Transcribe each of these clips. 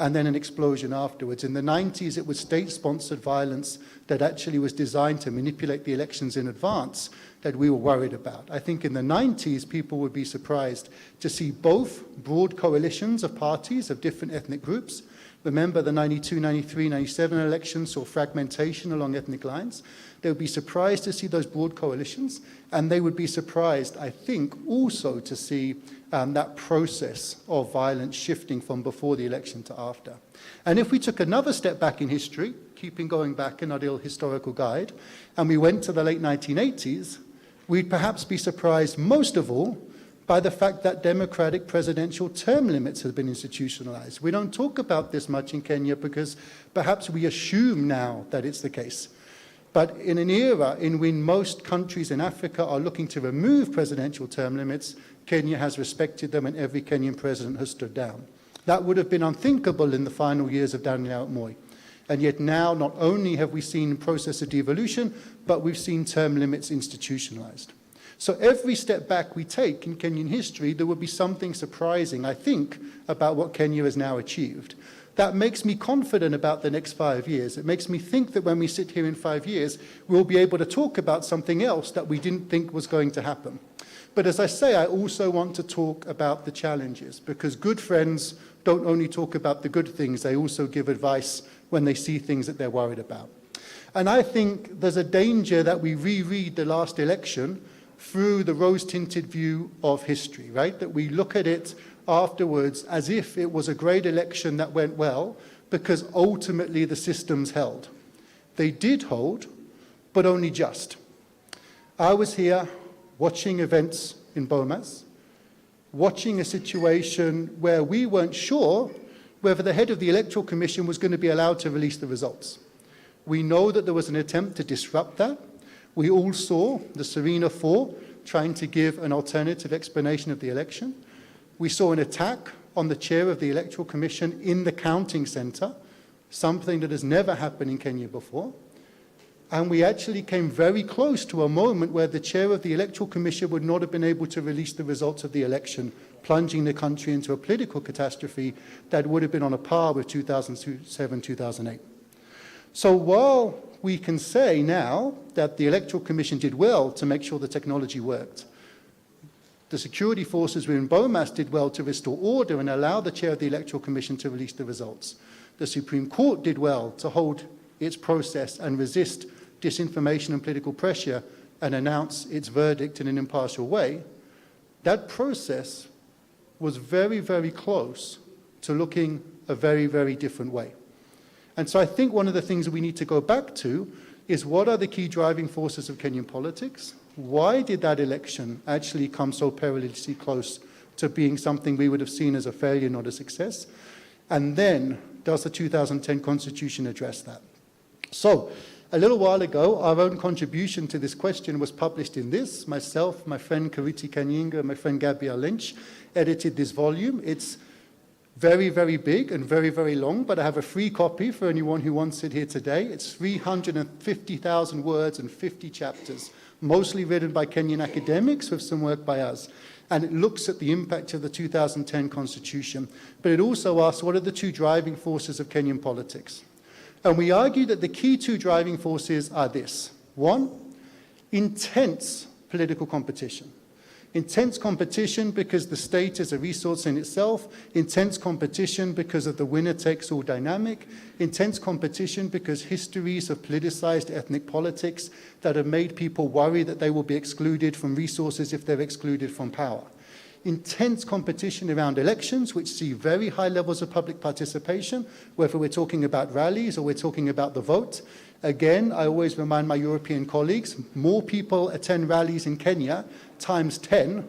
and then an explosion afterwards. In the 90s, it was state-sponsored violence that actually was designed to manipulate the elections in advance that we were worried about. I think in the 90s, people would be surprised to see both broad coalitions of parties of different ethnic groups. Remember the 92, 93, 97 elections saw fragmentation along ethnic lines. They would be surprised to see those broad coalitions, and they would be surprised, I think, also to see that process of violence shifting from before the election to after. And if we took another step back in history, keeping going back in our little historical guide, and we went to the late 1980s, we'd perhaps be surprised most of all by the fact that democratic presidential term limits have been institutionalized. We don't talk about this much in Kenya because perhaps we assume now that it's the case. But in an era in which most countries in Africa are looking to remove presidential term limits, Kenya has respected them and every Kenyan president has stood down. That would have been unthinkable in the final years of Daniel Moi. And yet now, not only have we seen a process of devolution, but we've seen term limits institutionalized. So every step back we take in Kenyan history, there would be something surprising, I think, about what Kenya has now achieved. That makes me confident about the next 5 years. It makes me think that when we sit here in 5 years, we'll be able to talk about something else that we didn't think was going to happen. But as I say, I also want to talk about the challenges, because good friends don't only talk about the good things, they also give advice when they see things that they're worried about. And I think there's a danger that we reread the last election through the rose-tinted view of history, right? That we look at it afterwards as if it was a great election that went well, because ultimately the systems held. They did hold, but only just. I was here watching events in Bomas, watching a situation where we weren't sure whether the head of the Electoral Commission was going to be allowed to release the results. We know that there was an attempt to disrupt that. We all saw the Serena 4 trying to give an alternative explanation of the election. We saw an attack on the chair of the Electoral Commission in the counting centre, something that has never happened in Kenya before. And we actually came very close to a moment where the chair of the Electoral Commission would not have been able to release the results of the election, plunging the country into a political catastrophe that would have been on a par with 2007, 2008. So while we can say now that the Electoral Commission did well to make sure the technology worked, the security forces within Bomas did well to restore order and allow the chair of the Electoral Commission to release the results. The Supreme Court did well to hold its process and resist disinformation and political pressure and announce its verdict in an impartial way. That process was very, very close to looking a very, very different way. And so I think one of the things that we need to go back to is what are the key driving forces of Kenyan politics? Why did that election actually come so perilously close to being something we would have seen as a failure, not a success? And then, does the 2010 Constitution address that? So, a little while ago, our own contribution to this question was published in this. Myself, my friend Kariti Kanyinga, my friend Gabrielle Lynch edited this volume. It's very, very big and very, very long, but I have a free copy for anyone who wants it here today. It's 350,000 words and 50 chapters, mostly written by Kenyan academics with some work by us. And it looks at the impact of the 2010 Constitution. But it also asks, what are the two driving forces of Kenyan politics? And we argue that the key two driving forces are this. One, intense political competition. Intense competition because the state is a resource in itself. Intense competition because of the winner-takes-all dynamic. Intense competition because histories of politicized ethnic politics that have made people worry that they will be excluded from resources if they're excluded from power. Intense competition around elections, which see very high levels of public participation, whether we're talking about rallies or we're talking about the vote. Again, I always remind my European colleagues, more people attend rallies in Kenya times 10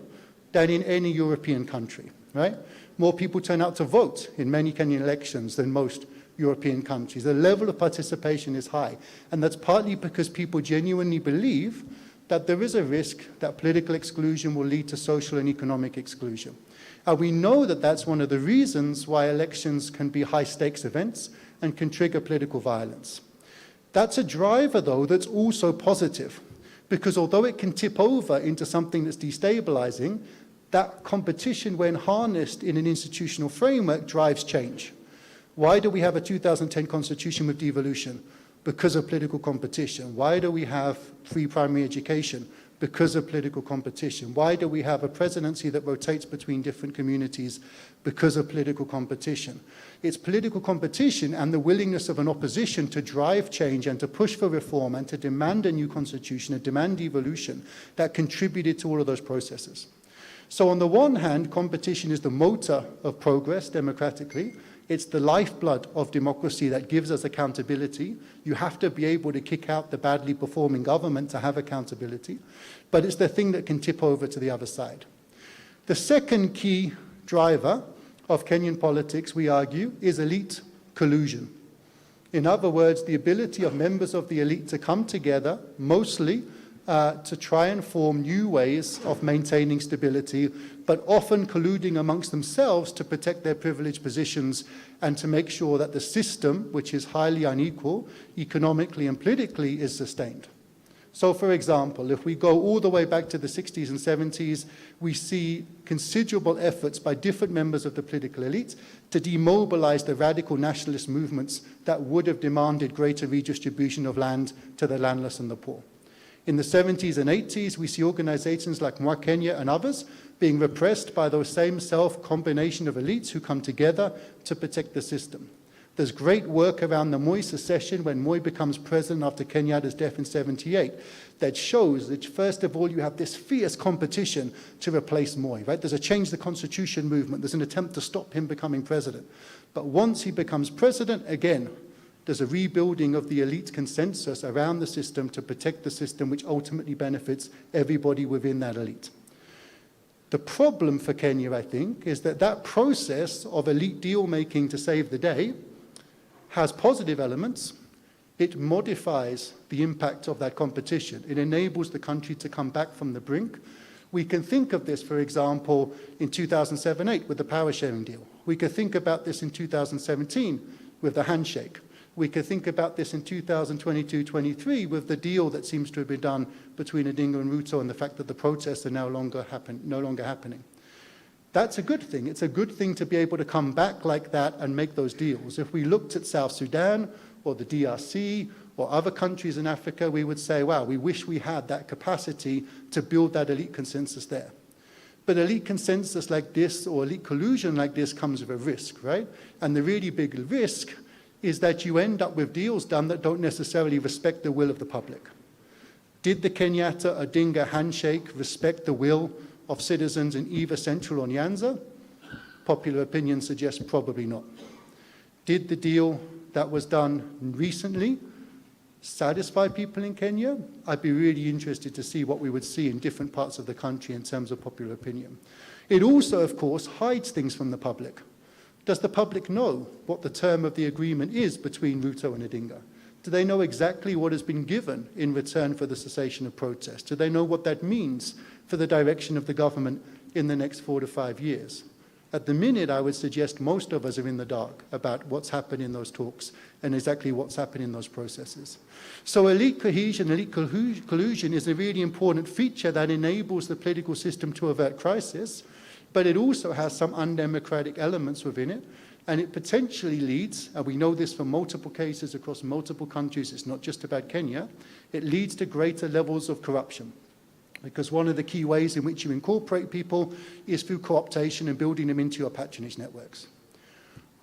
than in any European country, right? More people turn out to vote in many Kenyan elections than most European countries. The level of participation is high, and that's partly because people genuinely believe that there is a risk that political exclusion will lead to social and economic exclusion. And we know that that's one of the reasons why elections can be high-stakes events and can trigger political violence. That's a driver, though, that's also positive, because although it can tip over into something that's destabilizing, that competition, when harnessed in an institutional framework, drives change. Why do we have a 2010 constitution with devolution? Because of political competition. Why do we have free primary education? Because of political competition. Why do we have a presidency that rotates between different communities? Because of political competition. It's political competition and the willingness of an opposition to drive change and to push for reform and to demand a new constitution and demand devolution that contributed to all of those processes. So on the one hand, competition is the motor of progress democratically. It's the lifeblood of democracy that gives us accountability. You have to be able to kick out the badly performing government to have accountability. But it's the thing that can tip over to the other side. The second key driver of Kenyan politics, we argue, is elite collusion. In other words, the ability of members of the elite to come together, mostly to try and form new ways of maintaining stability, but often colluding amongst themselves to protect their privileged positions and to make sure that the system, which is highly unequal, economically and politically, is sustained. So, for example, if we go all the way back to the 60s and 70s, we see considerable efforts by different members of the political elite to demobilize the radical nationalist movements that would have demanded greater redistribution of land to the landless and the poor. In the 70s and 80s, we see organizations like Mwa Kenya and others being repressed by those same self-combination of elites who come together to protect the system. There's great work around the Moi secession when Moi becomes president after Kenyatta's death in 78 that shows that, first of all, you have this fierce competition to replace Moi, right? There's a change the constitution movement. There's an attempt to stop him becoming president. But once he becomes president, again, there's a rebuilding of the elite consensus around the system to protect the system, which ultimately benefits everybody within that elite. The problem for Kenya, I think, is that that process of elite deal-making to save the day has positive elements. It modifies the impact of that competition. It enables the country to come back from the brink. We can think of this, for example, in 2007-8 with the power-sharing deal. We could think about this in 2017 with the handshake. We could think about this in 2022-23 with the deal that seems to have been done between Odinga and Ruto and the fact that the protests are no longer happening. That's a good thing. It's a good thing to be able to come back like that and make those deals. If we looked at South Sudan or the DRC or other countries in Africa, we would say, wow, we wish we had that capacity to build that elite consensus there. But elite consensus like this or elite collusion like this comes with a risk, right? And the really big risk is that you end up with deals done that don't necessarily respect the will of the public. Did the Kenyatta-Odinga handshake respect the will of citizens in either Central or Nyanza? Popular opinion suggests probably not. Did the deal that was done recently satisfy people in Kenya? I'd be really interested to see what we would see in different parts of the country in terms of popular opinion. It also, of course, hides things from the public. Does the public know what the term of the agreement is between Ruto and Odinga? Do they know exactly what has been given in return for the cessation of protest? Do they know what that means for the direction of the government in the next 4 to 5 years? At the minute, I would suggest most of us are in the dark about what's happened in those talks and exactly what's happened in those processes. So elite cohesion, elite collusion is a really important feature that enables the political system to avert crisis, but it also has some undemocratic elements within it, and it potentially leads, and we know this from multiple cases across multiple countries, it's not just about Kenya, it leads to greater levels of corruption. Because one of the key ways in which you incorporate people is through co-optation and building them into your patronage networks.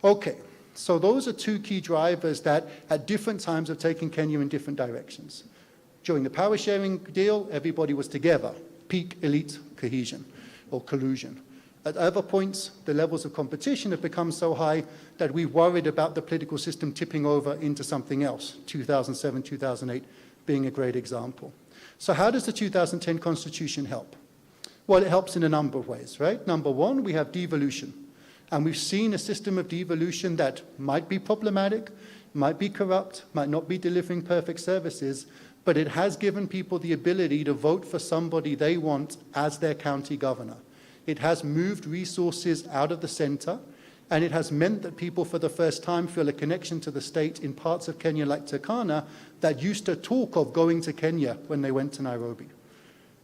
Okay, so those are two key drivers that at different times have taken Kenya in different directions. During the power sharing deal, everybody was together, peak elite cohesion or collusion. At other points, the levels of competition have become so high that we worried about the political system tipping over into something else, 2007, 2008 being a great example. So how does the 2010 Constitution help? Well, it helps in a number of ways, right? Number one, we have devolution. And we've seen a system of devolution that might be problematic, might be corrupt, might not be delivering perfect services, but it has given people the ability to vote for somebody they want as their county governor. It has moved resources out of the center, and it has meant that people for the first time feel a connection to the state in parts of Kenya like Turkana that used to talk of going to Kenya when they went to Nairobi.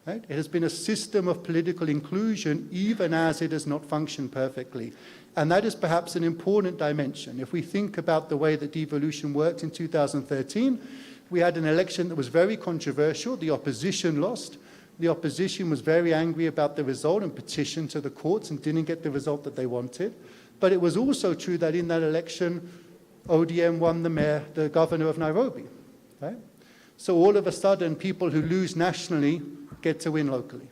Right? It has been a system of political inclusion even as it has not functioned perfectly. And that is perhaps an important dimension. If we think about the way that devolution worked in 2013, we had an election that was very controversial. The opposition lost. The opposition was very angry about the result and petitioned to the courts and didn't get the result that they wanted. But it was also true that in that election, ODM won the governor of Nairobi. Right? So all of a sudden, people who lose nationally get to win locally.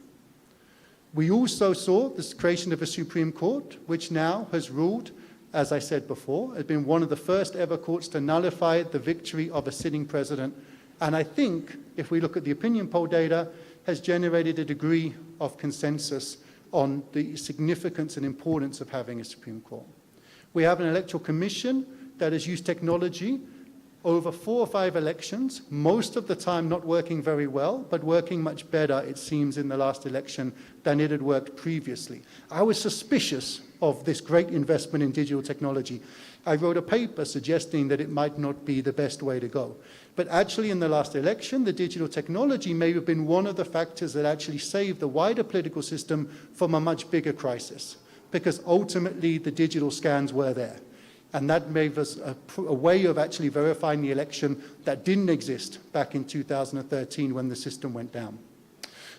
We also saw the creation of a Supreme Court, which now has ruled, as I said before, has been one of the first ever courts to nullify the victory of a sitting president. And I think, if we look at the opinion poll data, has generated a degree of consensus on the significance and importance of having a Supreme Court. We have an electoral commission that has used technology over 4 or 5 elections, most of the time not working very well, but working much better, it seems, in the last election than it had worked previously. I was suspicious of this great investment in digital technology. I wrote a paper suggesting that it might not be the best way to go. But actually, in the last election, the digital technology may have been one of the factors that actually saved the wider political system from a much bigger crisis, because ultimately the digital scans were there. And that gave us a way of actually verifying the election that didn't exist back in 2013 when the system went down.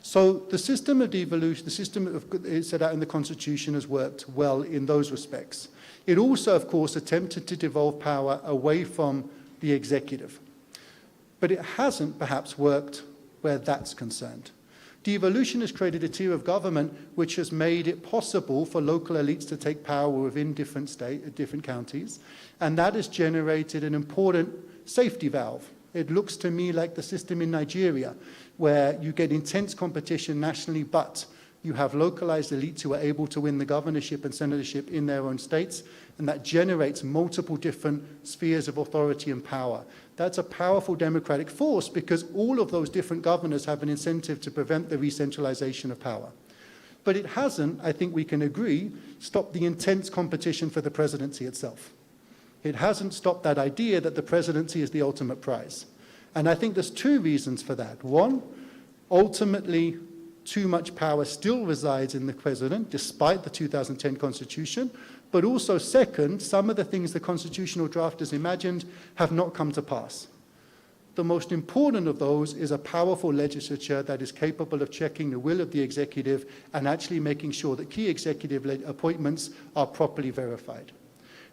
So the system of devolution, the system set out in the Constitution, has worked well in those respects. It also, of course, attempted to devolve power away from the executive. But it hasn't perhaps worked where that's concerned. Devolution has created a tier of government which has made it possible for local elites to take power within different counties, and that has generated an important safety valve. It looks to me like the system in Nigeria, where you get intense competition nationally, but you have localized elites who are able to win the governorship and senatorship in their own states, and that generates multiple different spheres of authority and power. That's a powerful democratic force because all of those different governors have an incentive to prevent the re-centralization of power. But it hasn't, I think we can agree, stopped the intense competition for the presidency itself. It hasn't stopped that idea that the presidency is the ultimate prize. And I think there's 2 reasons for that. One, ultimately, too much power still resides in the president, despite the 2010 Constitution. But also, second, some of the things the constitutional drafters imagined have not come to pass. The most important of those is a powerful legislature that is capable of checking the will of the executive and actually making sure that key executive appointments are properly verified.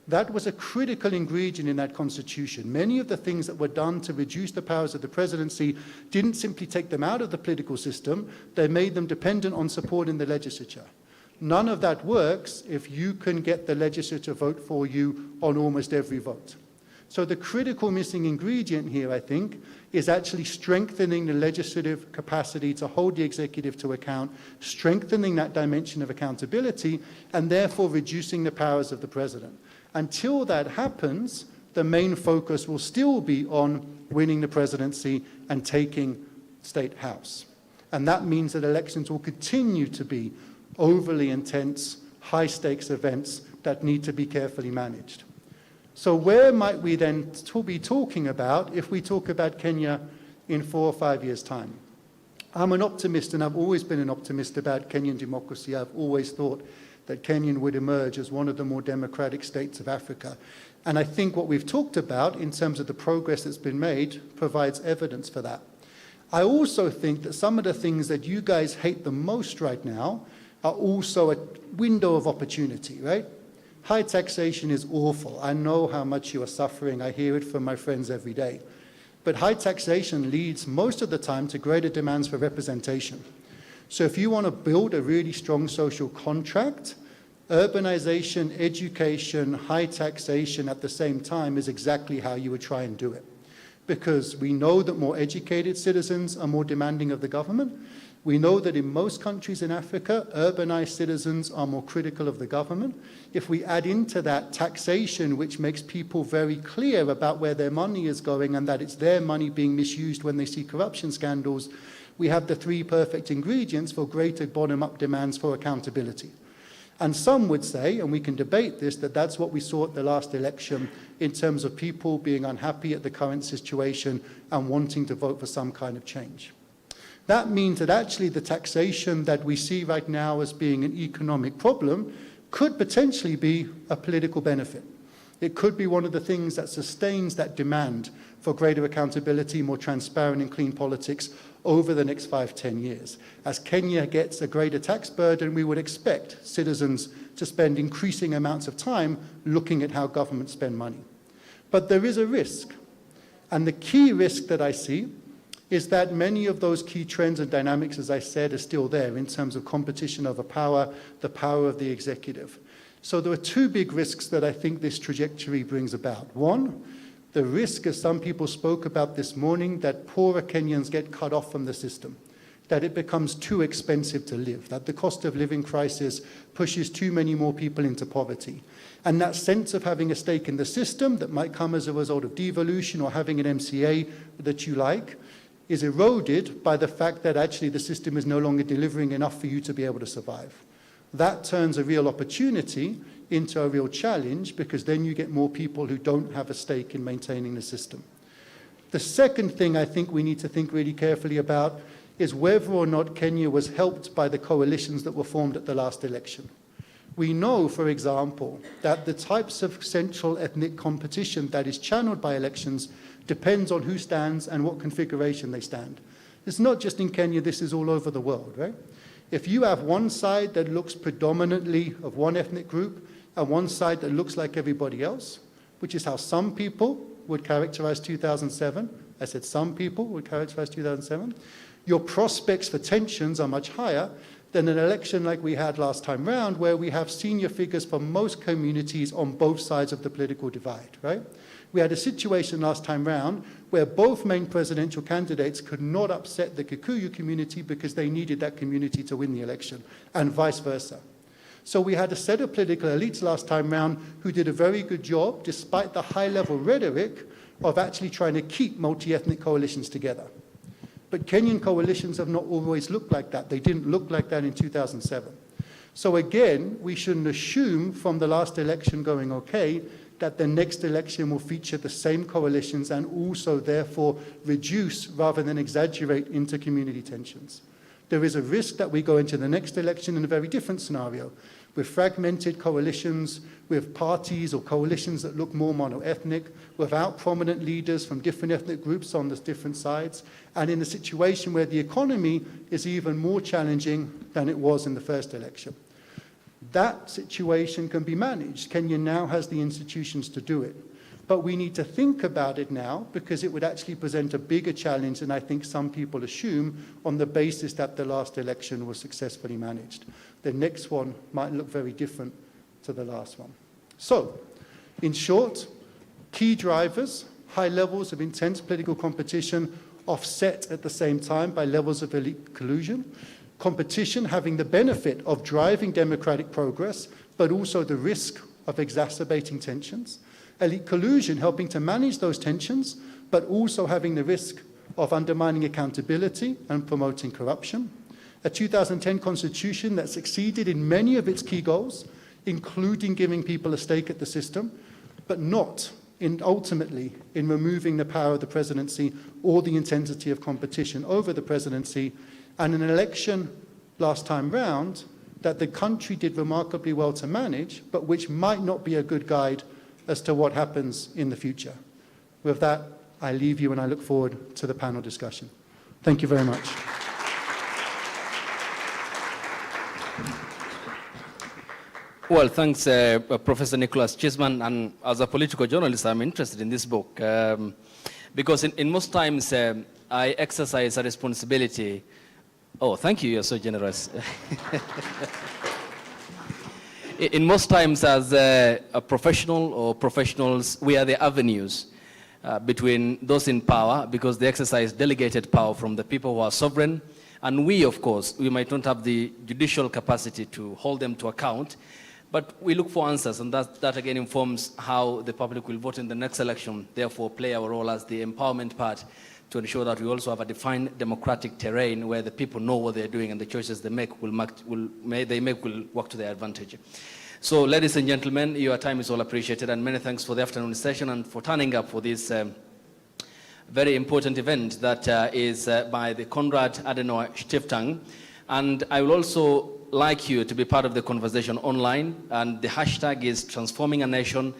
That was a critical ingredient in that constitution. Many of the things that were done to reduce the powers of the presidency didn't simply take them out of the political system, they made them dependent on support in the legislature. None of that works if you can get the legislature to vote for you on almost every vote. So the critical missing ingredient here, I think, is actually strengthening the legislative capacity to hold the executive to account, strengthening that dimension of accountability, and therefore reducing the powers of the president. Until that happens, the main focus will still be on winning the presidency and taking State House. And that means that elections will continue to be overly intense, high-stakes events that need to be carefully managed. So where might we then be talking about if we talk about Kenya in 4 or 5 years' time? I'm an optimist, and I've always been an optimist about Kenyan democracy. I've always thought that Kenya would emerge as one of the more democratic states of Africa. And I think what we've talked about in terms of the progress that's been made provides evidence for that. I also think that some of the things that you guys hate the most right now are also a window of opportunity, right? High taxation is awful. I know how much you are suffering. I hear it from my friends every day. But high taxation leads most of the time to greater demands for representation. So if you want to build a really strong social contract, urbanization, education, high taxation at the same time is exactly how you would try and do it. Because we know that more educated citizens are more demanding of the government. We know that in most countries in Africa, urbanized citizens are more critical of the government. If we add into that taxation, which makes people very clear about where their money is going and that it's their money being misused when they see corruption scandals, we have the 3 perfect ingredients for greater bottom-up demands for accountability. And some would say, and we can debate this, that that's what we saw at the last election in terms of people being unhappy at the current situation and wanting to vote for some kind of change. That means that actually the taxation that we see right now as being an economic problem could potentially be a political benefit. It could be one of the things that sustains that demand for greater accountability, more transparent and clean politics over the next 5-10 years. As Kenya gets a greater tax burden, we would expect citizens to spend increasing amounts of time looking at how governments spend money. But there is a risk. And the key risk that I see is that many of those key trends and dynamics, as I said, are still there in terms of competition over power, the power of the executive. So there are two big risks that I think this trajectory brings about. One, the risk, as some people spoke about this morning, that poorer Kenyans get cut off from the system, that it becomes too expensive to live, that the cost of living crisis pushes too many more people into poverty. And that sense of having a stake in the system that might come as a result of devolution or having an MCA that you like is eroded by the fact that actually the system is no longer delivering enough for you to be able to survive. That turns a real opportunity into a real challenge, because then you get more people who don't have a stake in maintaining the system. The second thing I think we need to think really carefully about is whether or not Kenya was helped by the coalitions that were formed at the last election. We know, for example, that the types of central ethnic competition that is channeled by elections depends on who stands and what configuration they stand. It's not just in Kenya, this is all over the world, right? If you have one side that looks predominantly of one ethnic group and one side that looks like everybody else, which is how some people would characterize 2007, I said some people would characterize 2007, your prospects for tensions are much higher than an election like we had last time round, where we have senior figures from most communities on both sides of the political divide, right? We had a situation last time round where both main presidential candidates could not upset the Kikuyu community because they needed that community to win the election, and vice versa. So we had a set of political elites last time round who did a very good job, despite the high-level rhetoric, of actually trying to keep multi-ethnic coalitions together. But Kenyan coalitions have not always looked like that. They didn't look like that in 2007. So again, we shouldn't assume from the last election going okay that the next election will feature the same coalitions and also therefore reduce rather than exaggerate inter-community tensions. There is a risk that we go into the next election in a very different scenario, with fragmented coalitions, with parties or coalitions that look more mono-ethnic, without prominent leaders from different ethnic groups on the different sides, and in a situation where the economy is even more challenging than it was in the first election. That situation can be managed. Kenya now has the institutions to do it. But we need to think about it now, because it would actually present a bigger challenge than I think some people assume on the basis that the last election was successfully managed. The next one might look very different to the last one. So, in short, key drivers, high levels of intense political competition offset at the same time by levels of elite collusion, competition having the benefit of driving democratic progress, but also the risk of exacerbating tensions, elite collusion helping to manage those tensions, but also having the risk of undermining accountability and promoting corruption, a 2010 constitution that succeeded in many of its key goals, including giving people a stake at the system, but not ultimately in removing the power of the presidency or the intensity of competition over the presidency, and an election last time round that the country did remarkably well to manage, but which might not be a good guide as to what happens in the future. With that, I leave you and I look forward to the panel discussion. Thank you very much. Well, thanks, Professor Nicholas Chisman. And as a political journalist, I'm interested in this book because in most times I exercise a responsibility. Oh, thank you, you're so generous. In most times as a professional or professionals, we are the avenues between those in power, because they exercise delegated power from the people who are sovereign. And we, of course, we might not have the judicial capacity to hold them to account, but we look for answers, and that again informs how the public will vote in the next election, therefore play our role as the empowerment part to ensure that we also have a defined democratic terrain where the people know what they're doing and the choices they make will work to their advantage. So, ladies and gentlemen, your time is all appreciated, and many thanks for the afternoon session and for turning up for this very important event that is by the Konrad Adenauer Stiftung. And I will also like you to be part of the conversation online, and the hashtag is Transforming a Nation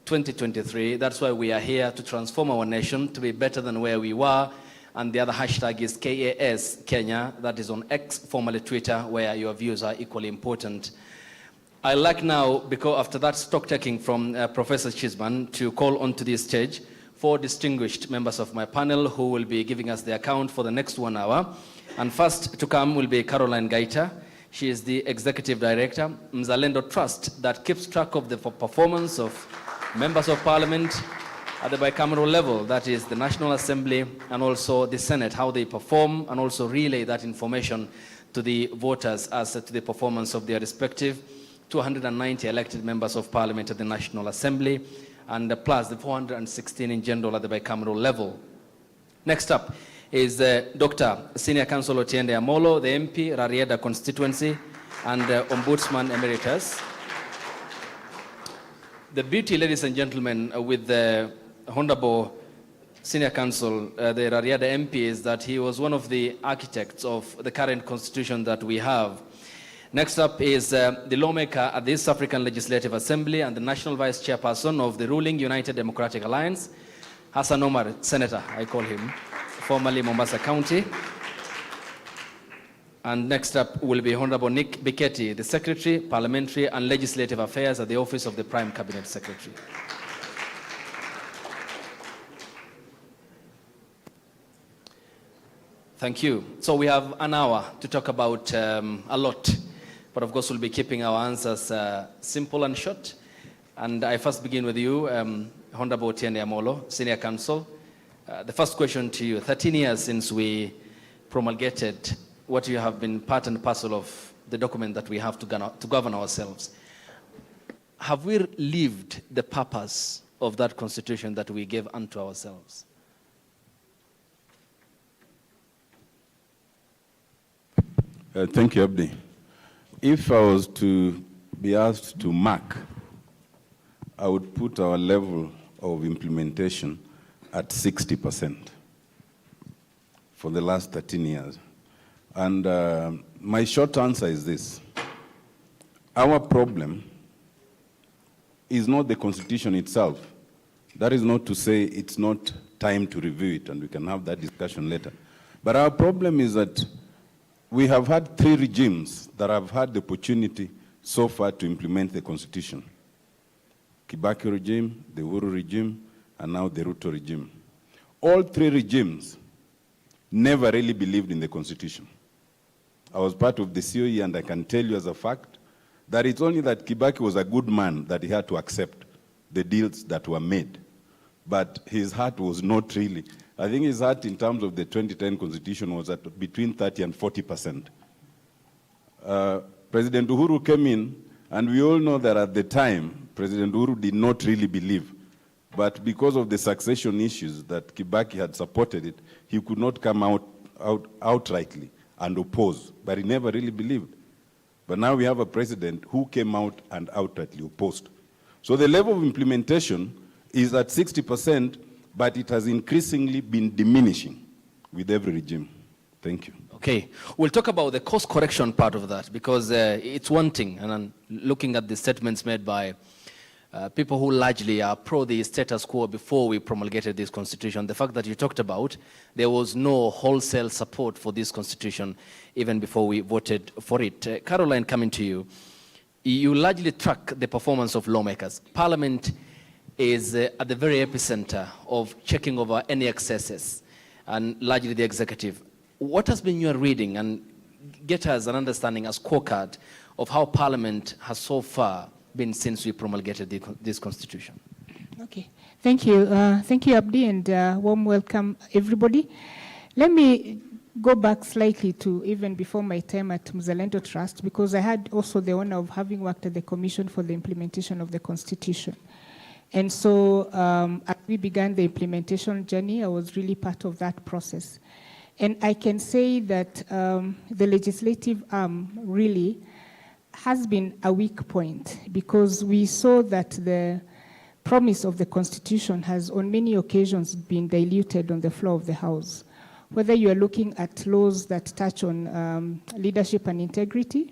2023. That's why we are here, to transform our nation to be better than where we were. And the other hashtag is KAS Kenya, that is on X, formerly Twitter, where your views are equally important. I like now, because after that stock taking from Professor Chisman, to call onto this stage 4 distinguished members of my panel who will be giving us the account for the next 1 hour. And first to come will be Caroline Gaita. She is the Executive Director, Mzalendo Trust, that keeps track of the performance of members of Parliament at the bicameral level, that is the National Assembly and also the Senate, how they perform, and also relay that information to the voters as to the performance of their respective 290 elected members of Parliament at the National Assembly, and plus the 416 in general at the bicameral level. Next up is Dr. Senior Counsel Otiende Amolo, the MP, Rarieda constituency, and Ombudsman Emeritus. The beauty, ladies and gentlemen, with the Honorable Senior Counsel, the Rarieda MP, is that he was one of the architects of the current constitution that we have. Next up is the lawmaker at the East African Legislative Assembly and the National Vice Chairperson of the ruling United Democratic Alliance, Hassan Omar, Senator, I call him, formerly Mombasa County. And next up will be Honorable Nick Biketi, the Secretary, Parliamentary and Legislative Affairs at the Office of the Prime Cabinet Secretary. Thank you. So we have an hour to talk about a lot, but of course we'll be keeping our answers simple and short. And I first begin with you, Honorable Otiende Amolo, Senior Counsel. The first question to you: 13 years since we promulgated what you have been part and parcel of the document that we have to govern ourselves. Have we lived the purpose of that constitution that we gave unto ourselves? Thank you, Abdi. If I was to be asked to mark, I would put our level of implementation at 60% for the last 13 years. And my short answer is this. Our problem is not the Constitution itself. That is not to say it's not time to review it, and we can have that discussion later. But our problem is that we have had 3 regimes that have had the opportunity so far to implement the Constitution. Kibaki regime, the Uhuru regime, and now the Ruto regime. All 3 regimes never really believed in the Constitution. I was part of the COE, and I can tell you as a fact that it's only that Kibaki was a good man that he had to accept the deals that were made. But his heart was not really. I think his heart in terms of the 2010 Constitution was at between 30 and 40%. President Uhuru came in, and we all know that at the time, President Uhuru did not really believe. But because of the succession issues that Kibaki had supported it, he could not come outrightly and oppose. But he never really believed. But now we have a president who came out and outrightly opposed. So the level of implementation is at 60%, but it has increasingly been diminishing with every regime. Thank you. Okay, we'll talk about the course correction part of that, because it's one thing, and I'm looking at the statements made by people who largely are pro the status quo before we promulgated this constitution. The fact that you talked about, there was no wholesale support for this constitution even before we voted for it. Caroline, coming to you, you largely track the performance of lawmakers. Parliament is at the very epicenter of checking over any excesses, and largely the executive. What has been your reading, and get us an understanding, a scorecard of how Parliament has so far been since we promulgated this constitution? Okay, thank you. Thank you, Abdi, and warm welcome, everybody. Let me go back slightly to even before my time at Mzalendo Trust, because I had also the honor of having worked at the Commission for the Implementation of the Constitution. And so as we began the implementation journey, I was really part of that process. And I can say that the legislative arm really has been a weak point, because we saw that the promise of the Constitution has on many occasions been diluted on the floor of the House. Whether you are looking at laws that touch on leadership and integrity,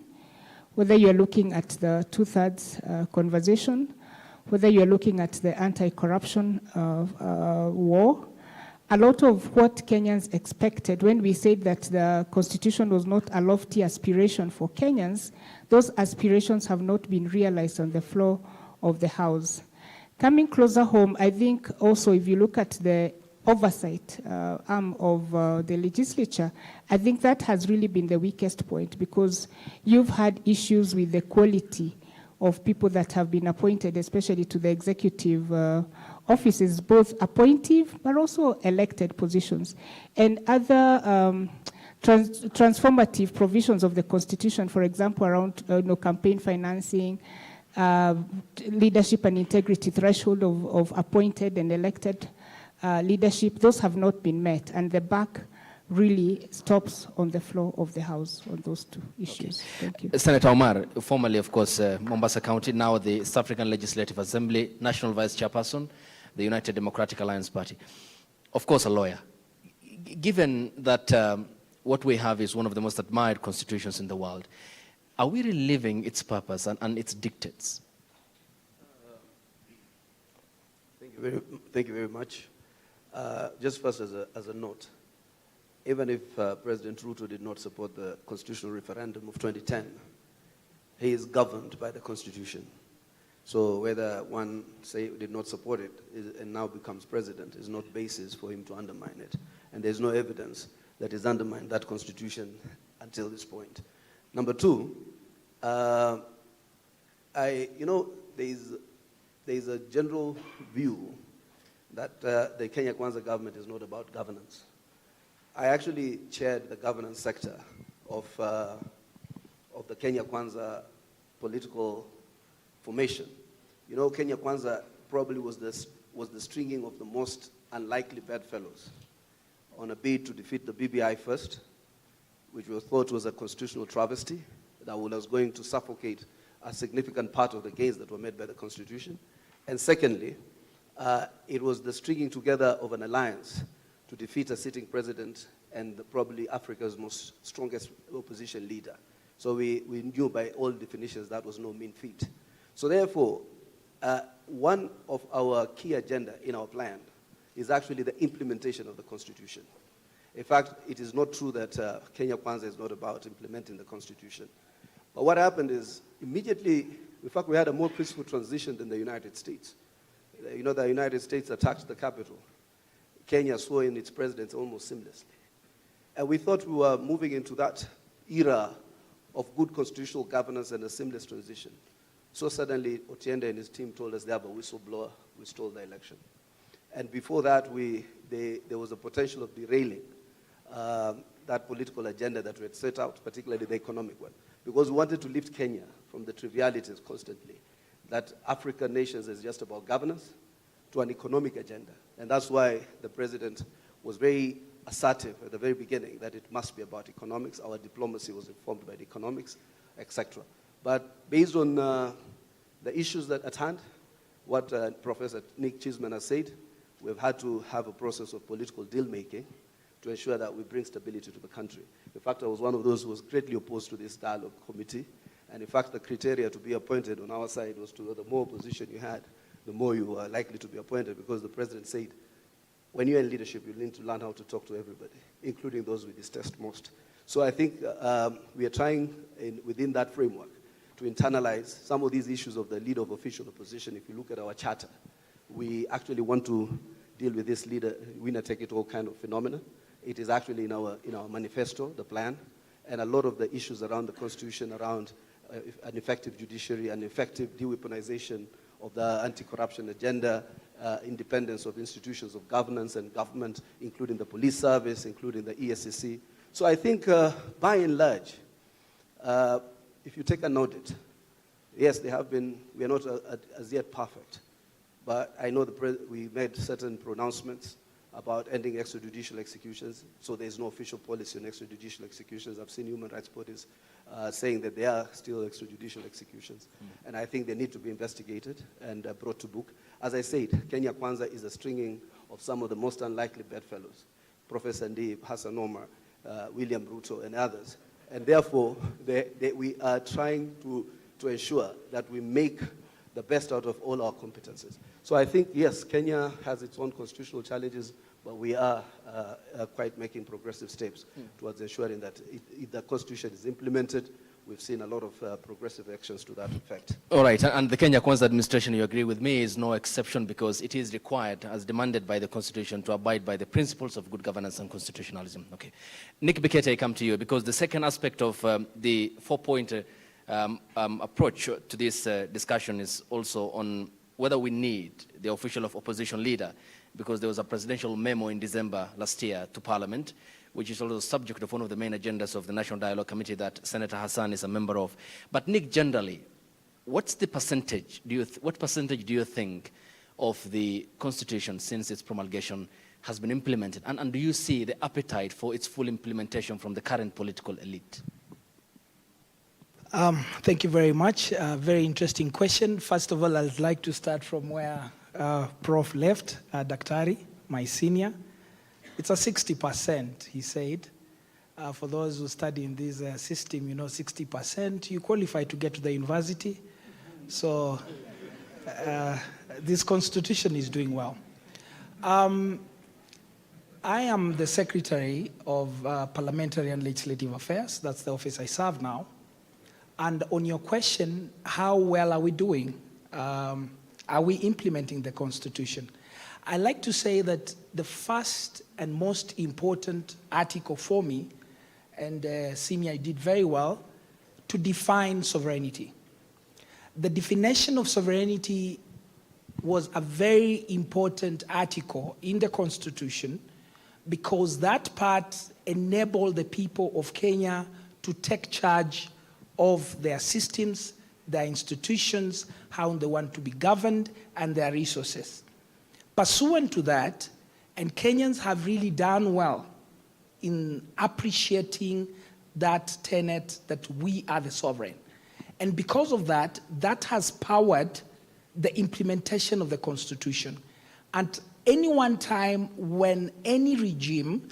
whether you're looking at the two-thirds conversation, whether you're looking at the anti-corruption war, a lot of what Kenyans expected when we said that the constitution was not a lofty aspiration for Kenyans, those aspirations have not been realized on the floor of the House. Coming closer home, I think also if you look at the oversight arm of the legislature, I think that has really been the weakest point, because you've had issues with the quality of people that have been appointed, especially to the executive offices, both appointive but also elected positions. And other transformative provisions of the Constitution, for example, around campaign financing, leadership and integrity threshold of appointed and elected leadership, those have not been met. And the buck really stops on the floor of the House on those two issues. Okay. Thank you. Senator Omar, formerly, of course, Mombasa County, now the East African Legislative Assembly, National Vice Chairperson, the United Democratic Alliance Party. Of course, a lawyer. Given that what we have is one of the most admired constitutions in the world, are we really living its purpose and its dictates? Thank you very much. Just first as a note, even if President Ruto did not support the constitutional referendum of 2010, he is governed by the Constitution. So whether one did not support it and now becomes president is not basis for him to undermine it. And there's no evidence that he's undermined that Constitution until this point. Number two, there's a general view that the Kenya Kwanza government is not about governance. I actually chaired the governance sector of the Kenya Kwanza political formation. You know, Kenya Kwanza probably was the stringing of the most unlikely bedfellows on a bid to defeat the BBI first, which was thought was a constitutional travesty that was going to suffocate a significant part of the gains that were made by the Constitution. And secondly, it was the stringing together of an alliance to defeat a sitting president and probably Africa's most strongest opposition leader. So we knew by all definitions that was no mean feat. So therefore, one of our key agenda in our plan is actually the implementation of the Constitution. In fact, it is not true that Kenya Kwanza is not about implementing the Constitution. But what happened is immediately, in fact, we had a more peaceful transition than the United States. You know, the United States attacked the capital. Kenya swore in its president almost seamlessly. And we thought we were moving into that era of good constitutional governance and a seamless transition. So suddenly, Otiende and his team told us they have a whistleblower who stole the election. And before that, there was a potential of derailing that political agenda that we had set out, particularly the economic one, because we wanted to lift Kenya from the trivialities constantly, that African nations is just about governance, to an economic agenda. And that's why the president was very assertive at the very beginning that it must be about economics. Our diplomacy was informed by the economics, etc. But based on the issues that at hand, what Professor Nick Chisman has said, we've had to have a process of political deal-making to ensure that we bring stability to the country. In fact, I was one of those who was greatly opposed to this dialogue committee. And in fact, the criteria to be appointed on our side was to the more opposition you had, the more you were likely to be appointed, because the president said, when you're in leadership, you need to learn how to talk to everybody, including those we detest most. So I think we are trying, within that framework, to internalize some of these issues of the leader of official opposition. If you look at our charter, we actually want to deal with this winner-take-it-all kind of phenomenon. It is actually in our manifesto, the plan, and a lot of the issues around the Constitution, around an effective judiciary, an effective de-weaponization of the anti-corruption agenda, independence of institutions of governance and government, including the police service, including the ESCC. So I think, by and large, if you take an audit, yes, we are not as yet perfect, but I know we made certain pronouncements about ending extrajudicial executions, so there's no official policy on extrajudicial executions. I've seen human rights bodies saying that there are still extrajudicial executions, and I think they need to be investigated and brought to book. As I said, Kenya Kwanza is a stringing of some of the most unlikely bedfellows, Professor Ndib, Hassan Omar, William Ruto, and others. And therefore, we are trying to ensure that we make the best out of all our competences. So I think, yes, Kenya has its own constitutional challenges, but we are quite making progressive steps towards ensuring that the Constitution is implemented. We've seen a lot of progressive actions to that effect. All right, and the Kenya Kwanza administration, you agree with me, is no exception because it is required, as demanded by the Constitution, to abide by the principles of good governance and constitutionalism. Okay. Nick Bikete, I come to you because the second aspect of the four-point approach to this discussion is also on whether we need the official of opposition leader, because there was a presidential memo in December last year to Parliament, which is also the subject of one of the main agendas of the National Dialogue Committee that Senator Hassan is a member of. But Nick, generally, what's the percentage, what percentage do you think of the Constitution since its promulgation has been implemented? And do you see the appetite for its full implementation from the current political elite? Thank you very much. Very interesting question. First of all, I'd like to start from where Prof left, Daktari, my senior. It's a 60%, he said. For those who study in this system, 60%, you qualify to get to the university. So this constitution is doing well. I am the Secretary of Parliamentary and Legislative Affairs. That's the office I serve now. And on your question, how well are we doing? Are we implementing the Constitution? I like to say that the first and most important article for me, and Simi did very well, to define sovereignty. The definition of sovereignty was a very important article in the Constitution because that part enabled the people of Kenya to take charge of their systems, their institutions, how they want to be governed, and their resources. Pursuant to that, and Kenyans have really done well in appreciating that tenet that we are the sovereign. And because of that, that has powered the implementation of the Constitution. At any one time when any regime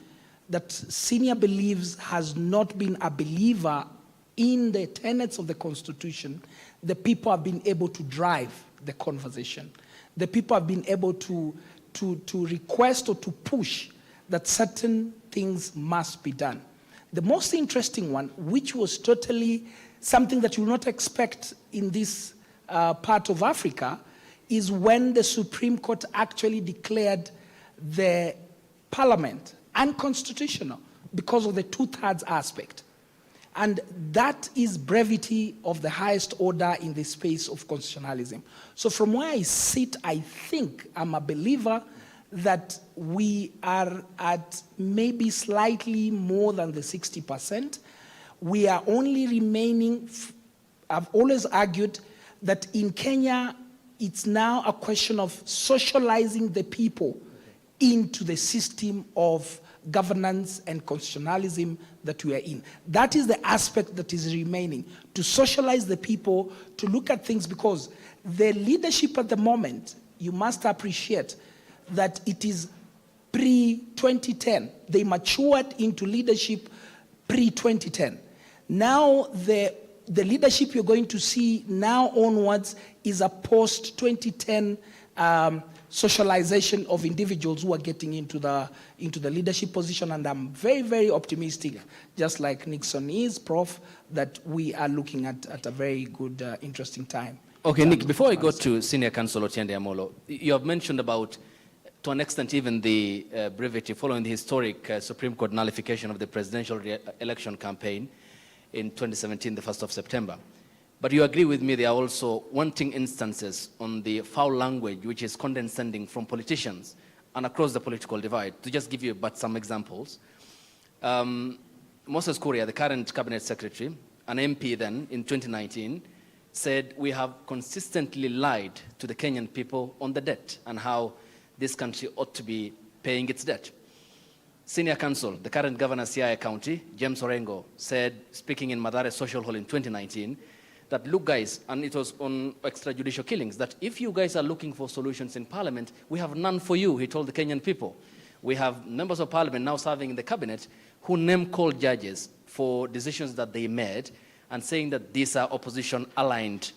that Senior believes has not been a believer in the tenets of the Constitution, the people have been able to drive the conversation. The people have been able to request or to push that certain things must be done. The most interesting one, which was totally something that you will not expect in this part of Africa, is when the Supreme Court actually declared the parliament unconstitutional because of the two-thirds aspect. And that is brevity of the highest order in the space of constitutionalism. So from where I sit, I think I'm a believer that we are at maybe slightly more than the 60%. We are only remaining, I've always argued that in Kenya, it's now a question of socializing the people into the system of governance and constitutionalism that we are in. That is the aspect that is remaining, to socialize the people, to look at things, because the leadership at the moment, you must appreciate that it is pre-2010. They matured into leadership pre-2010. Now the leadership you're going to see now onwards is a post-2010 socialization of individuals who are getting into the leadership position, and I'm very, very optimistic, just like Nixon is, Prof, that we are looking at a very good, interesting time. Okay, Nick, before I go to Senior Counsel Otiende Amolo, you have mentioned about, to an extent, even the brevity following the historic Supreme Court nullification of the presidential election campaign in 2017, the 1st of September. But you agree with me, there are also wanting instances on the foul language which is condescending from politicians and across the political divide. To just give you but some examples, Moses Kuria, the current cabinet secretary, an MP then in 2019, said we have consistently lied to the Kenyan people on the debt and how this country ought to be paying its debt. Senior Counsel, the current governor of Siaya County, James Orengo, said, speaking in Mathare Social Hall in 2019, that look guys, and it was on extrajudicial killings, that if you guys are looking for solutions in parliament, we have none for you, he told the Kenyan people. We have members of parliament now serving in the cabinet who name-call judges for decisions that they made and saying that these are opposition-aligned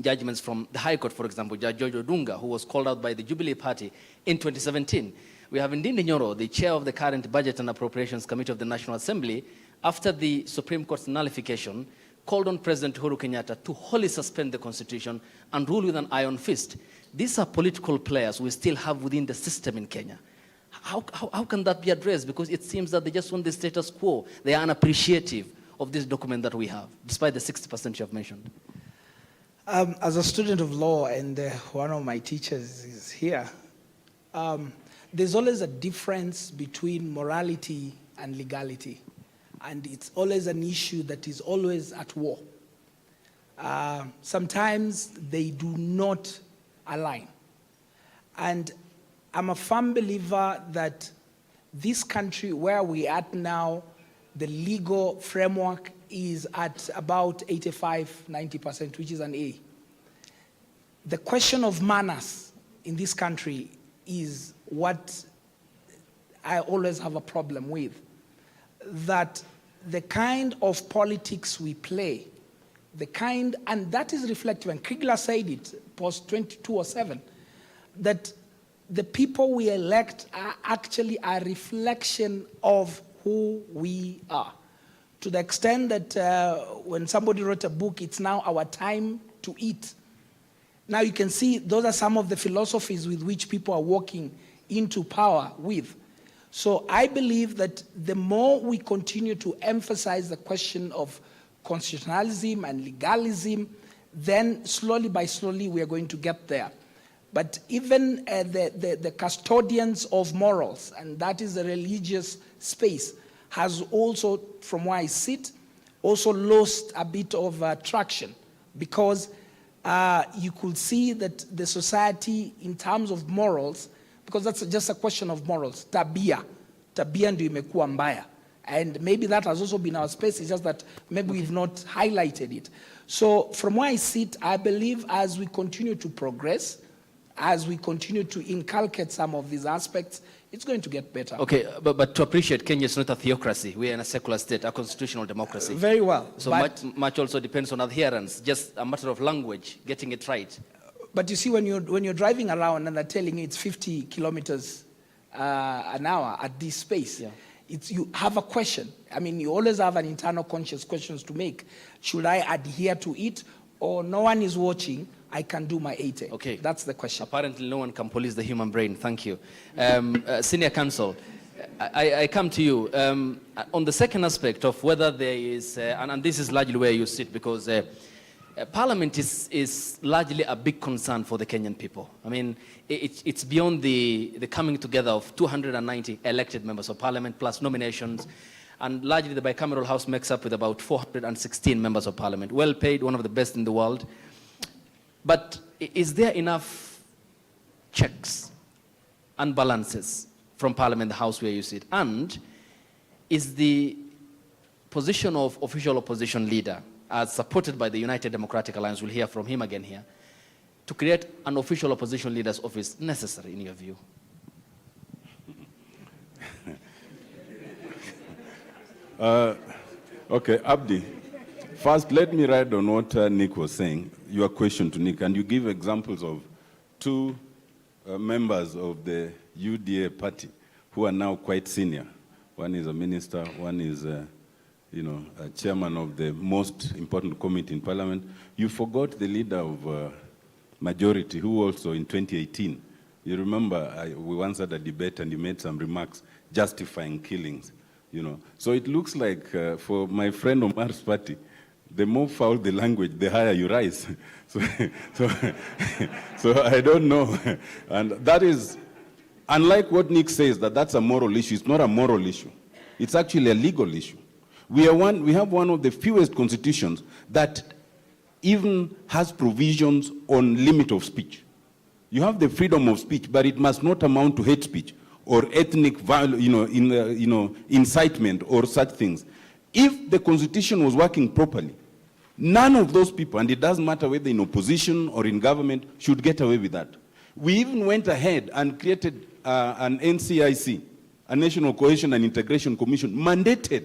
judgments from the High Court, for example, Judge George Odunga, who was called out by the Jubilee Party in 2017. We have Ndindi Nyoro, the chair of the current Budget and Appropriations Committee of the National Assembly, after the Supreme Court's nullification, called on President Uhuru Kenyatta to wholly suspend the Constitution and rule with an iron fist. These are political players we still have within the system in Kenya. How can that be addressed? Because it seems that they just want the status quo. They are unappreciative of this document that we have, despite the 60% you have mentioned. As a student of law, and one of my teachers is here, there's always a difference between morality and legality. And it's always an issue that is always at war. Sometimes they do not align. And I'm a firm believer that this country, where we're at now, the legal framework is at about 85–90%, which is an A. The question of manners in this country is what I always have a problem with. That the kind of politics we play, and that is reflective, and Kriegler said it post-2007, that the people we elect are actually a reflection of who we are. To the extent that when somebody wrote a book, it's now our time to eat. Now you can see those are some of the philosophies with which people are walking into power with. So I believe that the more we continue to emphasize the question of constitutionalism and legalism, then slowly by slowly we are going to get there. But even the custodians of morals, and that is the religious space, has also, from where I sit, also lost a bit of traction, because you could see that the society in terms of morals, because that's just a question of morals, tabia ndio imekuwa mbaya. And maybe that has also been our space, it's just that maybe we've not highlighted it. So from where I sit, I believe as we continue to progress, as we continue to inculcate some of these aspects, it's going to get better. Okay, but to appreciate, Kenya is not a theocracy. We are in a secular state, a constitutional democracy. Very well. So much also depends on adherence, just a matter of language, getting it right. But you see, when you're driving around and they're telling you it's 50 kilometers an hour at this space, yeah. You have a question. I mean, you always have an internal conscious questions to make. Should I adhere to it, or no one is watching, I can do my 80? Okay. That's the question. Apparently no one can police the human brain. Thank you. Senior counsel, I come to you. On the second aspect of whether there is, and this is largely where you sit, because Parliament is largely a big concern for the Kenyan people. I mean, it's beyond the coming together of 290 elected members of Parliament plus nominations, and largely the bicameral House makes up with about 416 members of Parliament. Well paid, one of the best in the world. But is there enough checks and balances from Parliament, the House where you sit? And is the position of official opposition leader, as supported by the United Democratic Alliance, we'll hear from him again here, to create an official opposition leader's office necessary in your view? Okay, Abdi. First, let me ride on what Nick was saying, your question to Nick, and you give examples of two members of the UDA party who are now quite senior. One is a minister, one is a chairman of the most important committee in Parliament. You forgot the leader of majority, who also in 2018, you remember we once had a debate and he made some remarks justifying killings. So it looks like for my friend Omar's party, the more foul the language, the higher you rise. So I don't know. And that is, unlike what Nick says, that's a moral issue. It's not a moral issue. It's actually a legal issue. We have one of the fewest constitutions that even has provisions on limit of speech. You have the freedom of speech, but it must not amount to hate speech or ethnic incitement or such things. If the constitution was working properly, none of those people, and it doesn't matter whether in opposition or in government, should get away with that. We even went ahead and created an NCIC, a National Cohesion and Integration Commission, mandated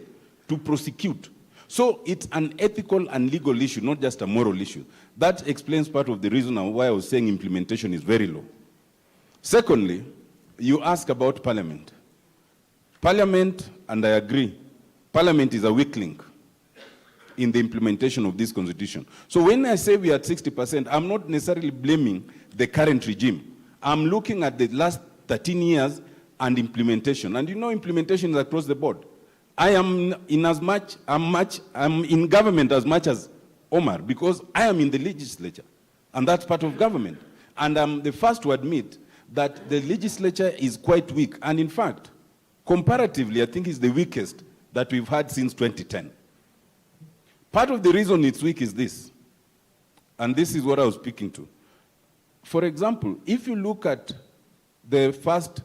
to prosecute. So it's an ethical and legal issue, not just a moral issue. That explains part of the reason why I was saying implementation is very low. Secondly, you ask about Parliament. Parliament, and I agree, Parliament is a weak link in the implementation of this constitution. So when I say we are at 60%, I'm not necessarily blaming the current regime. I'm looking at the last 13 years and implementation. And you know implementation is across the board. I am I'm in government as much as Omar because I am in the legislature. And that's part of government. And I'm the first to admit that the legislature is quite weak. And in fact, comparatively, I think it's the weakest that we've had since 2010. Part of the reason it's weak is this. And this is what I was speaking to. For example, if you look at the first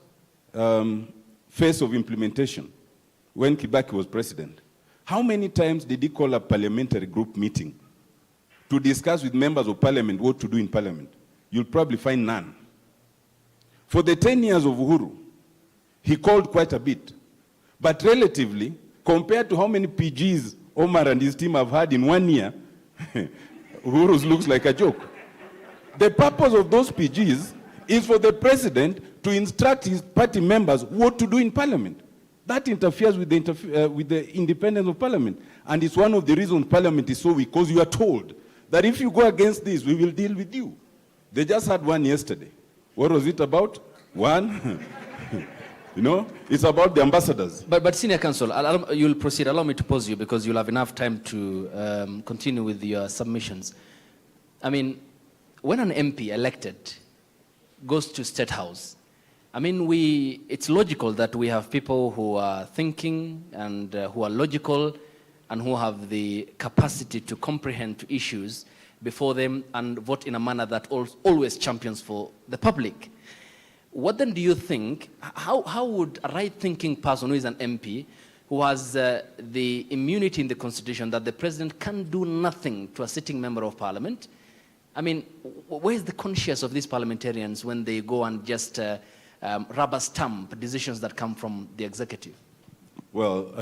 phase of implementation, when Kibaki was president, how many times did he call a parliamentary group meeting to discuss with members of parliament what to do in parliament? You'll probably find none. For the 10 years of Uhuru, he called quite a bit. But relatively, compared to how many PGs Omar and his team have had in 1 year, Uhuru's looks like a joke. The purpose of those PGs is for the president to instruct his party members what to do in parliament. That interferes with the independence of parliament. And it's one of the reasons parliament is so weak, because you are told that if you go against this, we will deal with you. They just had one yesterday. What was it about? One? You know, it's about the ambassadors. But Senior Counsel, you'll proceed. Allow me to pause you because you'll have enough time to continue with your submissions. I mean, when an MP elected goes to State House, I mean, it's logical that we have people who are thinking and who are logical and who have the capacity to comprehend issues before them and vote in a manner that always champions for the public. What then do you think, how would a right-thinking person who is an MP, who has the immunity in the Constitution that the president can do nothing to a sitting member of parliament, I mean, where's the conscience of these parliamentarians when they go and just rubber stamp decisions that come from the executive? Well,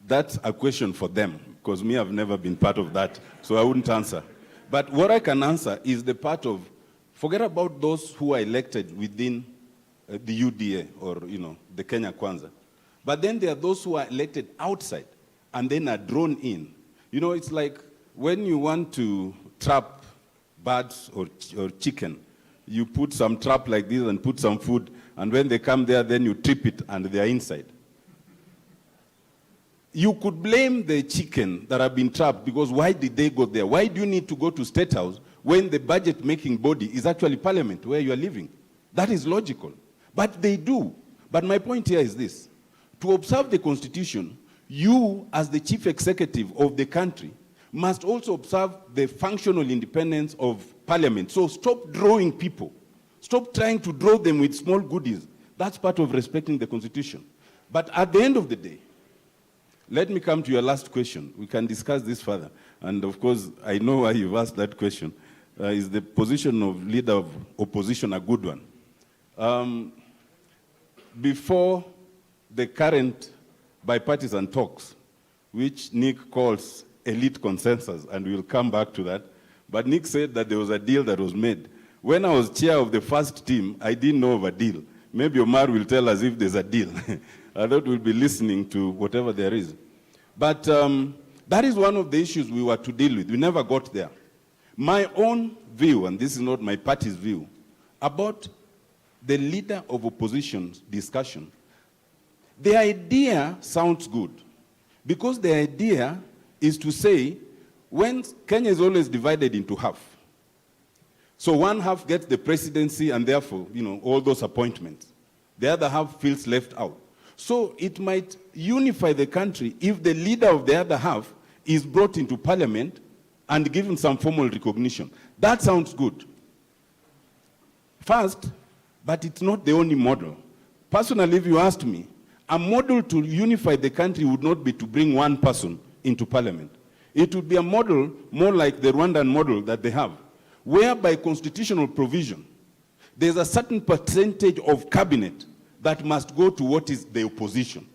that's a question for them, because me, I've never been part of that, so I wouldn't answer. But what I can answer is the part of, forget about those who are elected within the UDA or, you know, the Kenya Kwanza. But then there are those who are elected outside and then are drawn in. You know, it's like when you want to trap birds or chicken, you put some trap like this and put some food, and when they come there, then you trip it and they are inside. You could blame the chicken that have been trapped because why did they go there? Why do you need to go to State House when the budget-making body is actually Parliament, where you are living? That is logical. But they do. But my point here is this. To observe the Constitution, you, as the chief executive of the country, must also observe the functional independence of Parliament. So stop drawing people. Stop trying to draw them with small goodies. That's part of respecting the Constitution. But at the end of the day, let me come to your last question. We can discuss this further. And of course, I know why you've asked that question. Is the position of leader of opposition a good one? Before the current bipartisan talks, which Nick calls elite consensus, and we'll come back to that, but Nick said that there was a deal that was made. When I was chair of the first team, I didn't know of a deal. Maybe Omar will tell us if there's a deal. I thought we'll be listening to whatever there is. But that is one of the issues we were to deal with. We never got there. My own view, and this is not my party's view, about the leader of opposition's discussion, the idea sounds good. Because the idea is to say, when Kenya is always divided into half. So one half gets the presidency and therefore, you know, all those appointments. The other half feels left out. So it might unify the country if the leader of the other half is brought into parliament and given some formal recognition. That sounds good. First, but it's not the only model. Personally, if you asked me, a model to unify the country would not be to bring one person into parliament. It would be a model more like the Rwandan model that they have, where by constitutional provision, there's a certain percentage of cabinet that must go to what is the opposition.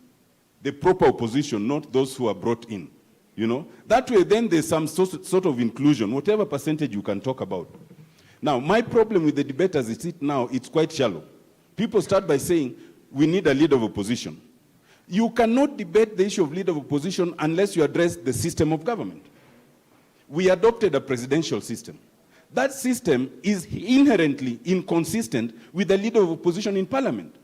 the proper opposition, not those who are brought in. You know, that way then there's some sort of inclusion, whatever percentage you can talk about. Now, my problem with the debate as it is now, it's quite shallow. People start by saying, we need a leader of opposition. You cannot debate the issue of leader of opposition unless you address the system of government. We adopted a presidential system. That system is inherently inconsistent with the leader of opposition in parliament.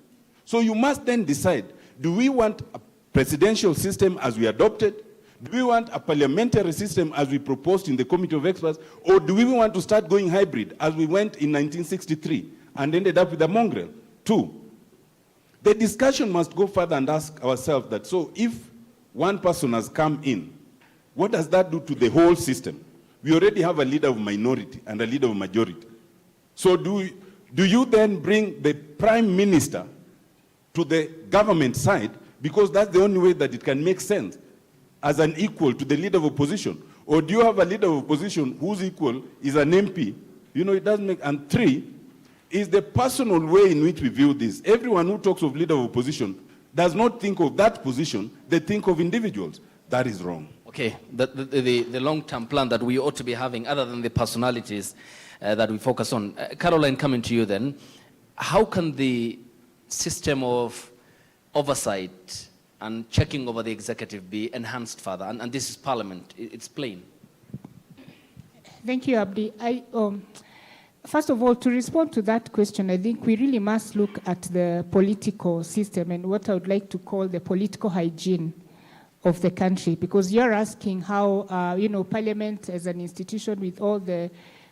So you must then decide, do we want a presidential system as we adopted? Do we want a parliamentary system as we proposed in the Committee of Experts? Or do we want to start going hybrid as we went in 1963 and ended up with a mongrel? 2, the discussion must go further and ask ourselves that, so if one person has come in, what does that do to the whole system? We already have a leader of minority and a leader of majority. So do you then bring the prime minister to the government side, because that's the only way that it can make sense, as an equal to the leader of opposition? Or do you have a leader of opposition whose equal is an MP? You know, it doesn't make. And 3 is the personal way in which we view this. Everyone who talks of leader of opposition does not think of that position, they think of individuals. That is wrong. Okay, the long-term plan that we ought to be having, other than the personalities that we focus on. Caroline, coming to you then, how can the system of oversight and checking over the executive be enhanced further? And this is Parliament, it's plain. Thank you, Abdi. First of all, to respond to that question, I think we really must look at the political system and what I would like to call the political hygiene of the country, because you're asking how, Parliament as an institution with all the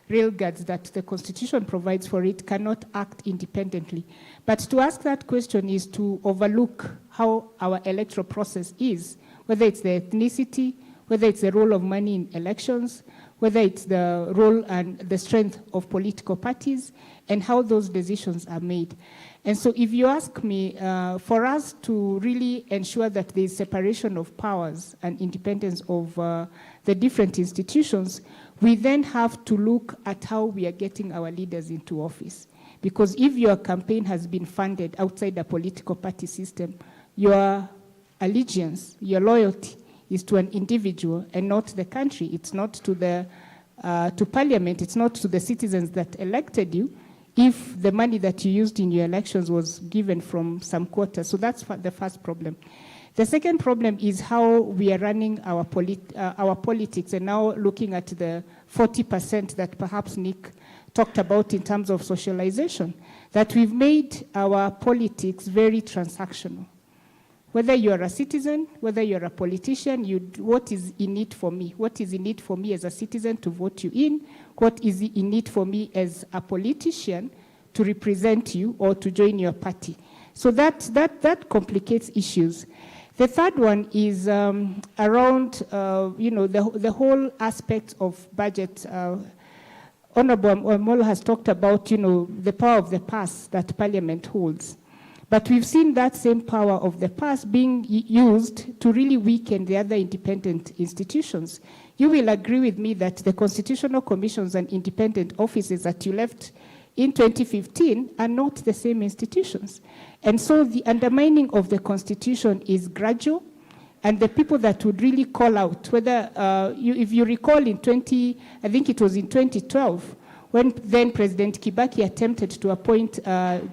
railguards that the Constitution provides for it cannot act independently. But to ask that question is to overlook how our electoral process is, whether it's the ethnicity, whether it's the role of money in elections, whether it's the role and the strength of political parties, and how those decisions are made. And so if you ask me, for us to really ensure that there is separation of powers and independence of the different institutions, we then have to look at how we are getting our leaders into office. Because if your campaign has been funded outside the political party system, your allegiance, your loyalty is to an individual and not the country. It's not to Parliament, it's not to the citizens that elected you, if the money that you used in your elections was given from some quarter. So that's the first problem. The second problem is how we are running our politics, and now looking at the 40% that perhaps Nick talked about in terms of socialization, that we've made our politics very transactional. Whether you're a citizen, whether you're a politician, what is in it for me? What is in it for me as a citizen to vote you in? What is in it for me as a politician to represent you or to join your party? So that complicates issues. The third one is around, the whole aspect of budget. Honorable Omolo has talked about, the power of the purse that Parliament holds. But we've seen that same power of the purse being used to really weaken the other independent institutions. You will agree with me that the constitutional commissions and independent offices that you left in 2015 are not the same institutions. And so the undermining of the Constitution is gradual, and the people that would really call out, whether, if you recall I think it was in 2012, when then President Kibaki attempted to appoint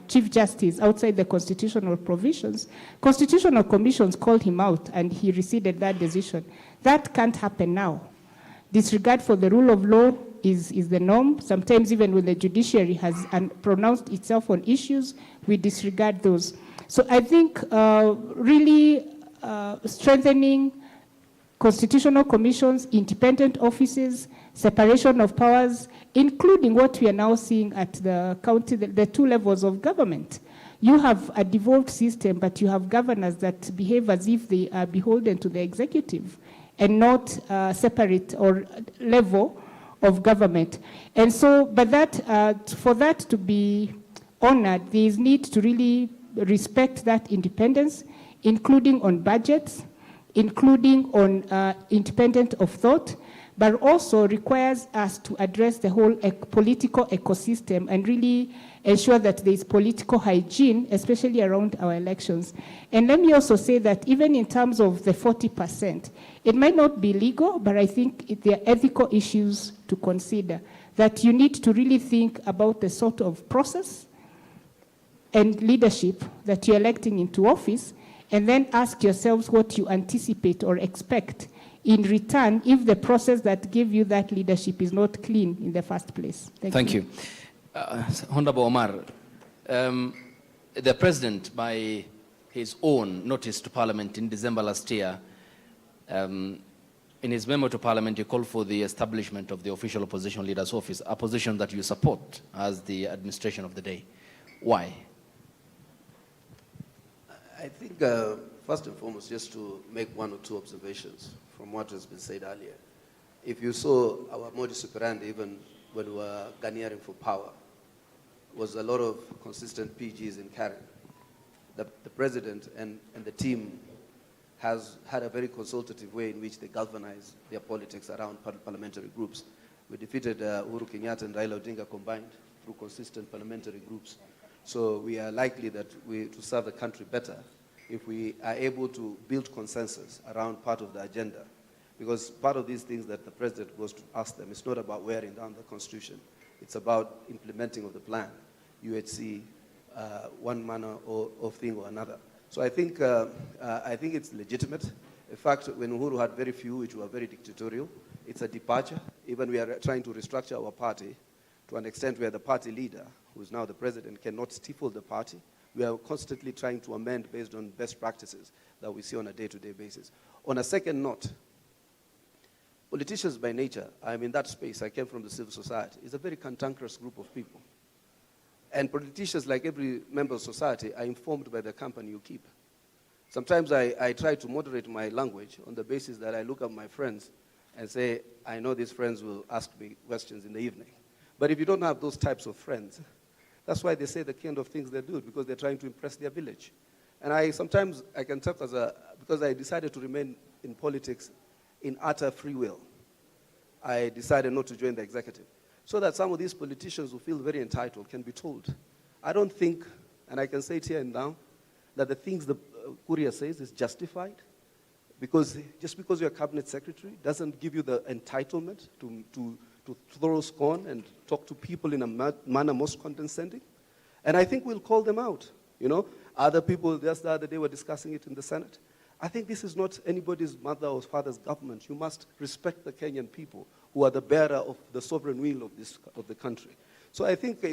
Chief Justice outside the constitutional provisions, constitutional commissions called him out and he rescinded that decision. That can't happen now. Disregard for the rule of law is the norm. Sometimes even when the judiciary has pronounced itself on issues, we disregard those. So I think really strengthening constitutional commissions, independent separation of powers, including what we are now seeing at the county, the 2 levels of government. You have a devolved system, but you have governors that behave as if they are beholden to the executive and not separate or level of government. And so, but that, for that to be honored, there is need to really respect that independence, including on budgets, including on independent of thought, but also requires us to address the whole political ecosystem and really ensure that there is political hygiene, especially around our elections. And let me also say that even in terms of the 40%, it might not be legal, but I think there are ethical issues to consider, that you need to really think about the sort of process and leadership that you're electing into office, and then ask yourselves what you anticipate or expect in return if the process that gave you that leadership is not clean in the first place. Thank you. Honorable Omar, the President, by his own notice to Parliament in December last year, in his memo to Parliament, he called for the establishment of the Official Opposition Leader's Office, a position that you support as the administration of the day. Why? I think, first and foremost, just to make one or two observations from what has been said earlier. If you saw our modus operandi, even when we were garnering for power, was a lot of consistent PGs in Karen. The President and the team has had a very consultative way in which they galvanize their politics around parliamentary groups. We defeated Uhuru Kenyatta and Raila Odinga combined through consistent parliamentary groups. So we are likely that to serve the country better if we are able to build consensus around part of the agenda. Because part of these things that the President goes to ask them, it's not about wearing down the Constitution. It's about implementing of the plan, UHC, one manner of thing or another. So I think it's legitimate. In fact, when Uhuru had very few, which were very dictatorial, it's a departure. Even we are trying to restructure our party to an extent where the party leader, who is now the President, cannot stifle the party. We are constantly trying to amend based on best practices that we see on a day-to-day basis. On a second note, politicians by nature, I'm in that space, I came from the civil society, is a very cantankerous group of people. And politicians, like every member of society, are informed by the company you keep. Sometimes I try to moderate my language on the basis that I look at my friends and say, I know these friends will ask me questions in the evening. But if you don't have those types of friends, that's why they say the kind of things they do, because they're trying to impress their village. And sometimes I can talk because I decided to remain in politics in utter free will. I decided not to join the executive. So that some of these politicians who feel very entitled can be told. I don't think, and I can say it here and now, that the things the courier says is justified, because just because you're a cabinet secretary doesn't give you the entitlement to throw scorn and talk to people in a manner most condescending. And I think we'll call them out. You know, other people just the other day were discussing it in the Senate. I think this is not anybody's mother or father's government. You must respect the Kenyan people who are the bearer of the sovereign will of the country. So I think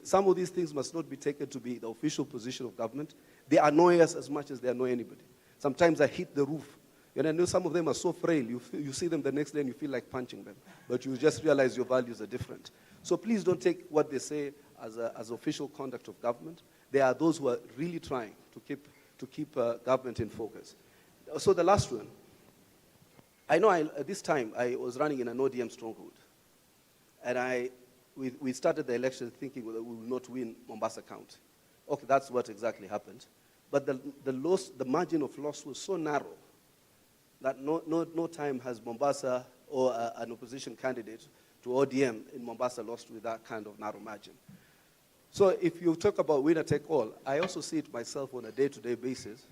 some of these things must not be taken to be the official position of government. They annoy us as much as they annoy anybody. Sometimes I hit the roof. And I know some of them are so frail, you see them the next day and you feel like punching them. But you just realize your values are different. So please don't take what they say as official conduct of government. There are those who are really trying to keep government in focus. So the last one, I know at this time I was running in an ODM stronghold. And we started the election thinking that we will not win Mombasa County. Okay, that's what exactly happened. But the margin of loss was so narrow that no time has Mombasa or an opposition candidate to ODM in Mombasa lost with that kind of narrow margin. So if you talk about winner take all, I also see it myself on a day-to-day basis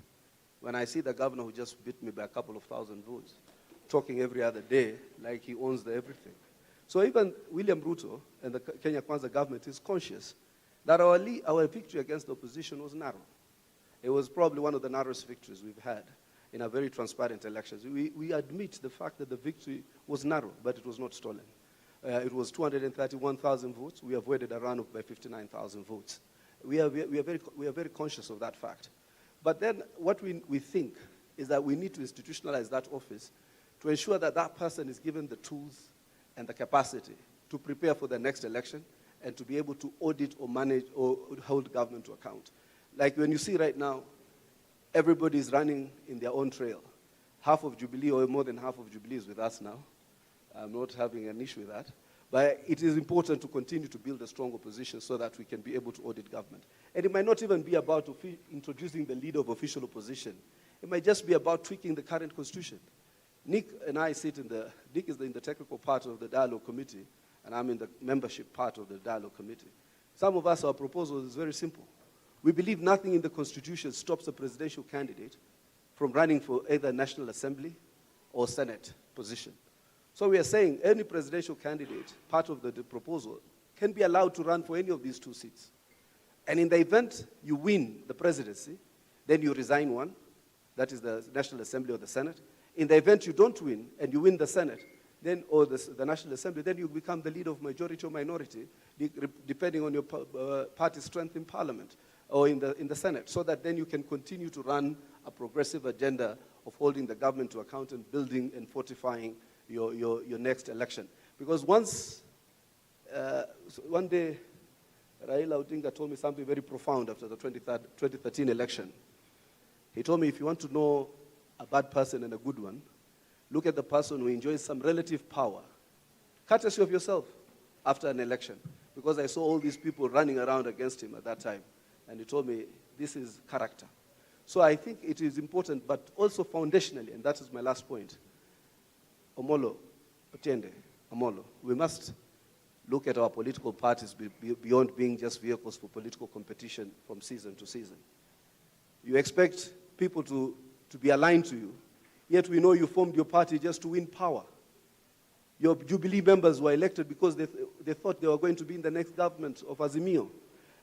when I see the governor who just beat me by a couple of thousand votes, talking every other day like he owns everything. So even William Ruto and the Kenya Kwanza government is conscious that our victory against the opposition was narrow. It was probably one of the narrowest victories we've had in a very transparent elections. We admit the fact that the victory was narrow, but it was not stolen. It was 231,000 votes. We avoided a run-up by 59,000 votes. We are very conscious of that fact. But then what we think is that we need to institutionalize that office to ensure that that person is given the tools and the capacity to prepare for the next election and to be able to audit or manage or hold government to account. Like when you see right now, everybody is running in their own trail. Half of Jubilee, or more than half of Jubilee, is with us now. I'm not having an issue with that. But it is important to continue to build a strong opposition so that we can be able to audit government. And it might not even be about introducing the leader of official opposition. It might just be about tweaking the current constitution. Nick and I sit Nick is in the technical part of the dialogue committee, and I'm in the membership part of the dialogue committee. Some of us, our proposal is very simple. We believe nothing in the Constitution stops a presidential candidate from running for either National Assembly or Senate position. So we are saying any presidential candidate, part of the proposal, can be allowed to run for any of these two seats. And in the event you win the presidency, then you resign one, that is the National Assembly or the Senate. In the event you don't win and you win the Senate, then, or the National Assembly, then you become the leader of majority or minority, depending on your party's strength in Parliament or in the Senate, so that then you can continue to run a progressive agenda of holding the government to account and building and fortifying your next election. Because one day, Raila Odinga told me something very profound after the 2013 election. He told me, if you want to know a bad person and a good one, look at the person who enjoys some relative power, courtesy of yourself, after an election. Because I saw all these people running around against him at that time. And he told me, this is character. So I think it is important, but also foundationally, and that is my last point. Omolo, Otiende, Omolo, we must look at our political parties beyond being just vehicles for political competition from season to season. You expect people to be aligned to you, yet we know you formed your party just to win power. Your Jubilee members were elected because they thought they were going to be in the next government of Azimio.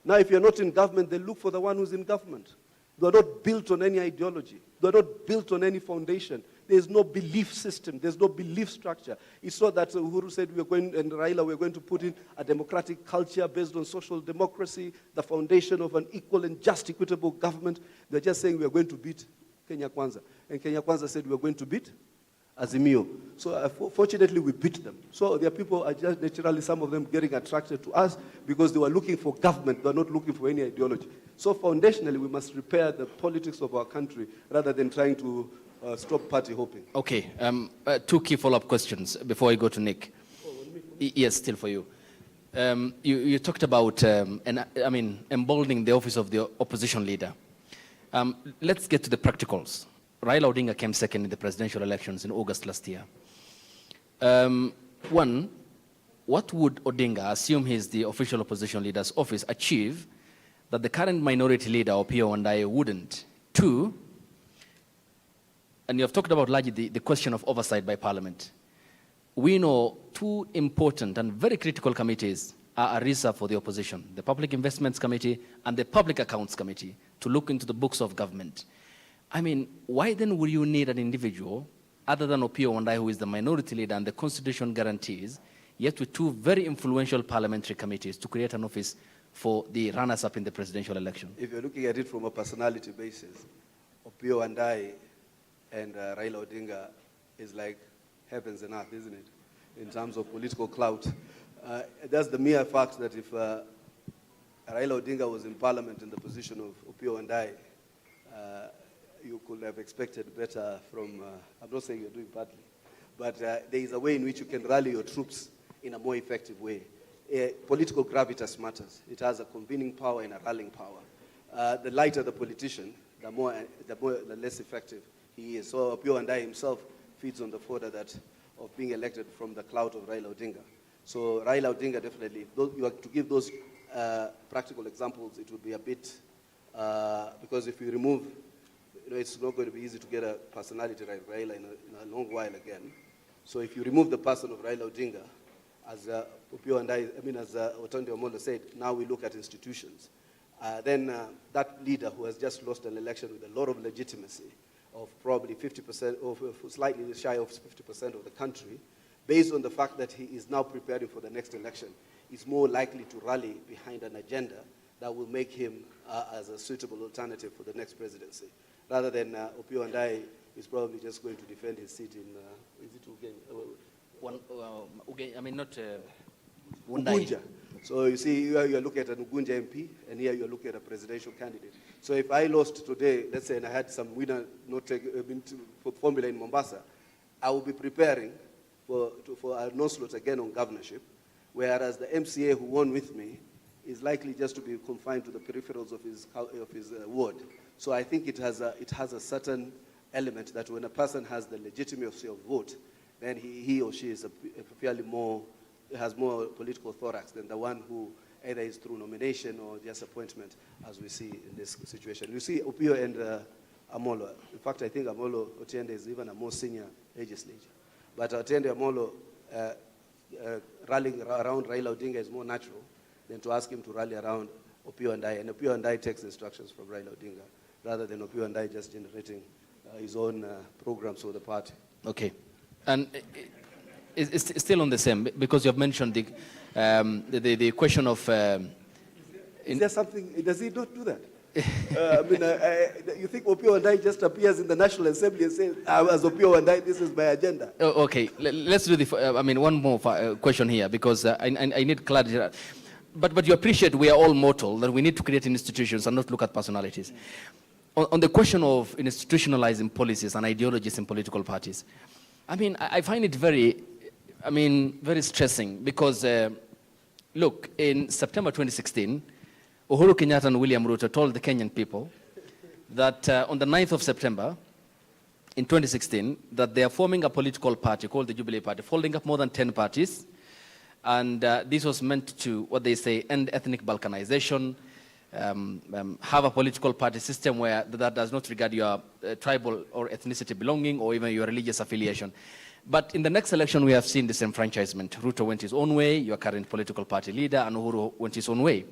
Now, if you're not in government, they look for the one who's in government. They are not built on any ideology. They are not built on any foundation. There's no belief system. There's no belief structure. It's not that Uhuru said we are going, and Raila, we're going to put in a democratic culture based on social democracy, the foundation of an equal and just, equitable government. They're just saying we are going to beat Kenya Kwanza. And Kenya Kwanza said we are going to beat Azimio. So fortunately, we beat them. So there are people, are just naturally, some of them getting attracted to us because they were looking for government. They are not looking for any ideology. So foundationally, we must repair the politics of our country rather than trying to stop party hopping. Okay, two key follow-up questions before I go to Nick. Yes, still for you. You talked about, emboldening the office of the opposition leader. Let's get to the practicals. Raila Odinga came second in the presidential elections in August last year. One, what would Odinga, assume he's the official opposition leader's office, achieve that the current minority leader, Opiyo Wandayi, wouldn't? Two, and you have talked about largely the question of oversight by Parliament. We know two important and very critical committees are a reserve for the opposition, the Public Investments Committee and the Public Accounts Committee, to look into the books of government. I mean, why then would you need an individual other than Opiyo Wandayi, who is the minority leader and the Constitution guarantees, yet with two very influential parliamentary committees to create an office for the runners-up in the presidential election? If you're looking at it from a personality basis, Opiyo Wandayi and Raila Odinga is like heavens and earth, isn't it? In terms of political clout. That's the mere fact that if Raila Odinga was in parliament in the position of Opiyo Wandayi, you could have expected better from, I'm not saying you're doing badly, but there is a way in which you can rally your troops in a more effective way. Political gravitas matters. It has a convening power and a rallying power. The lighter the politician, the less effective he is. So Opiyo Wandayi himself feeds on the fodder of being elected from the clout of Raila Odinga. So Raila Odinga definitely, you have to give those practical examples, it would be a bit, because if you remove, it's not going to be easy to get a personality like Raila in a long while again. So if you remove the person of Raila Odinga, as Opiyo Wandayi, as Otonde Omolo said, now we look at institutions. Then that leader who has just lost an election with a lot of legitimacy, of probably 50%, or slightly shy of 50% of the country, based on the fact that he is now preparing for the next election, is more likely to rally behind an agenda that will make him as a suitable alternative for the next presidency, rather than Opiyo Wandayi is probably just going to defend his seat in, is it Ugunja. So you see, here you are looking at an Ugunja MP, and here you are looking at a presidential candidate. So if I lost today, let's say, and I had some winner for formula in Mombasa, I will be preparing for an onslaught again on governorship, whereas the MCA who won with me is likely just to be confined to the peripherals of his ward. So I think it has a certain element that when a person has the legitimacy of vote, then he or she is has more political thorax than the one who either is through nomination or just appointment, as we see in this situation. You see Opio and Amolo. In fact, I think Amolo Otiende is even a more senior legislator. But Otiende Amolo rallying around Raila Odinga is more natural than to ask him to rally around Opio and I. And Opio and I takes instructions from Raila Odinga, rather than Opio and I just generating his own programs for the party. Okay. And it's still on the same, because you have mentioned the question of... is there something, does he not do that? You think Opio and I just appears in the National Assembly and says, as Opio and I, this is my agenda? Oh, okay, let's do one more question here, because I need clarity. But you appreciate we are all mortal, that we need to create institutions and not look at personalities. On the question of institutionalizing policies and ideologies in political parties, I find it very stressing, because, look, in September 2016, Uhuru Kenyatta and William Ruto told the Kenyan people that on the 9th of September in 2016, that they are forming a political party called the Jubilee Party, folding up more than 10 parties. And this was meant to, what they say, end ethnic balkanization, have a political party system where that does not regard your tribal or ethnicity belonging or even your religious affiliation. But in the next election, we have seen disenfranchisement. Ruto went his own way, your current political party leader, and Uhuru went his own way.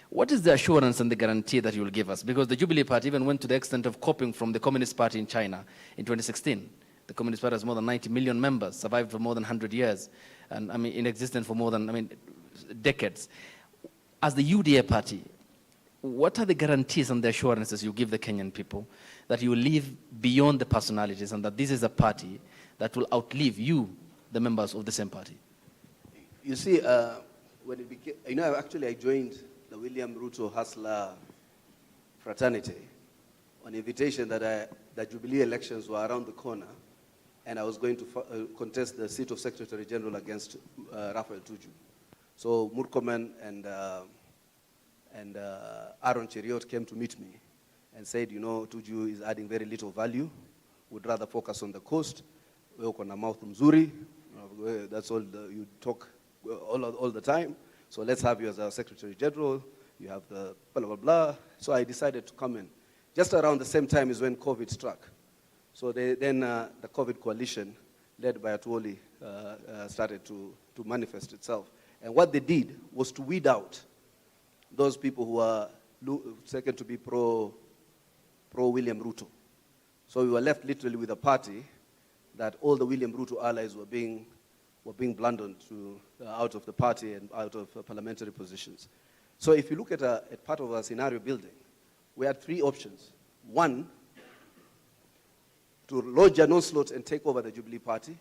What is the assurance and the guarantee that you will give us? Because the Jubilee Party even went to the extent of copying from the Communist Party in China in 2016. The Communist Party has more than 90 million members, survived for more than 100 years, and in existence for more than decades. As the UDA party, what are the guarantees and the assurances you give the Kenyan people that you will live beyond the personalities and that this is a party that will outlive you, the members of the same party? You see, when it became, actually I joined the William Ruto Hustler fraternity on invitation that the Jubilee elections were around the corner, and I was going to contest the seat of Secretary General against Raphael Tuju. So Murkomen and Aaron Cheriot came to meet me and said, Tuju is adding very little value. Would rather focus on the coast. We're on a mouth mzuri. That's all you talk all the time. So let's have you as our Secretary General. You have the blah, blah, blah. So I decided to come in. Just around the same time is when COVID struck. So then the COVID coalition, led by Atwoli, started to manifest itself. And what they did was to weed out those people who are second to be pro-William Ruto. So we were left literally with a party that all the William Ruto allies were being blundered out of the party and out of parliamentary positions. So if you look at part of our scenario building, we had three options. One, to lodge an onslaught and take over the Jubilee Party,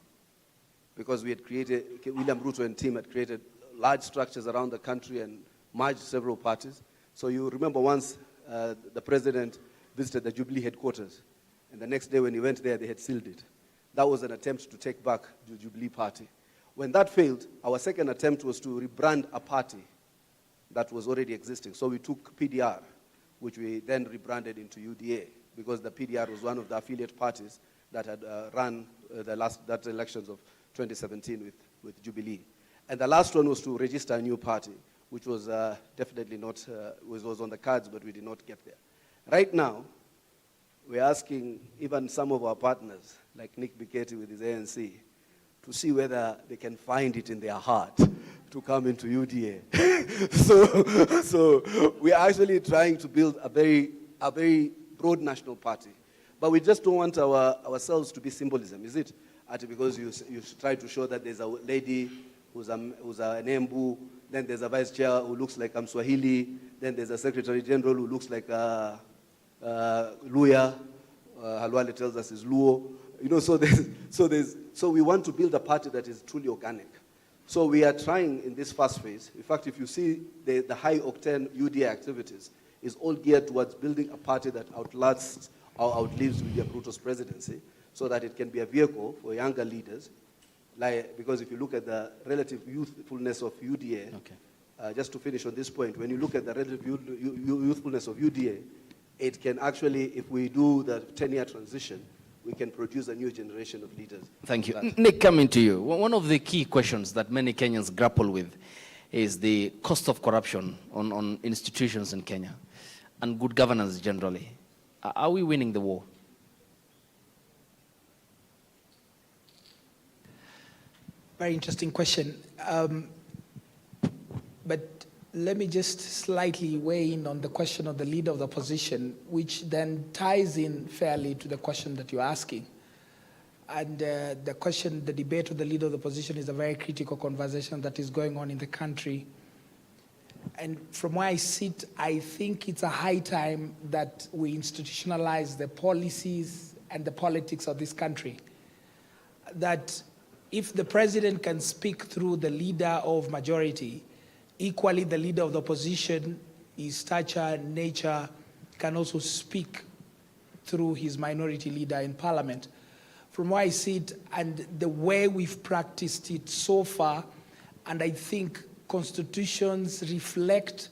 because we had created, William Ruto and team had created large structures around the country and merged several parties. So you remember once the president visited the Jubilee headquarters, and the next day when he went there, they had sealed it. That was an attempt to take back the Jubilee Party. When that failed, our second attempt was to rebrand a party that was already existing. So we took PDR, which we then rebranded into UDA, because the PDR was one of the affiliate parties that had run that elections of 2017 with Jubilee. And the last one was to register a new party, which was definitely not, was on the cards, but we did not get there. Right now, we're asking even some of our partners, like Nick Biketi with his ANC, to see whether they can find it in their heart to come into UDA. so we are actually trying to build a very broad national party. But we just don't want ourselves to be symbolism, is it? Because you try to show that there's a lady who's an Embu, then there's a vice chair who looks like Swahili, then there's a secretary general who looks like Luya, Halwale tells us is Luo. So we want to build a party that is truly organic. So we are trying in this first phase. In fact, if you see the high-octane UDA activities, is all geared towards building a party that outlasts or outlives William Ruto's presidency, so that it can be a vehicle for younger leaders. Because if you look at the relative youthfulness of UDA, okay. Just to finish on this point, when you look at the relative youthfulness of UDA, it can actually, if we do the 10-year transition, we can produce a new generation of leaders. Thank you. That- Nick, coming to you. One of the key questions that many Kenyans grapple with is the cost of corruption on institutions in Kenya and good governance generally. Are we winning the war? Very interesting question. But let me just slightly weigh in on the question of the leader of the opposition, which then ties in fairly to the question that you're asking. And the question, the debate of the leader of the opposition is a very critical conversation that is going on in the country. And from where I sit, I think it's a high time that we institutionalize the policies and the politics of this country. That if the president can speak through the leader of majority, equally the leader of the opposition, his stature, nature, can also speak through his minority leader in parliament. From where I sit and the way we've practiced it so far, and I think constitutions reflect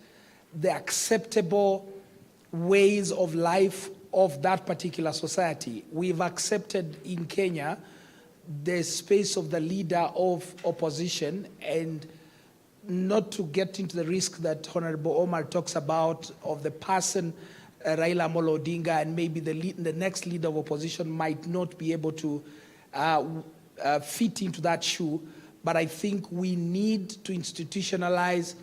the acceptable ways of life of that particular society. We've accepted in Kenya the space of the leader of opposition, and not to get into the risk that Honorable Omar talks about of the person Raila Amolo Odinga, and maybe the next leader of opposition might not be able to fit into that shoe. But I think we need to institutionalize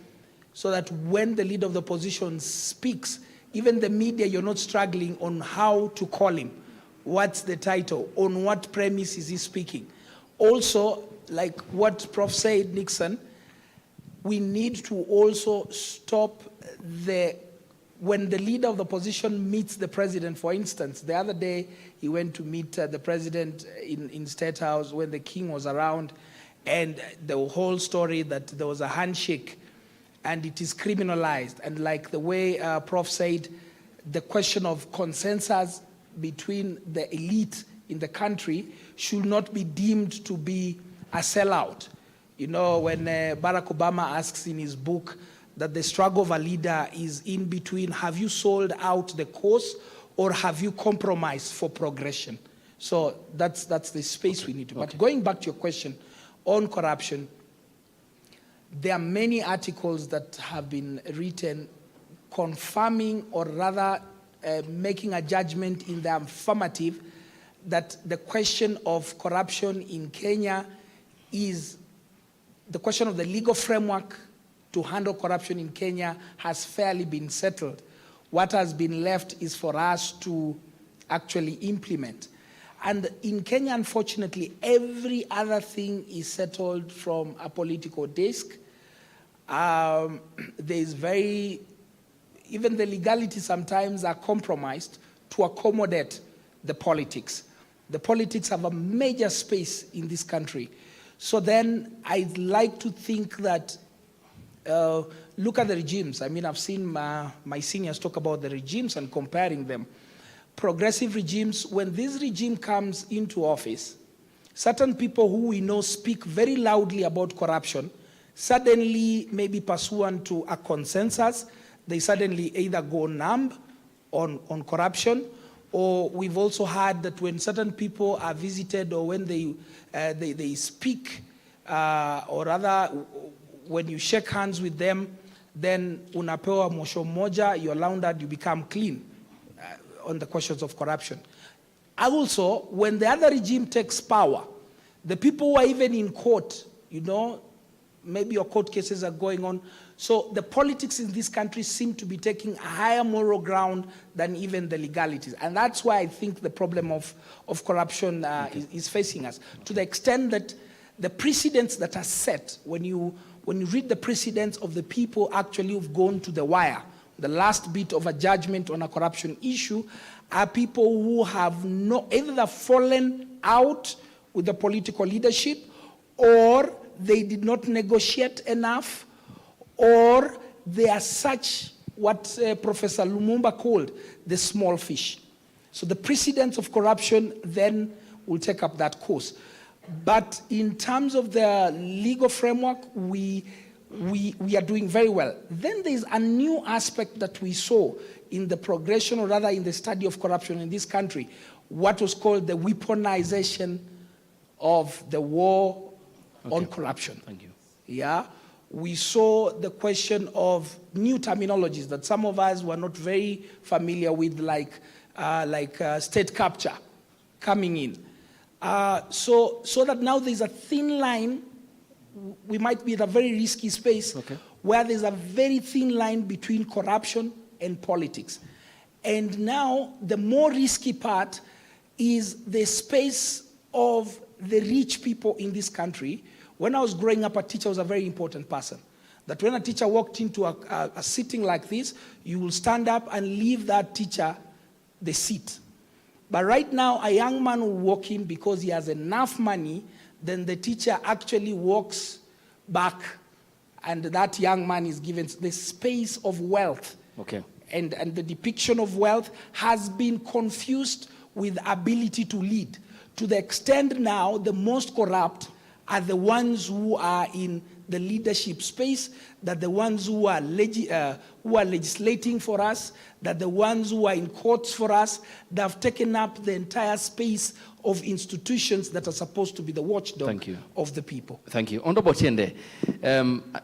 so that when the leader of the opposition speaks, even the media, you're not struggling on how to call him. What's the title? On what premise is he speaking? Also, like what Prof said, Nixon, we need to also stop when the leader of the opposition meets the president, for instance. The other day, he went to meet the president in State House when the king was around, and the whole story that there was a handshake, and it is criminalized. And like the way Prof said, the question of consensus between the elite in the country should not be deemed to be a sellout. You know, when Barack Obama asks in his book that the struggle of a leader is in between, have you sold out the cause or have you compromised for progression? So that's the space we need to. Okay. But going back to your question on corruption, there are many articles that have been written confirming, or rather making a judgment in the affirmative, that the question of corruption in Kenya is the question of the legal framework to handle corruption in Kenya has fairly been settled. What has been left is for us to actually implement. And in Kenya, unfortunately, every other thing is settled from a political desk. Even the legality sometimes are compromised to accommodate the politics. The politics have a major space in this country. So then I'd like to think that, look at the regimes. I mean, I've seen my seniors talk about the regimes and comparing them. Progressive regimes, when this regime comes into office, certain people who we know speak very loudly about corruption, suddenly, maybe pursuant to a consensus, they suddenly either go numb on corruption, or we've also had that when certain people are visited, or when they speak, or rather when you shake hands with them, then unapewa mosho moja, you're laundered, you become clean on the questions of corruption. Also, when the other regime takes power, the people who are even in court, you know, maybe your court cases are going on. So the politics in this country seem to be taking a higher moral ground than even the legalities. And that's why I think the problem of corruption is facing us. To the extent that the precedents that are set, when you read the precedents of the people actually who've gone to the wire, the last bit of a judgment on a corruption issue, are people who have either fallen out with the political leadership, or they did not negotiate enough, or they are such what Professor Lumumba called the small fish. So the precedents of corruption then will take up that course. But in terms of the legal framework, we are doing very well. Then there's a new aspect that we saw in the progression, or rather in the study of corruption in this country, what was called the weaponization of the war on corruption. Thank you. Yeah, we saw the question of new terminologies that some of us were not very familiar with, like state capture coming in. So that now there's a thin line. We might be in a very risky space where there's a very thin line between corruption and politics. And now the more risky part is the space of the rich people in this country. When I was growing up, a teacher was a very important person. That when a teacher walked into a sitting like this, you will stand up and leave that teacher the seat. But right now, a young man will walk in because he has enough money, then the teacher actually walks back, and that young man is given the space of wealth. Okay. And the depiction of wealth has been confused with ability to lead, to the extent now the most corrupt are the ones who are in the leadership space, that the ones who are legislating for us, that the ones who are in courts for us, that have taken up the entire space of institutions that are supposed to be the watchdog of the people. Thank you. Honorable Tiende,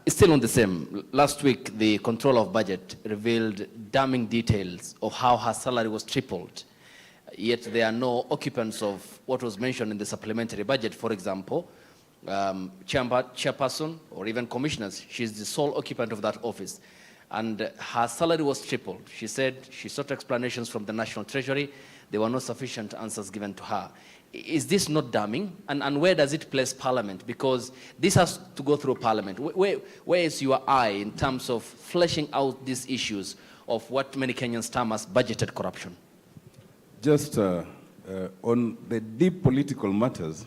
still on the same. Last week, the Controller of Budget revealed damning details of how her salary was tripled. Yet there are no occupants of what was mentioned in the supplementary budget, for example. Chairperson or even commissioners, she's the sole occupant of that office. And her salary was tripled. She said she sought explanations from the National Treasury. There were no sufficient answers given to her. Is this not damning? And where does it place Parliament? Because this has to go through Parliament. Where is your eye in terms of fleshing out these issues of what many Kenyans term as budgeted corruption? Just on the deep political matters,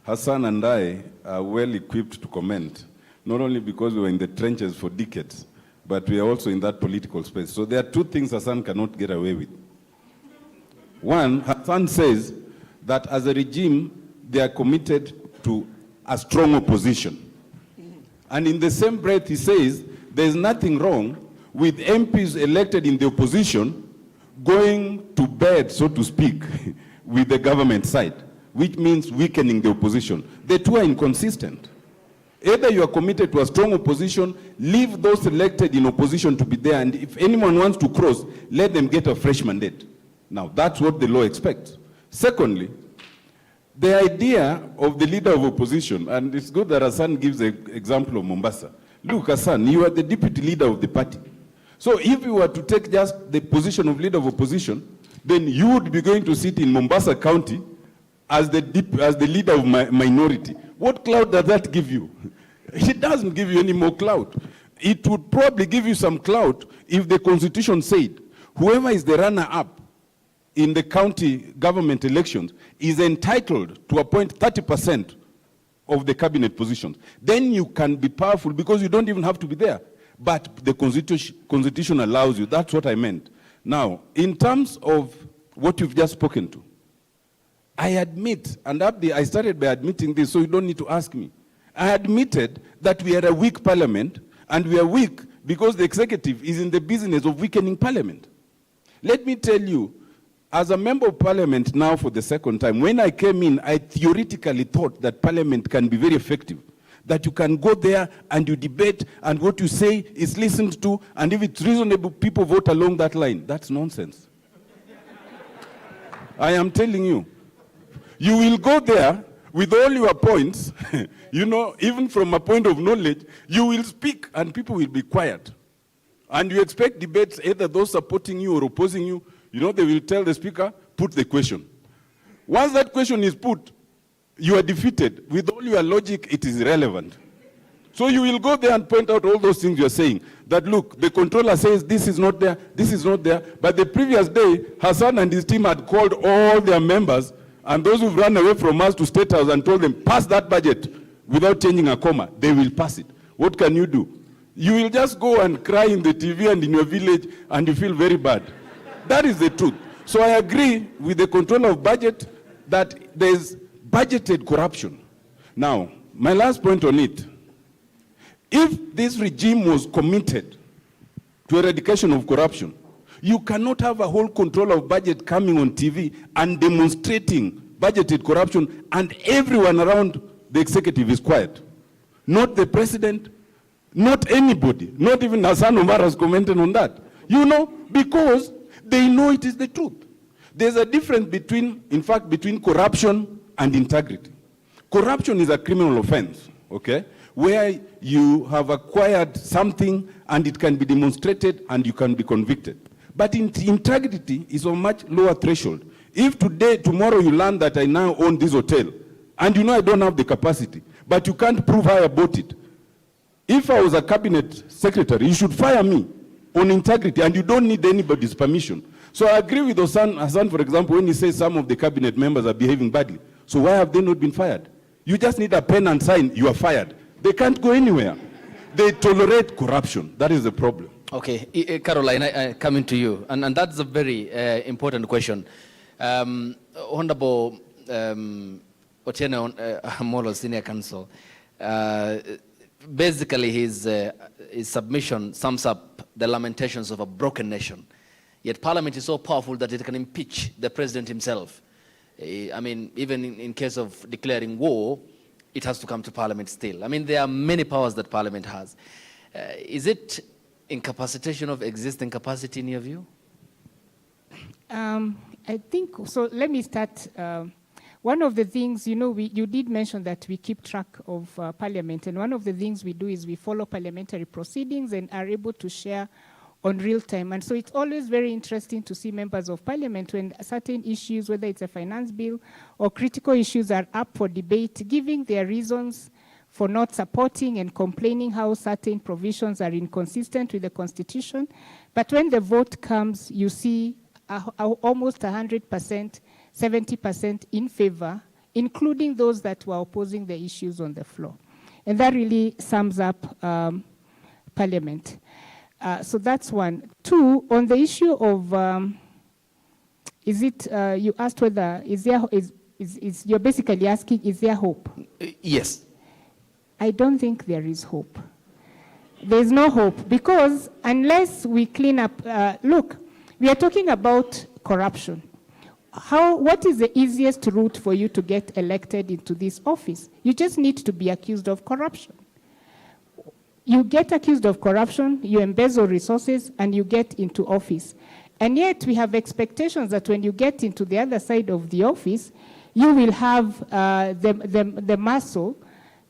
Hassan and I are well equipped to comment, not only because we were in the trenches for decades, but we are also in that political space. So there are two things Hassan cannot get away with. One, Hassan says that as a regime, they are committed to a strong opposition. And in the same breath, he says there's nothing wrong with MPs elected in the opposition going to bed, so to speak, with the government side, which means weakening the opposition. The two are inconsistent. Either you are committed to a strong opposition, leave those elected in opposition to be there, and if anyone wants to cross, let them get a fresh mandate. Now, that's what the law expects. Secondly, the idea of the leader of opposition, and it's good that Hassan gives an example of Mombasa. Look, Hassan, you are the deputy leader of the party. So if you were to take just the position of leader of opposition, then you would be going to sit in Mombasa County as the leader of minority. What clout does that give you? It doesn't give you any more clout. It would probably give you some clout if the Constitution said whoever is the runner-up in the county government elections is entitled to appoint 30% of the cabinet positions. Then you can be powerful because you don't even have to be there. But the Constitution allows you. That's what I meant. Now, in terms of what you've just spoken to, I admit, and Abdi, I started by admitting this, so you don't need to ask me. I admitted that we are a weak parliament, and we are weak because the executive is in the business of weakening parliament. Let me tell you, as a member of parliament now for the second time, when I came in, I theoretically thought that parliament can be very effective, that you can go there and you debate, and what you say is listened to, and if it's reasonable, people vote along that line. That's nonsense. I am telling you. You will go there with all your points, you know, even from a point of knowledge, you will speak and people will be quiet. And you expect debates, either those supporting you or opposing you, you know, they will tell the speaker, put the question. Once that question is put, you are defeated. With all your logic, it is irrelevant. So you will go there and point out all those things you are saying. That look, the controller says this is not there, this is not there. But the previous day, Hassan and his team had called all their members and those who've run away from us to State House and told them, pass that budget without changing a comma. They will pass it. What can you do? You will just go and cry in the TV and in your village and you feel very bad. That is the truth. So I agree with the controller of budget that there's budgeted corruption. Now, my last point on it, if this regime was committed to eradication of corruption, You cannot have a whole control of budget coming on TV and demonstrating budgeted corruption, and everyone around the executive is quiet. Not the president, not anybody, not even Hassan Omar has commented on that. You know, because they know it is the truth. There's a difference between, in fact, between corruption and integrity. Corruption is a criminal offense, okay, where you have acquired something and it can be demonstrated and you can be convicted. But integrity is a much lower threshold. If today, tomorrow you learn that I now own this hotel, and you know I don't have the capacity, but you can't prove I bought it. If I was a cabinet secretary, you should fire me on integrity, and you don't need anybody's permission. So I agree with Hassan, for example, when he says some of the cabinet members are behaving badly. So why have they not been fired? You just need a pen and sign, you are fired. They can't go anywhere. They tolerate corruption. That is the problem. Okay, Caroline, coming to you, and that's a very important question. Honorable Otieno Amolo, Senior Counsel, basically his submission sums up the lamentations of a broken nation. Yet Parliament is so powerful that it can impeach the president himself. I mean, even in case of declaring war, it has to come to Parliament still. I mean, there are many powers that Parliament has. Is it incapacitation of existing capacity in your view? I think, so let me start. One of the things, you know, you did mention that we keep track of Parliament, and one of the things we do is we follow parliamentary proceedings and are able to share on real time. And so it's always very interesting to see members of Parliament when certain issues, whether it's a finance bill or critical issues, are up for debate, giving their reasons for not supporting and complaining how certain provisions are inconsistent with the Constitution. But when the vote comes, you see almost 100%, 70% in favor, including those that were opposing the issues on the floor. And that really sums up Parliament. So that's one. Two, on the issue of, you asked whether, you're basically asking, is there hope? Yes. I don't think there is hope. There's no hope, because unless we clean up, look, we are talking about corruption. What is the easiest route for you to get elected into this office? You just need to be accused of corruption. You get accused of corruption, you embezzle resources, and you get into office. And yet we have expectations that when you get into the other side of the office, you will have the muscle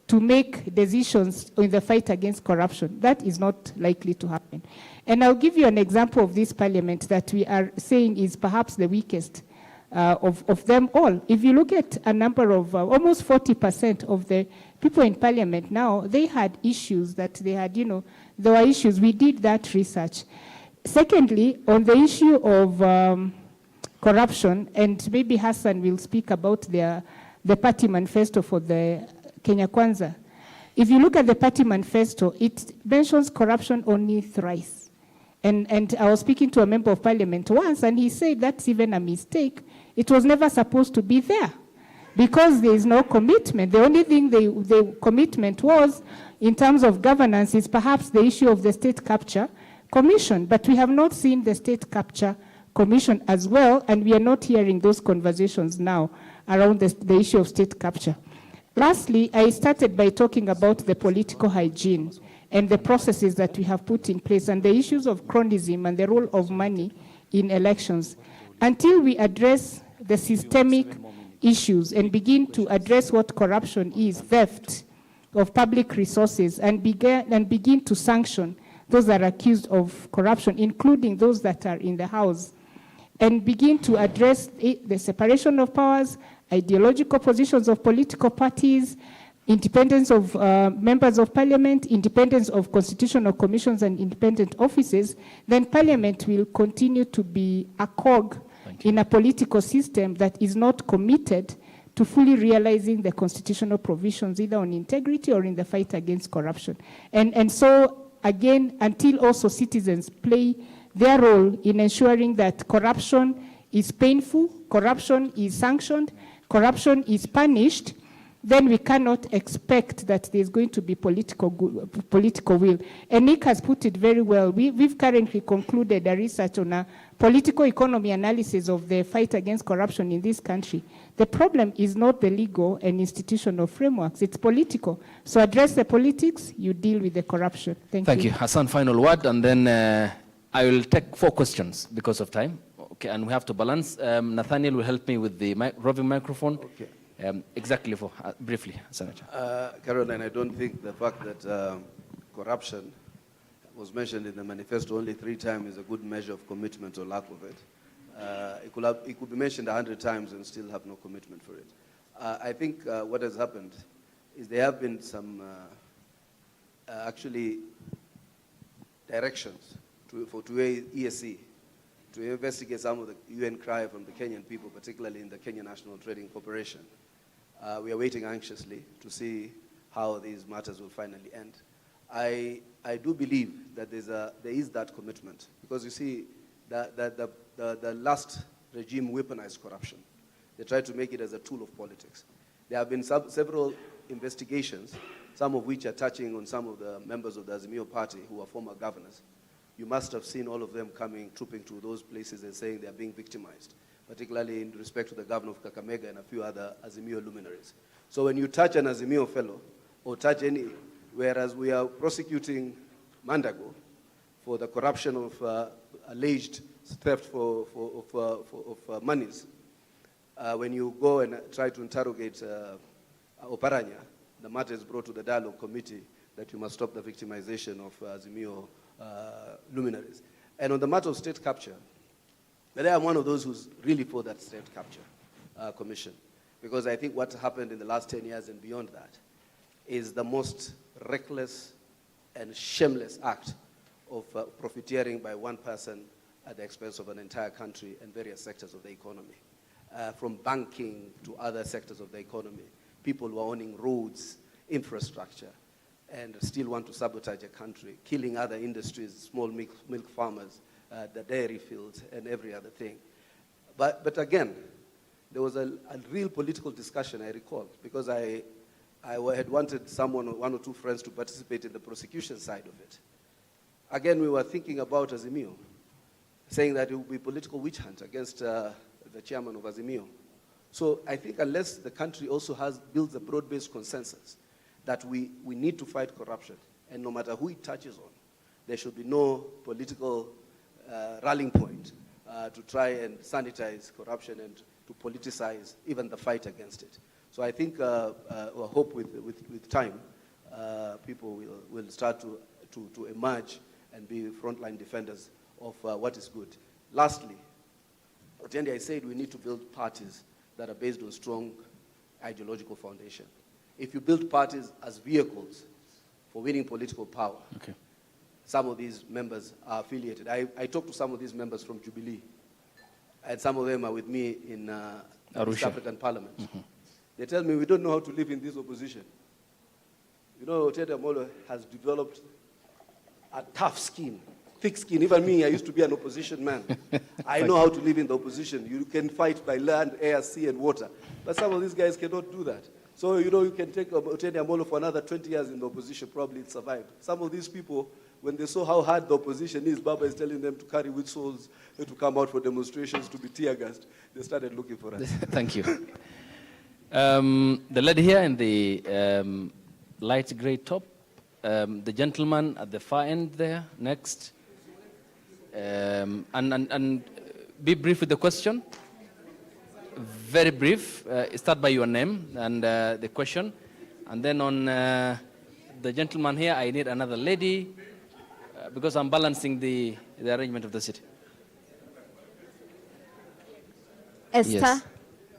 to make decisions in the fight against corruption. That is not likely to happen. And I'll give you an example of this Parliament that we are saying is perhaps the weakest of them all. If you look at a number of almost 40% of the people in Parliament now, they had issues that they had, you know, there were issues. We did that research. Secondly, on the issue of corruption, and maybe Hassan will speak about the party manifesto for the Kenya Kwanza. If you look at the party manifesto, it mentions corruption only thrice. And I was speaking to a member of Parliament once, and he said that's even a mistake. It was never supposed to be there, because there is no commitment. The only thing the commitment was, in terms of governance, is perhaps the issue of the State Capture Commission. But we have not seen the State Capture Commission as well, and we are not hearing those conversations now around the issue of state capture. Lastly, I started by talking about the political hygiene and the processes that we have put in place and the issues of cronyism and the role of money in elections. Until we address the systemic issues and begin to address what corruption is, theft of public resources, and begin to sanction those that are accused of corruption, including those that are in the House, and begin to address the separation of powers, ideological positions of political parties, independence of members of Parliament, independence of constitutional commissions and independent offices, then Parliament will continue to be a cog in a political system that is not committed to fully realizing the constitutional provisions, either on integrity or in the fight against corruption. And so, again, until also citizens play their role in ensuring that corruption is painful, corruption is sanctioned, corruption is punished, then we cannot expect that there's going to be political will. And Nick has put it very well. We've currently concluded a research on a political economy analysis of the fight against corruption in this country. The problem is not the legal and institutional frameworks, it's political. So address the politics, you deal with the corruption. Thank you. Hassan, final word, and then I will take 4 questions because of time. Okay, and we have to balance. Nathaniel will help me with the roving microphone. Okay. Exactly, briefly, Senator. Caroline, I don't think the fact that corruption was mentioned in the manifesto only 3 times is a good measure of commitment or lack of it. It could be mentioned 100 times and still have no commitment for it. I think what has happened is there have been some actually directions to ESC to investigate some of the UN cry from the Kenyan people, particularly in the Kenya National Trading Corporation. We are waiting anxiously to see how these matters will finally end. I do believe that there is that commitment, because you see the last regime weaponized corruption. They tried to make it as a tool of politics. There have been several investigations, some of which are touching on some of the members of the Azimio party who are former governors. You must have seen all of them trooping to those places and saying they are being victimized, particularly in respect to the governor of Kakamega and a few other Azimio luminaries. So when you touch an Azimio fellow, or touch any, whereas we are prosecuting Mandago for the corruption of alleged theft of monies, when you go and try to interrogate Oparanya, the matter is brought to the dialogue committee that you must stop the victimization of Azimio luminaries. And on the matter of state capture, I am one of those who's really for that state capture commission, because I think what happened in the last 10 years and beyond that is the most reckless and shameless act of profiteering by one person at the expense of an entire country and various sectors of the economy. From banking to other sectors of the economy, people who are owning roads, infrastructure, and still want to sabotage a country, killing other industries, small milk farmers, the dairy fields, and every other thing. But again, there was a real political discussion, I recall, because I had wanted one or two friends to participate in the prosecution side of it. Again, we were thinking about Azimio, saying that it would be political witch hunt against the chairman of Azimio. So I think unless the country also builds a broad-based consensus that we need to fight corruption, and no matter who it touches on, there should be no political rallying point to try and sanitize corruption and to politicize even the fight against it. So I think I hope with time, people will start to emerge and be frontline defenders of what is good. Lastly, at the end I said we need to build parties that are based on strong ideological foundation. If you build parties as vehicles for winning political power, okay, some of these members are affiliated. I talked to some of these members from Jubilee, and some of them are with me in the East African Parliament. Mm-hmm. They tell me we don't know how to live in this opposition. You know, Tete Amolo has developed a tough skin, thick skin. Even me, I used to be an opposition man. I know how to live in the opposition. You can fight by land, air, sea, and water. But some of these guys cannot do that. So, you know, you can take Tete Amolo for another 20 years in the opposition, probably it survived. Some of these people, when they saw how hard the opposition is, Baba is telling them to carry whistles, to come out for demonstrations, to be tear gassed. They started looking for us. Thank you. The lady here in the light gray top, the gentleman at the far end there, next. And be brief with the question. Very brief. Start by your name and the question. And then on the gentleman here, I need another lady because I'm balancing the arrangement of the city. Esther? Yes.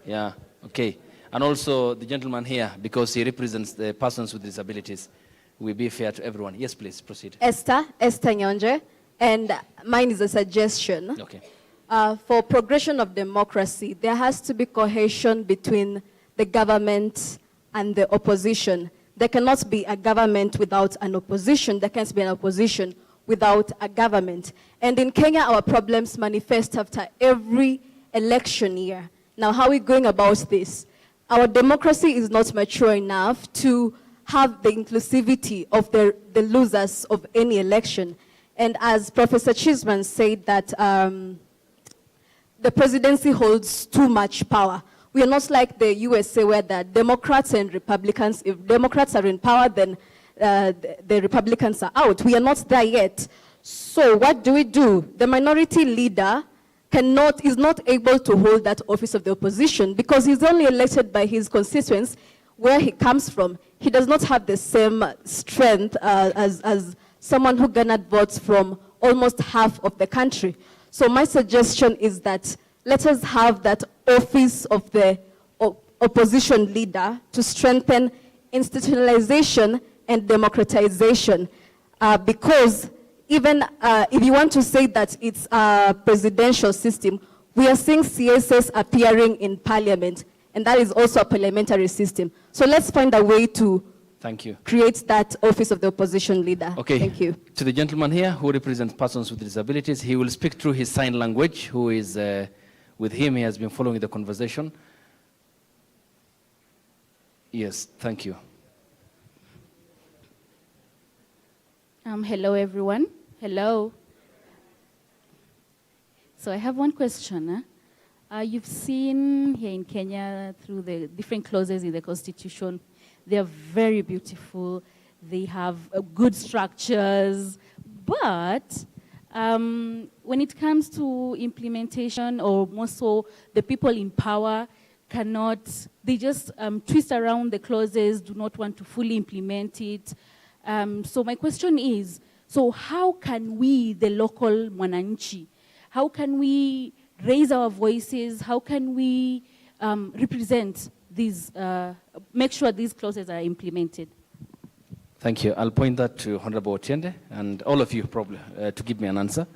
Yeah, okay. And also the gentleman here, because he represents the persons with disabilities. We'll be fair to everyone. Yes, please, proceed. Esther Nyonje, and mine is a suggestion. Okay. For progression of democracy, there has to be cohesion between the government and the opposition. There cannot be a government without an opposition. There can't be an opposition without a government. And in Kenya, our problems manifest after every election year. Now, how are we going about this? our democracy is not mature enough to have the inclusivity of the losers of any election. And as Professor Chisman said that the presidency holds too much power. We are not like the USA where the Democrats and Republicans, if Democrats are in power, then the Republicans are out. We are not there yet. So what do? The minority leader is not able to hold that office of the opposition because he's only elected by his constituents where he comes from. He does not have the same strength as someone who garnered votes from almost half of the country. So my suggestion is that let us have that office of the opposition leader to strengthen institutionalization and democratization. Because even if you want to say that it's a presidential system, we are seeing CSS appearing in parliament, and that is also a parliamentary system. So let's find a way to create that office of the opposition leader. Okay. Thank you. To the gentleman here who represents persons with disabilities, he will speak through his sign language, who is with him. He has been following the conversation. Yes, thank you. Hello, everyone. Hello. So I have one question. You've seen here in Kenya through the different clauses in the Constitution, they are very beautiful. They have good structures. But when it comes to implementation, or more so the people in power cannot, they just twist around the clauses, do not want to fully implement it. So my question is, so how can we, the local mwananchi, how can we raise our voices? How can we represent these, make sure these clauses are implemented? Thank you. I'll point that to Honorable Otiende and all of you probably to give me an answer.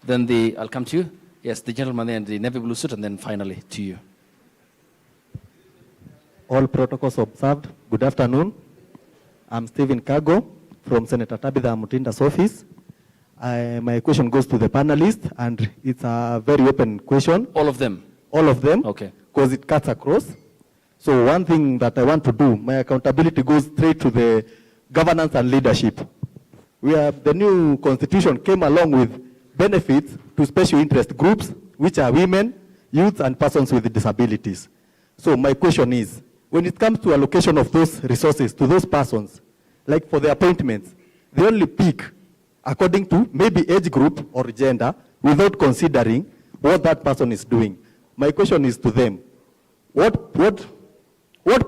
Then I'll come to you. Yes, the gentleman there in the navy blue suit, and then finally to you. All protocols observed. Good afternoon. I'm Stephen Kago from Senator Tabitha Mutinda's office. My question goes to the panelists, and it's a very open question. All of them? All of them. Okay. Because it cuts across. So one thing that I want to do, my accountability goes straight to the governance and leadership. The new constitution came along with benefits to special interest groups, which are women, youth, and persons with disabilities. So my question is, when it comes to allocation of those resources to those persons, like for the appointments, they only pick according to maybe age group or gender without considering what that person is doing. My question is to them, what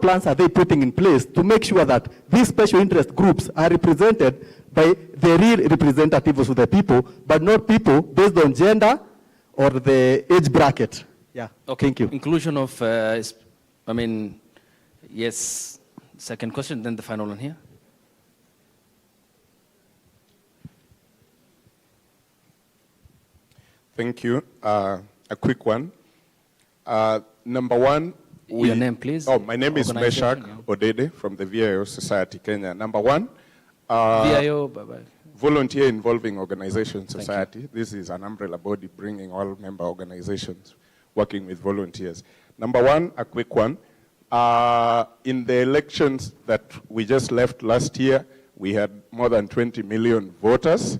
plans are they putting in place to make sure that these special interest groups are represented by the real representatives of the people, but not people based on gender or the age bracket? Yeah, okay. Thank you. Inclusion of, yes, second question, then the final one here. Thank you. A quick one. Number one. Your name, please. Oh, my name is Meshak Odede from the VIO Society, Kenya. Number one. VIO, bye-bye. Volunteer Involving Organization Society. This is an umbrella body bringing all member organizations working with volunteers. Number one, a quick one. In the elections that we just left last year, we had more than 20 million voters.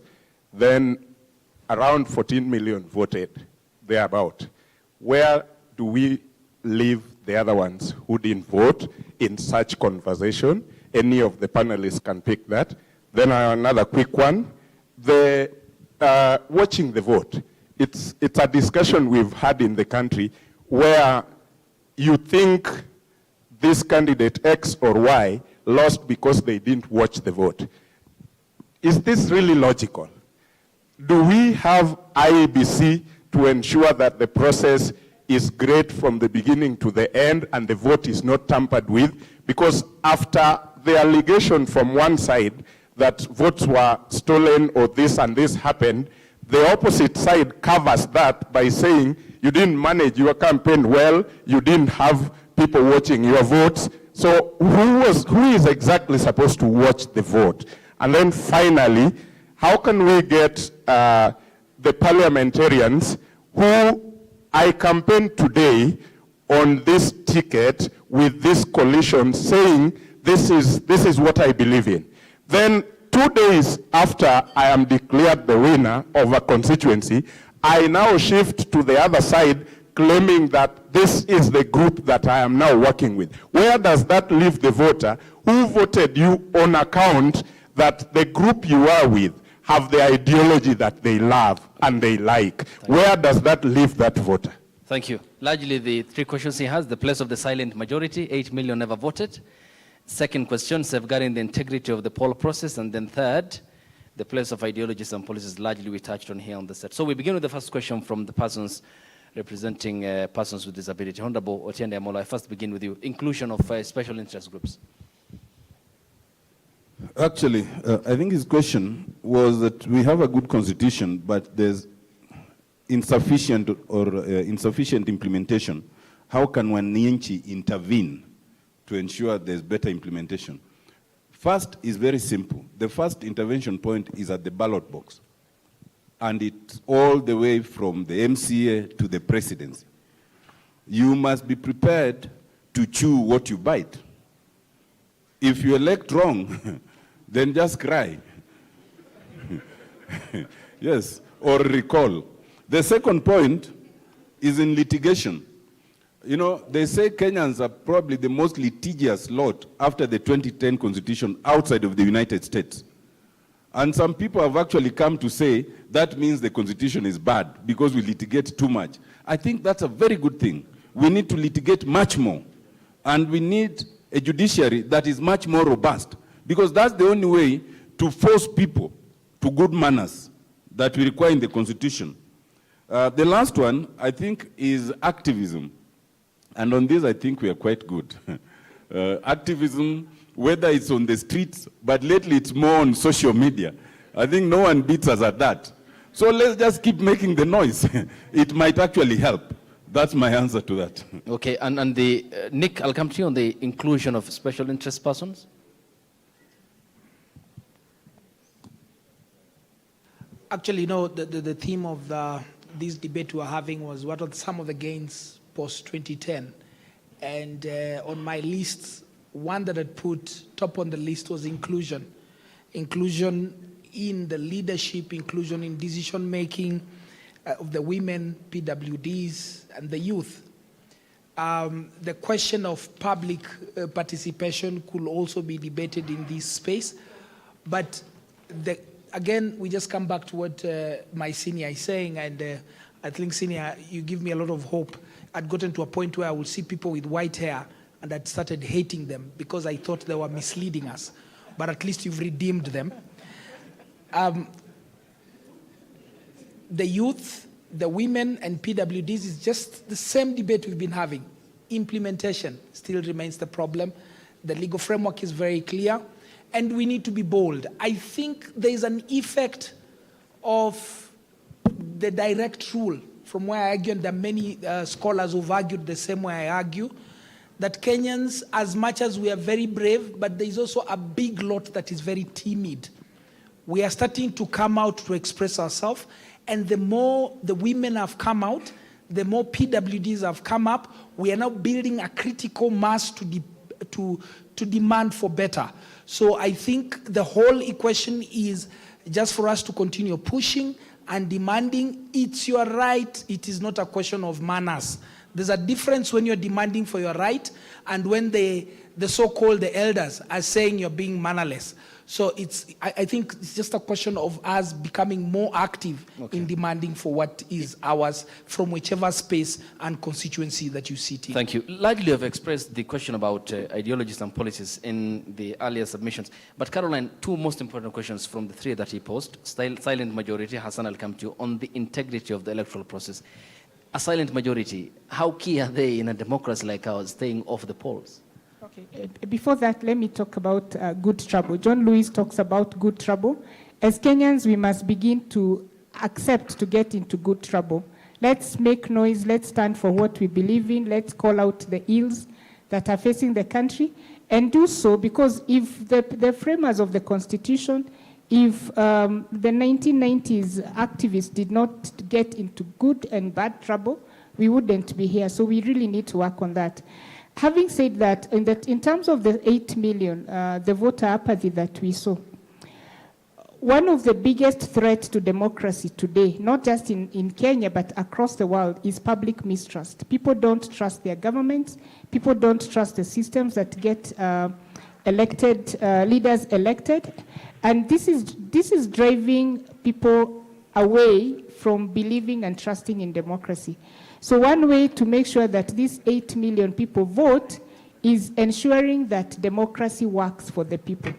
Then around 14 million voted, thereabout. Where do we leave the other ones who didn't vote in such conversation? Any of the panelists can pick that. Then another quick one. Watching the vote. It's a discussion we've had in the country where you think this candidate X or Y lost because they didn't watch the vote. Is this really logical? Do we have IEBC to ensure that the process is great from the beginning to the end and the vote is not tampered with? Because after the allegation from one side that votes were stolen or this and this happened, the opposite side covers that by saying you didn't manage your campaign well, you didn't have people watching your votes. So who is exactly supposed to watch the vote? And then finally, how can we get the parliamentarians who I campaigned today on this ticket with this coalition saying, this is what I believe in. Then 2 days after I am declared the winner of a constituency, I now shift to the other side claiming that this is the group that I am now working with. Where does that leave the voter who voted you on account that the group you are with have the ideology that they love and they like? Where does that leave that voter? Thank you. Largely the three questions he has: the place of the silent majority, 8 million never voted. Second question, safeguarding the integrity of the poll process. And then third, the place of ideologies and policies, largely we touched on here on the set. So we begin with the first question from the persons representing persons with disability. Honorable Otiende Amolo, I first begin with you. Inclusion of special interest groups. Actually, I think his question was that we have a good constitution, but there's insufficient implementation. How can wananchi intervene to ensure there's better implementation? First is very simple. The first intervention point is at the ballot box. And it's all the way from the MCA to the presidency. You must be prepared to chew what you bite. If you elect wrong, then just cry. Yes, or recall. The second point is in litigation. You know, they say Kenyans are probably the most litigious lot after the 2010 constitution outside of the United States. And some people have actually come to say that means the constitution is bad because we litigate too much. I think that's a very good thing. We need to litigate much more. And we need a judiciary that is much more robust, because that's the only way to force people to good manners that we require in the constitution. The last one, I think, is activism. And on this, I think we are quite good. Activism, whether it's on the streets, but lately it's more on social media. I think no one beats us at that. So let's just keep making the noise. It might actually help. That's my answer to that. Okay, and the, Nick, I'll come to you on the inclusion of special interest persons. Actually, you know, the theme of this debate we were having was what are some of the gains post-2010. And on my list, one that I'd put top on the list was inclusion. Inclusion in the leadership, inclusion in decision-making of the women, PWDs, and the youth. The question of public participation could also be debated in this space. But again, we just come back to what my senior is saying, and I think, senior, you give me a lot of hope. I'd gotten to a point where I would see people with white hair and I'd started hating them because I thought they were misleading us. But at least you've redeemed them. The youth, the women, and PWDs is just the same debate we've been having. Implementation still remains the problem. The legal framework is very clear, and we need to be bold. I think there's an effect of the direct rule, from where I argue, and there are many scholars who've argued the same way I argue, that Kenyans, as much as we are very brave, but there's also a big lot that is very timid. We are starting to come out to express ourselves, and the more the women have come out, the more PWDs have come up. We are now building a critical mass to demand for better. So I think the whole equation is just for us to continue pushing and demanding. It's your right. It is not a question of manners. There's a difference when you're demanding for your right and when the so-called the elders are saying you're being mannerless. So I think it's just a question of us becoming more active in demanding for what is ours from whichever space and constituency that you sit in. Thank you. Largely I've expressed the question about ideologies and policies in the earlier submissions. But Caroline, two most important questions from the three that he posed. Silent majority, Hassan, I'll come to you, on the integrity of the electoral process. A silent majority, how key are they in a democracy like ours, staying off the polls? Okay. Before that, let me talk about good trouble. John Lewis talks about good trouble. As Kenyans, we must begin to accept to get into good trouble. Let's make noise. Let's stand for what we believe in. Let's call out the ills that are facing the country, and do so because if the framers of the Constitution, if the 1990s activists did not get into good and bad trouble, we wouldn't be here. So we really need to work on that. Having said that, in terms of the 8 million, the voter apathy that we saw, one of the biggest threats to democracy today, not just in Kenya, but across the world, is public mistrust. People don't trust their governments. People don't trust the systems that get leaders elected. And this is driving people away from believing and trusting in democracy. So one way to make sure that these 8 million people vote is ensuring that democracy works for the people.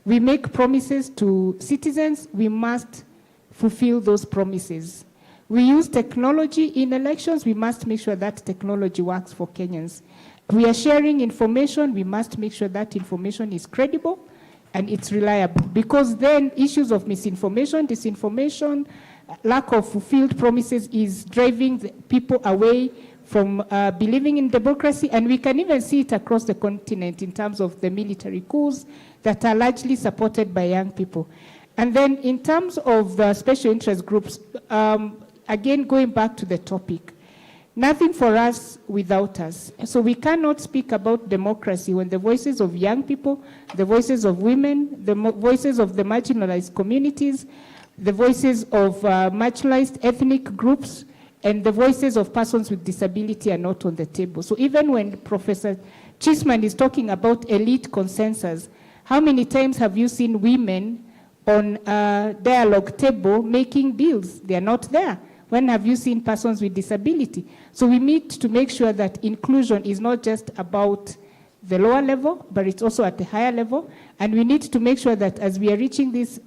We make promises to citizens, we must fulfill those promises. We use technology in elections, we must make sure that technology works for Kenyans. We are sharing information, we must make sure that information is credible and it's reliable, because then issues of misinformation, disinformation, lack of fulfilled promises is driving the people away from believing in democracy, and we can even see it across the continent in terms of the military coups that are largely supported by young people. And then in terms of the special interest groups, again, going back to the topic, nothing for us without us. So we cannot speak about democracy when the voices of young people, the voices of women, the voices of the marginalized communities, the voices of marginalized ethnic groups, and the voices of persons with disability are not on the table. So even when Professor Chisman is talking about elite consensus, how many times have you seen women on a dialogue table making bills? They are not there. When have you seen persons with disability? So we need to make sure that inclusion is not just about the lower level, but it's also at the higher level. And we need to make sure that as we are reaching this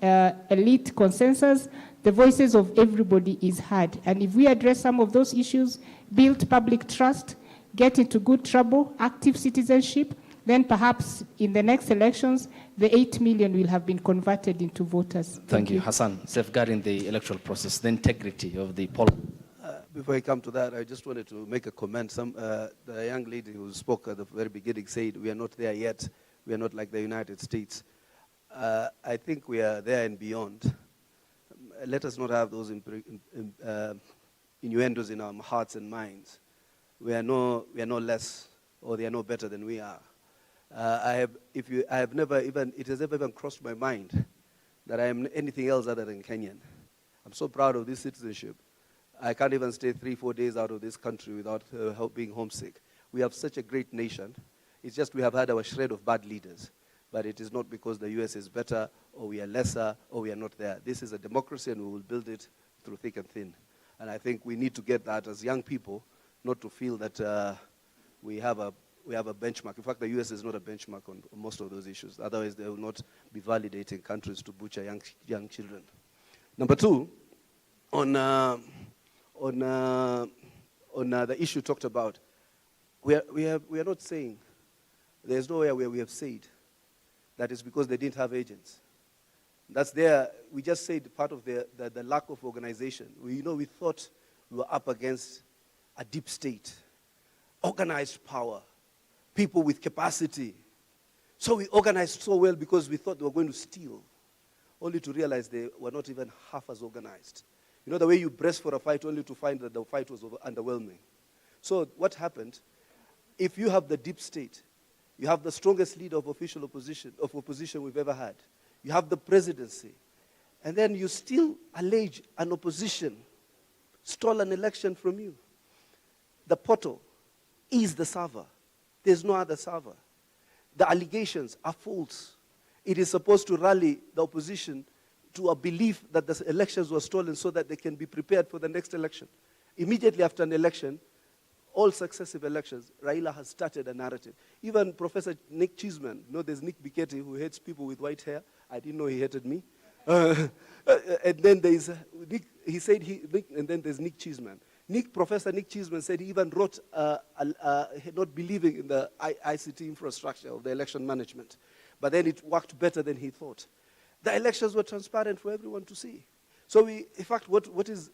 elite consensus, the voices of everybody is heard. And if we address some of those issues, build public trust, get into good trouble, active citizenship, then perhaps in the next elections, the 8 million will have been converted into voters. Thank you. Hassan, safeguarding the electoral process, the integrity of the poll. Before I come to that, I just wanted to make a comment. The young lady who spoke at the very beginning said, we are not there yet. We are not like the United States. I think we are there and beyond. Let us not have those innuendos in our hearts and minds. We are no less, or they are no better than we are. It has never even crossed my mind that I am anything else other than Kenyan. I'm so proud of this citizenship. I can't even stay 3-4 days out of this country without being homesick. We have such a great nation. It's just we have had our shred of bad leaders. But it is not because the US is better, or we are lesser, or we are not there. This is a democracy, and we will build it through thick and thin. And I think we need to get that as young people, not to feel that we have a benchmark. In fact, the US is not a benchmark on most of those issues. Otherwise, they will not be validating countries to butcher young children. Number two, on the issue talked about, we are not saying, there's nowhere where we have said that it's because they didn't have agents. That's there. We just said part of the lack of organization. We thought we were up against a deep state, organized power, people with capacity. So we organized so well because we thought they were going to steal, only to realize they were not even half as organized. You know the way you brace for a fight only to find that the fight was underwhelming. So what happened, if you have the deep state, you have the strongest leader of opposition we've ever had, you have the presidency, and then you still allege an opposition stole an election from you. The portal is the server. There's no other server. The allegations are false. It is supposed to rally the opposition to a belief that the elections were stolen so that they can be prepared for the next election. Immediately after an election, all successive elections, Raila has started a narrative. Even Professor Nick Chisman, there's Nick Biketi who hates people with white hair. I didn't know he hated me. And then there's Nick, and then there's Nick Chisman. Professor Nick Chisman said he even wrote not believing in the ICT infrastructure of the election management. But then it worked better than he thought. The elections were transparent for everyone to see. So in fact, what is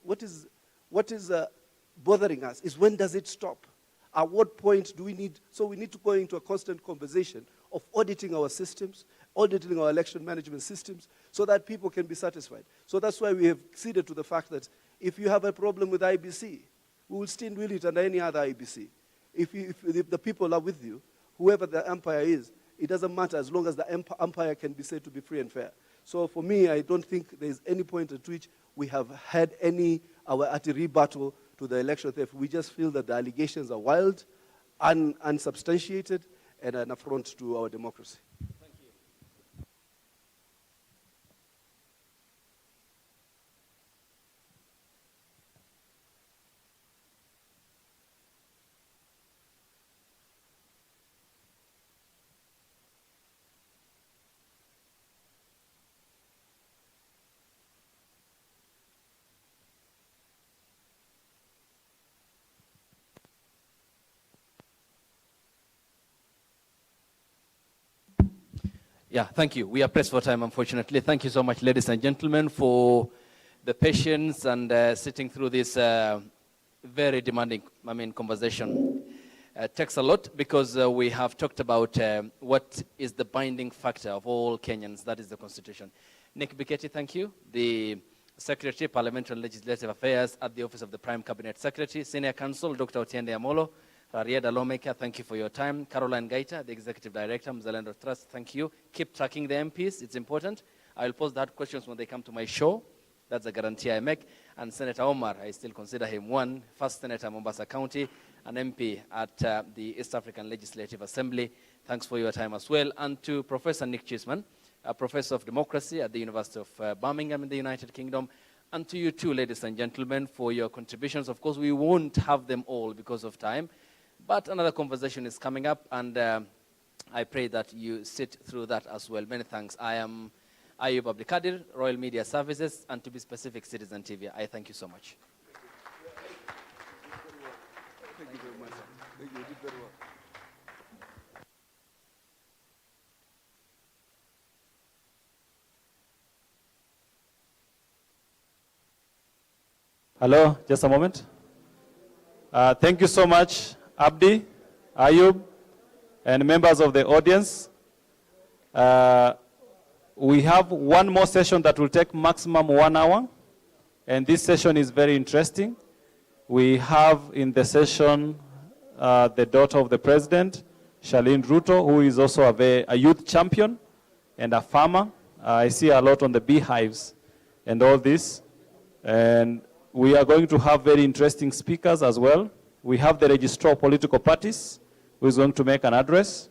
bothering us is, when does it stop? At what point do we need? So we need to go into a constant conversation of auditing our systems, auditing our election management systems, so that people can be satisfied. So that's why we have ceded to the fact that if you have a problem with IBC, we will still will it under any other IBC. If the people are with you, whoever the umpire is, it doesn't matter as long as the umpire can be said to be free and fair. So for me, I don't think there's any point at which we have had at a rebuttal to the election theft. We just feel that the allegations are wild, unsubstantiated, and an affront to our democracy. Yeah, thank you. We are pressed for time, unfortunately. Thank you so much, ladies and gentlemen, for the patience and sitting through this very demanding, conversation. Takes a lot because we have talked about what is the binding factor of all Kenyans, that is the Constitution. Nick Biketi, thank you. The Secretary, Parliamentary and Legislative Affairs at the Office of the Prime Cabinet Secretary, Senior Counsel, Dr. Otiende Amolo, Rarieda Lawmaker, thank you for your time. Caroline Gaita, the Executive Director, Mzalendo Trust, thank you. Keep tracking the MPs, it's important. I'll pose that questions when they come to my show. That's a guarantee I make. And Senator Omar, I still consider him first Senator Mombasa County, an MP at the East African Legislative Assembly. Thanks for your time as well. And to Professor Nick Chisman, a Professor of Democracy at the University of Birmingham in the United Kingdom. And to you too, ladies and gentlemen, for your contributions. Of course, we won't have them all because of time. But another conversation is coming up, and I pray that you sit through that as well. Many thanks. I am Ayub Abdikadir, Royal Media Services, and to be specific, Citizen TV. I thank you so much. Thank you very much. Thank you. You did very well. Hello, just a moment. Thank you so much, Abdi, Ayub, and members of the audience. We have one more session that will take maximum 1 hour, and this session is very interesting. We have in the session the daughter of the president, Charlene Ruto, who is also a youth champion and a farmer. I see a lot on the beehives and all this. And we are going to have very interesting speakers as well. We have the registrar of political parties, who is going to make an address.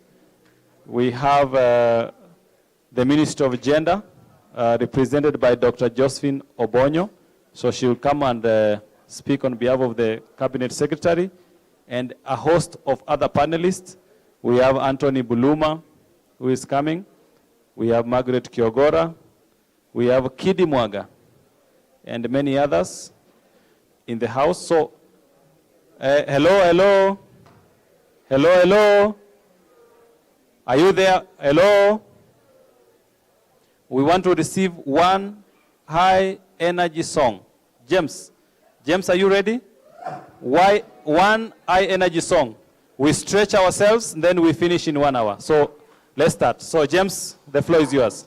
We have the Minister of Gender, represented by Dr. Josephine Obonyo. So she will come and speak on behalf of the Cabinet Secretary, and a host of other panelists. We have Anthony Buluma, who is coming. We have Margaret Kiogora. We have Kidi Mwaga, and many others in the house. So, hello. Are you there? Hello? We want to receive one high energy song. James, are you ready? One high energy song. We stretch ourselves, and then we finish in 1 hour. So let's start. So James, the floor is yours.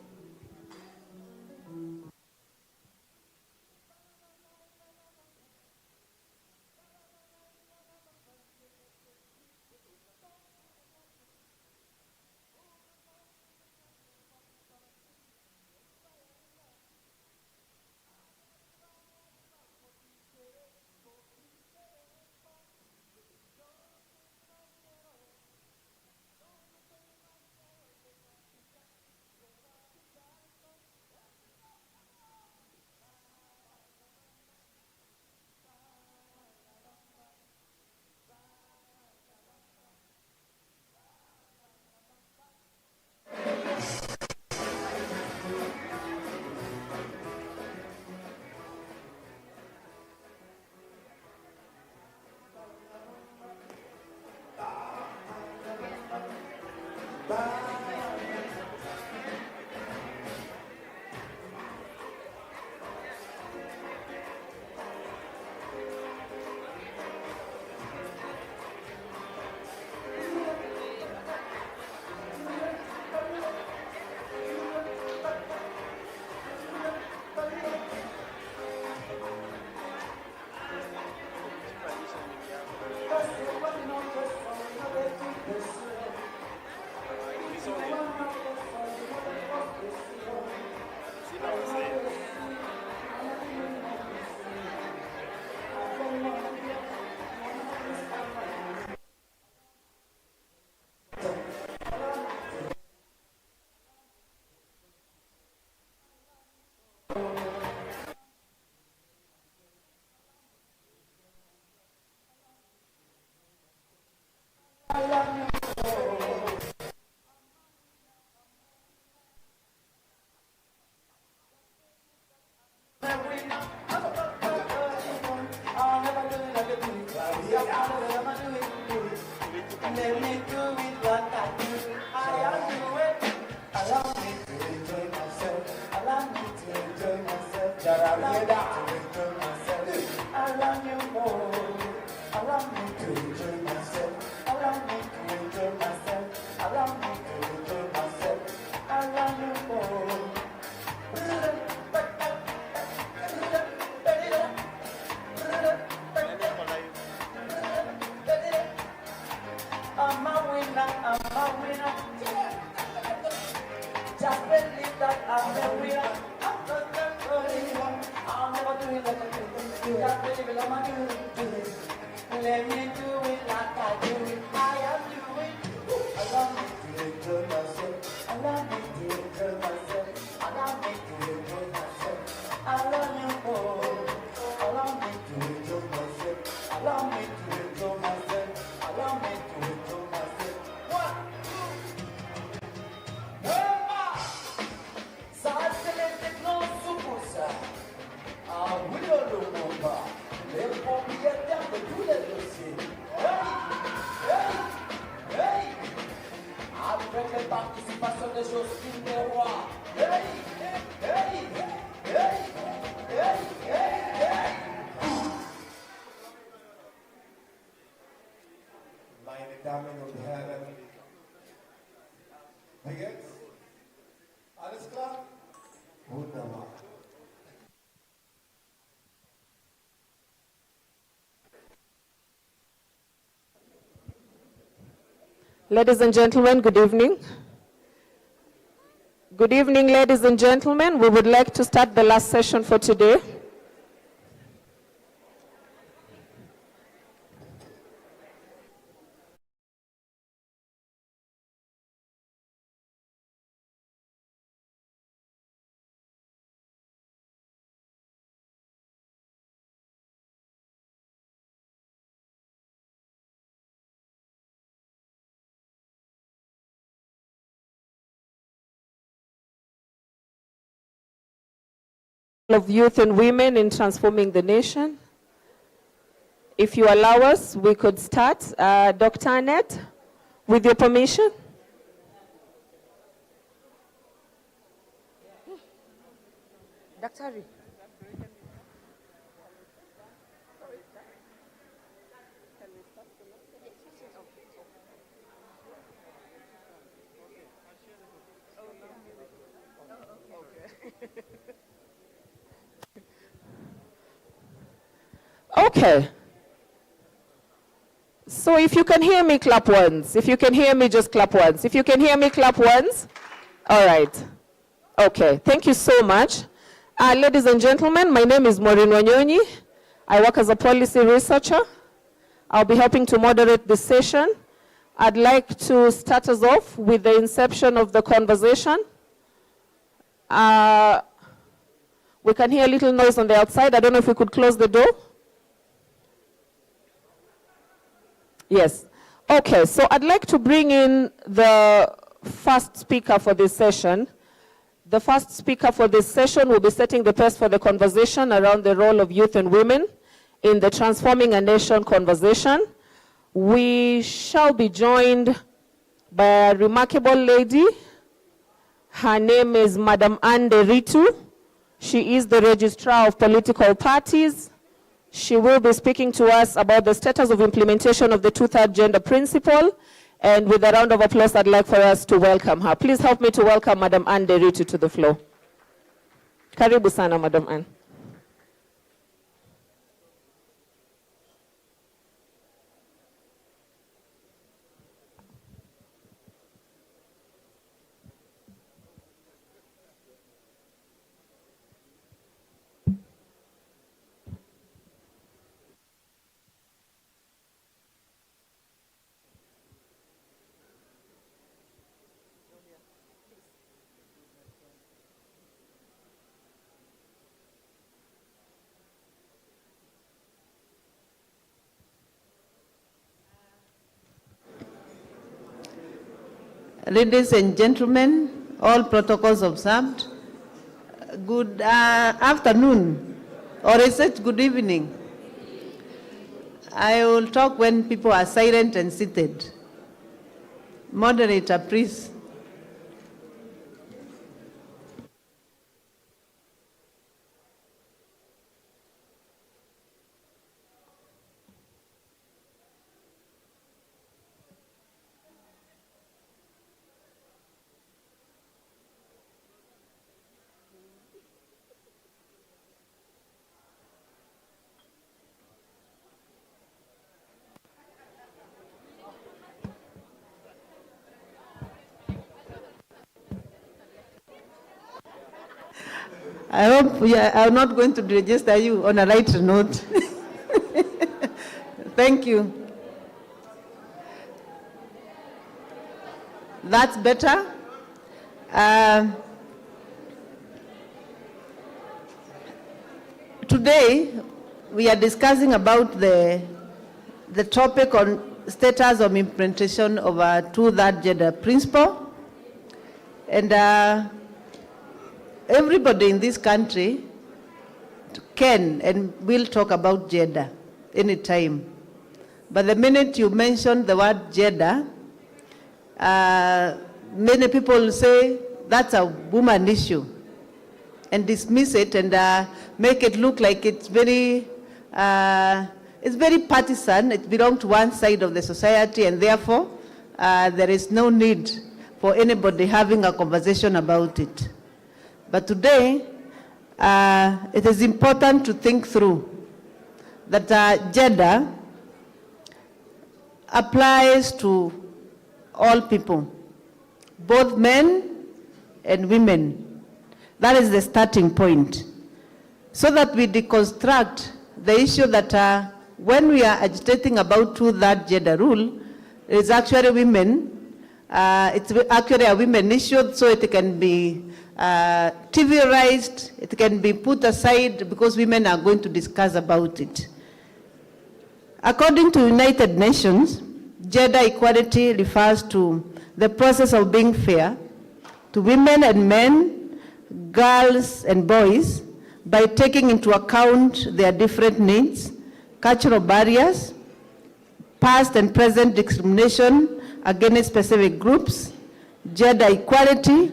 Ladies and gentlemen, good evening. Good evening, ladies and gentlemen. We would like to start the last session for today. Of youth and women in transforming the nation. If you allow us, we could start. Dr. Annette, with your permission. Dr. Okay. So if you can hear me, clap once. If you can hear me, just clap once. If you can hear me, clap once. All right. Okay. Thank you so much. Ladies and gentlemen, my name is Maureen Wanyonyi. I work as a policy researcher. I'll be helping to moderate this session. I'd like to start us off with the inception of the conversation. We can hear a little noise on the outside. I don't know if we could close the door. Yes. Okay, so I'd like to bring in the first speaker for this session. The first speaker for this session will be setting the pace for the conversation around the role of youth and women in the Transforming a Nation conversation. We shall be joined by a remarkable lady. Her name is Madam Anne Ritu. She is the Registrar of Political Parties. She will be speaking to us about the status of implementation of the two-third gender principle. And with a round of applause, I'd like for us to welcome her. Please help me to welcome Madam Anne Ritu to the floor. Karibu sana, Madam Anne. Ladies and gentlemen, all protocols observed, good afternoon, or is it good evening? I will talk when people are silent and seated. Moderator, please. I hope I'm not going to register you on a light note. Thank you. That's better. Today, we are discussing about the topic on status of implementation of a two-third gender principle. And everybody in this country can and will talk about gender anytime. But the minute you mention the word gender, many people say that's a woman issue and dismiss it and make it look like it's very partisan. It belongs to one side of the society, and therefore there is no need for anybody having a conversation about it. But today, it is important to think through that gender applies to all people, both men and women. That is the starting point. So that we deconstruct the issue that when we are agitating about two-third gender rule, it's actually women. It's actually a women issue, so it can be trivialized, it can be put aside because women are going to discuss about it. According to United Nations, gender equality refers to the process of being fair to women and men, girls and boys, by taking into account their different needs, cultural barriers, past and present discrimination against specific groups, gender equality,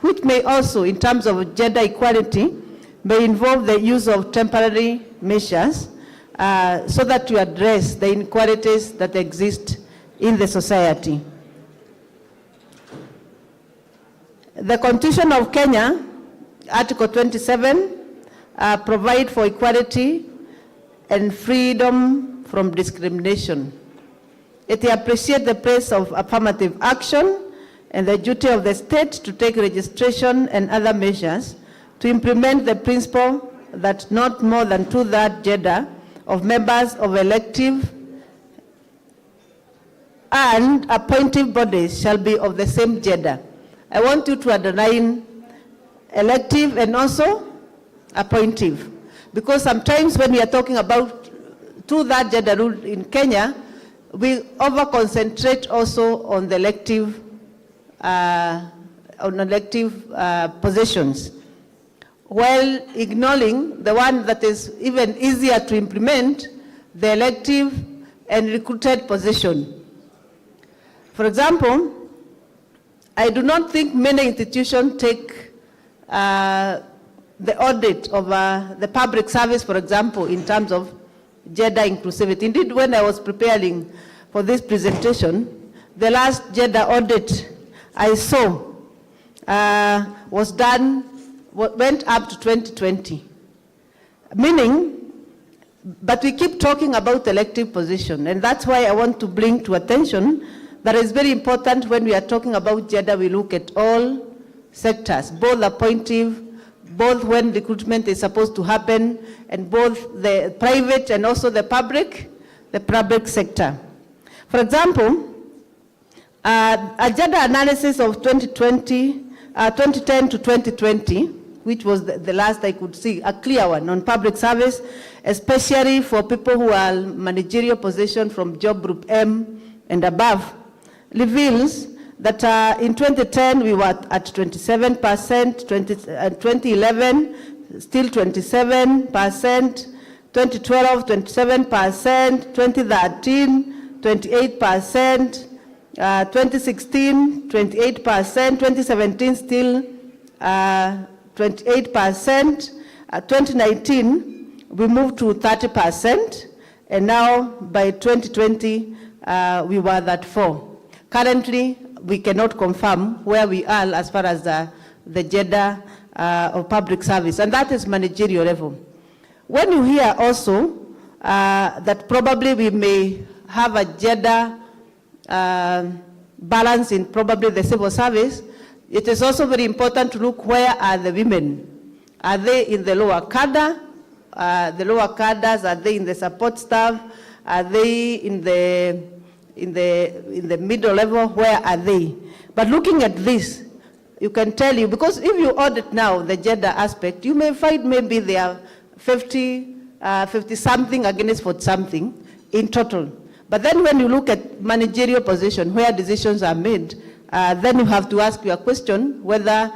which may also, in terms of gender equality, may involve the use of temporary measures so that to address the inequalities that exist in the society. The Constitution of Kenya, Article 27, provide for equality and freedom from discrimination. It appreciates the place of affirmative action and the duty of the state to take registration and other measures to implement the principle that not more than two-thirds gender of members of elective and appointive bodies shall be of the same gender. I want you to underline elective and also appointive, because sometimes when we are talking about two-thirds gender rule in Kenya, we over-concentrate also on the elective positions, while ignoring the one that is even easier to implement, the elective and recruited position. For example, I do not think many institutions take the audit of the public service, for example, in terms of gender inclusivity. Indeed, when I was preparing for this presentation, the last gender audit I saw went up to 2020. Meaning, but we keep talking about elective position, and that's why I want to bring to attention that it's very important when we are talking about gender, we look at all sectors, both appointive, both when recruitment is supposed to happen, and both the private and also the public sector. For example, a gender analysis of 2010 to 2020, which was the last I could see, a clear one on public service, especially for people who are managerial position from job group M and above, reveals that in 2010 we were at 27%, 2011 still 27%, 2012 27%, 2013 28%, 2016 28%, 2017 still 28%, 2019 we moved to 30%, and now by 2020 we were at 4%. Currently, we cannot confirm where we are as far as the gender of public service, and that is managerial level. When you hear also that probably we may have a gender balance in probably the civil service, it is also very important to look where are the women. Are they in the lower cadre? The lower cadres, are they in the support staff? Are they in the middle level? Where are they? But looking at this, you can tell you, because if you audit now the gender aspect, you may find maybe there are 50 something against 40 something in total. But then when you look at managerial position where decisions are made, then you have to ask your question whether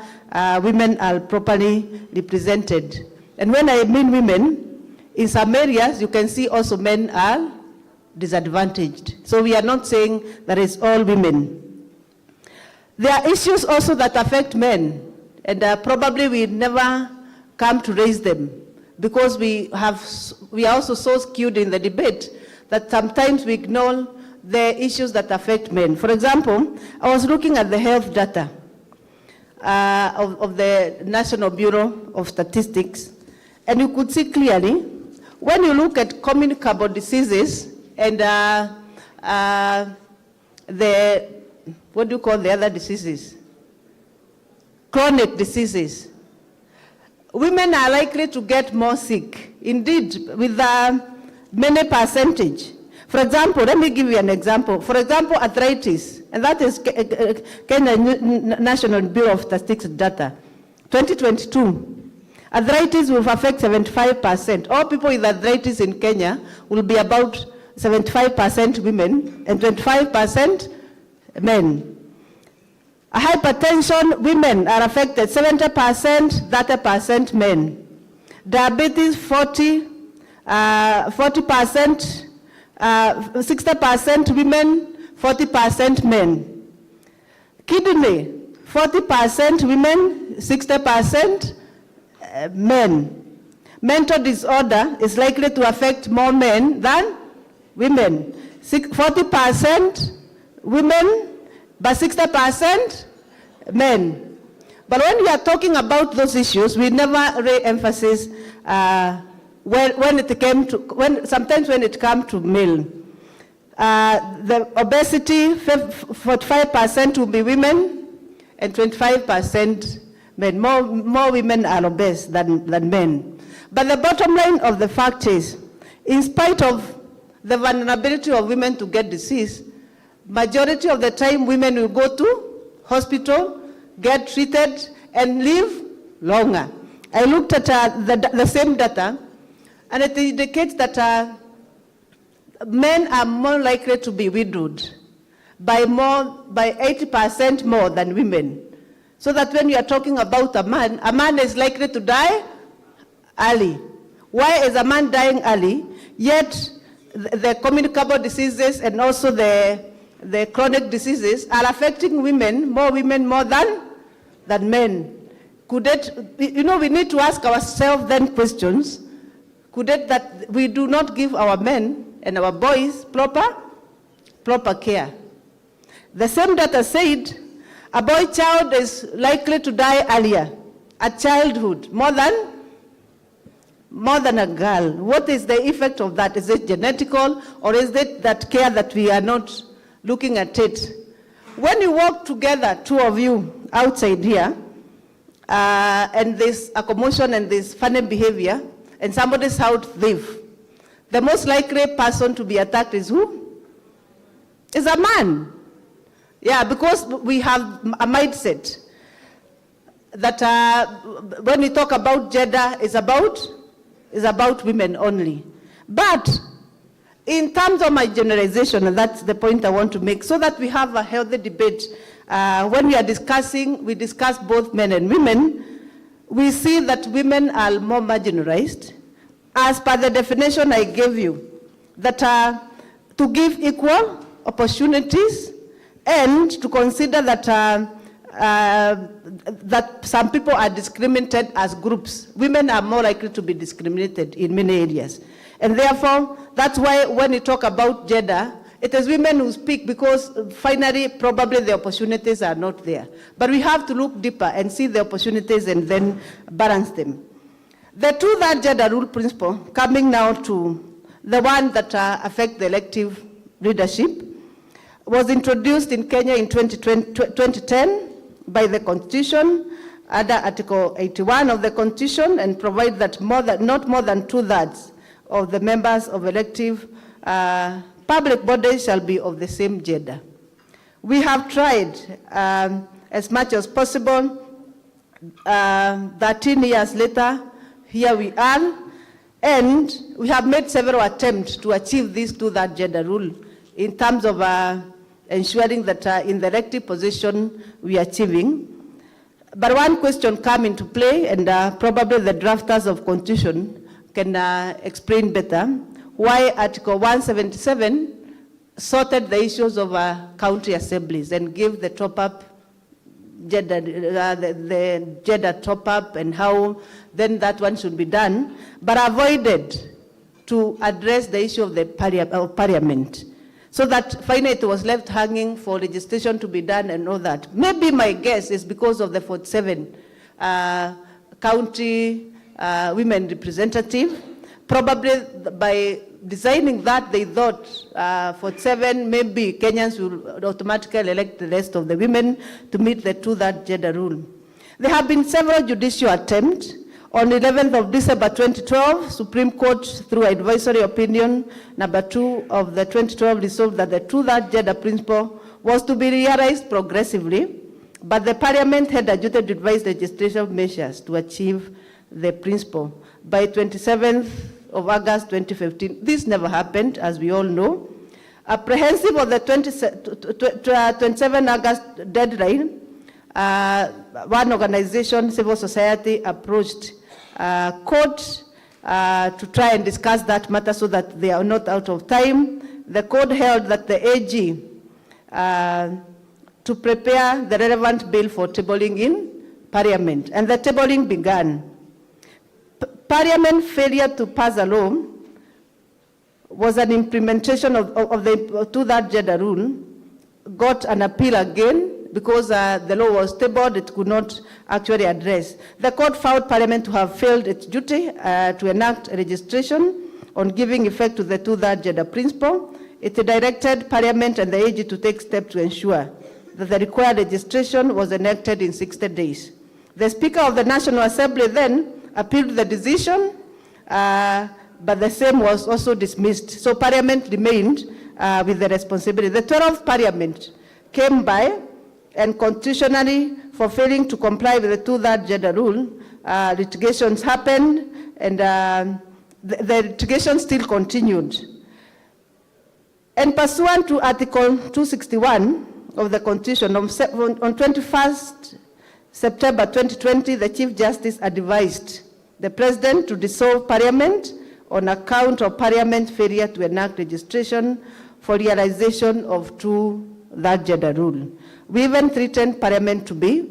women are properly represented. And when I mean women, in some areas you can see also men are disadvantaged. So we are not saying that it's all women. There are issues also that affect men, and probably we never come to raise them because we are also so skewed in the debate that sometimes we ignore the issues that affect men. For example, I was looking at the health data of the National Bureau of Statistics, and you could see clearly when you look at communicable diseases and what do you call the other diseases? Chronic diseases. Women are likely to get more sick, indeed, with many percentage. For example, let me give you an example. For example, arthritis, and that is Kenya National Bureau of Statistics data, 2022. Arthritis will affect 75%. All people with arthritis in Kenya will be about 75% women and 25% men. Hypertension, women are affected 70%, 30% men. Diabetes, 40%, 60% women, 40% men. Kidney, 40% women, 60% men. Mental disorder is likely to affect more men than women. 40% women, but 60% men. But when we are talking about those issues, we never re-emphasize sometimes when it comes to male. The obesity, 45% will be women and 25% men. More women are obese than men. But the bottom line of the fact is, in spite of the vulnerability of women to get disease, majority of the time women will go to hospital, get treated, and live longer. I looked at the same data, and it indicates that men are more likely to be widowed by 80% more than women. So that when you are talking about a man is likely to die early. Why is a man dying early? Yet the communicable diseases and also the chronic diseases are affecting women more than men. Could it, we need to ask ourselves then questions. Could it that we do not give our men and our boys proper care? The same data said a boy child is likely to die earlier at childhood, more than a girl. What is the effect of that? Is it genetical, or is it that care that we are not looking at it? When you walk together, two of you outside here, and there's a commotion and there's funny behavior, and somebody's out thief, the most likely person to be attacked is who? Is a man. Yeah, because we have a mindset that when we talk about gender, is about women only. But In terms of my generalization, and that's the point I want to make, so that we have a healthy debate, when we are discussing, we discuss both men and women, we see that women are more marginalized, as per the definition I gave you, that to give equal opportunities and to consider that that some people are discriminated as groups. Women are more likely to be discriminated in many areas. And therefore, that's why when we talk about gender, it is women who speak, because finally, probably the opportunities are not there. But we have to look deeper and see the opportunities and then balance them. The two-third gender rule principle, coming now to the one that affect the elective leadership, was introduced in Kenya in 2010 by the Constitution, under Article 81 of the Constitution, and provide that not more than two-thirds of the members of elective public bodies shall be of the same gender. We have tried as much as possible. 13 years later, here we are, and we have made several attempts to achieve this two-third gender rule in terms of ensuring that in the elective position we are achieving. But one question come into play, and probably the drafters of Constitution can explain better, why Article 177 sorted the issues of county assemblies and gave the top-up gender, the gender top-up, and how then that one should be done, but avoided to address the issue of the parliament. So that finally it was left hanging for legislation to be done and all that. Maybe my guess is because of the 47 county women representative. Probably by designing that, they thought 47, maybe Kenyans will automatically elect the rest of the women to meet the two-third gender rule. There have been several judicial attempts. On 11th of December 2012, Supreme Court, through advisory opinion number 2 of the 2012, resolved that the two-third gender principle was to be realized progressively, but the Parliament had a duty to devise legislative measures to achieve the principle. By 27th of August 2015, this never happened, as we all know. Apprehensive of the 27 August deadline, one organization, civil society, approached court to try and discuss that matter so that they are not out of time. The court held that the AG to prepare the relevant bill for tabling in Parliament, and the tabling began. Parliament failure to pass a law was an implementation of the two-third gender rule, got an appeal again, because the law was tabled, it could not actually address. The court found Parliament to have failed its duty to enact a legislation on giving effect to the two-third gender principle. It directed Parliament and the AG to take steps to ensure that the required legislation was enacted in 60 days. The Speaker of the National Assembly then appealed the decision, but the same was also dismissed. So Parliament remained with the responsibility. The 12th Parliament came by, and constitutionally, for failing to comply with the two-third gender rule, litigations happened, and the litigation still continued. And pursuant to Article 261 of the Constitution, on 21st September 2020, the Chief Justice advised the President to dissolve Parliament on account of Parliament's failure to enact legislation for realization of two-third gender rule. We even threatened Parliament to be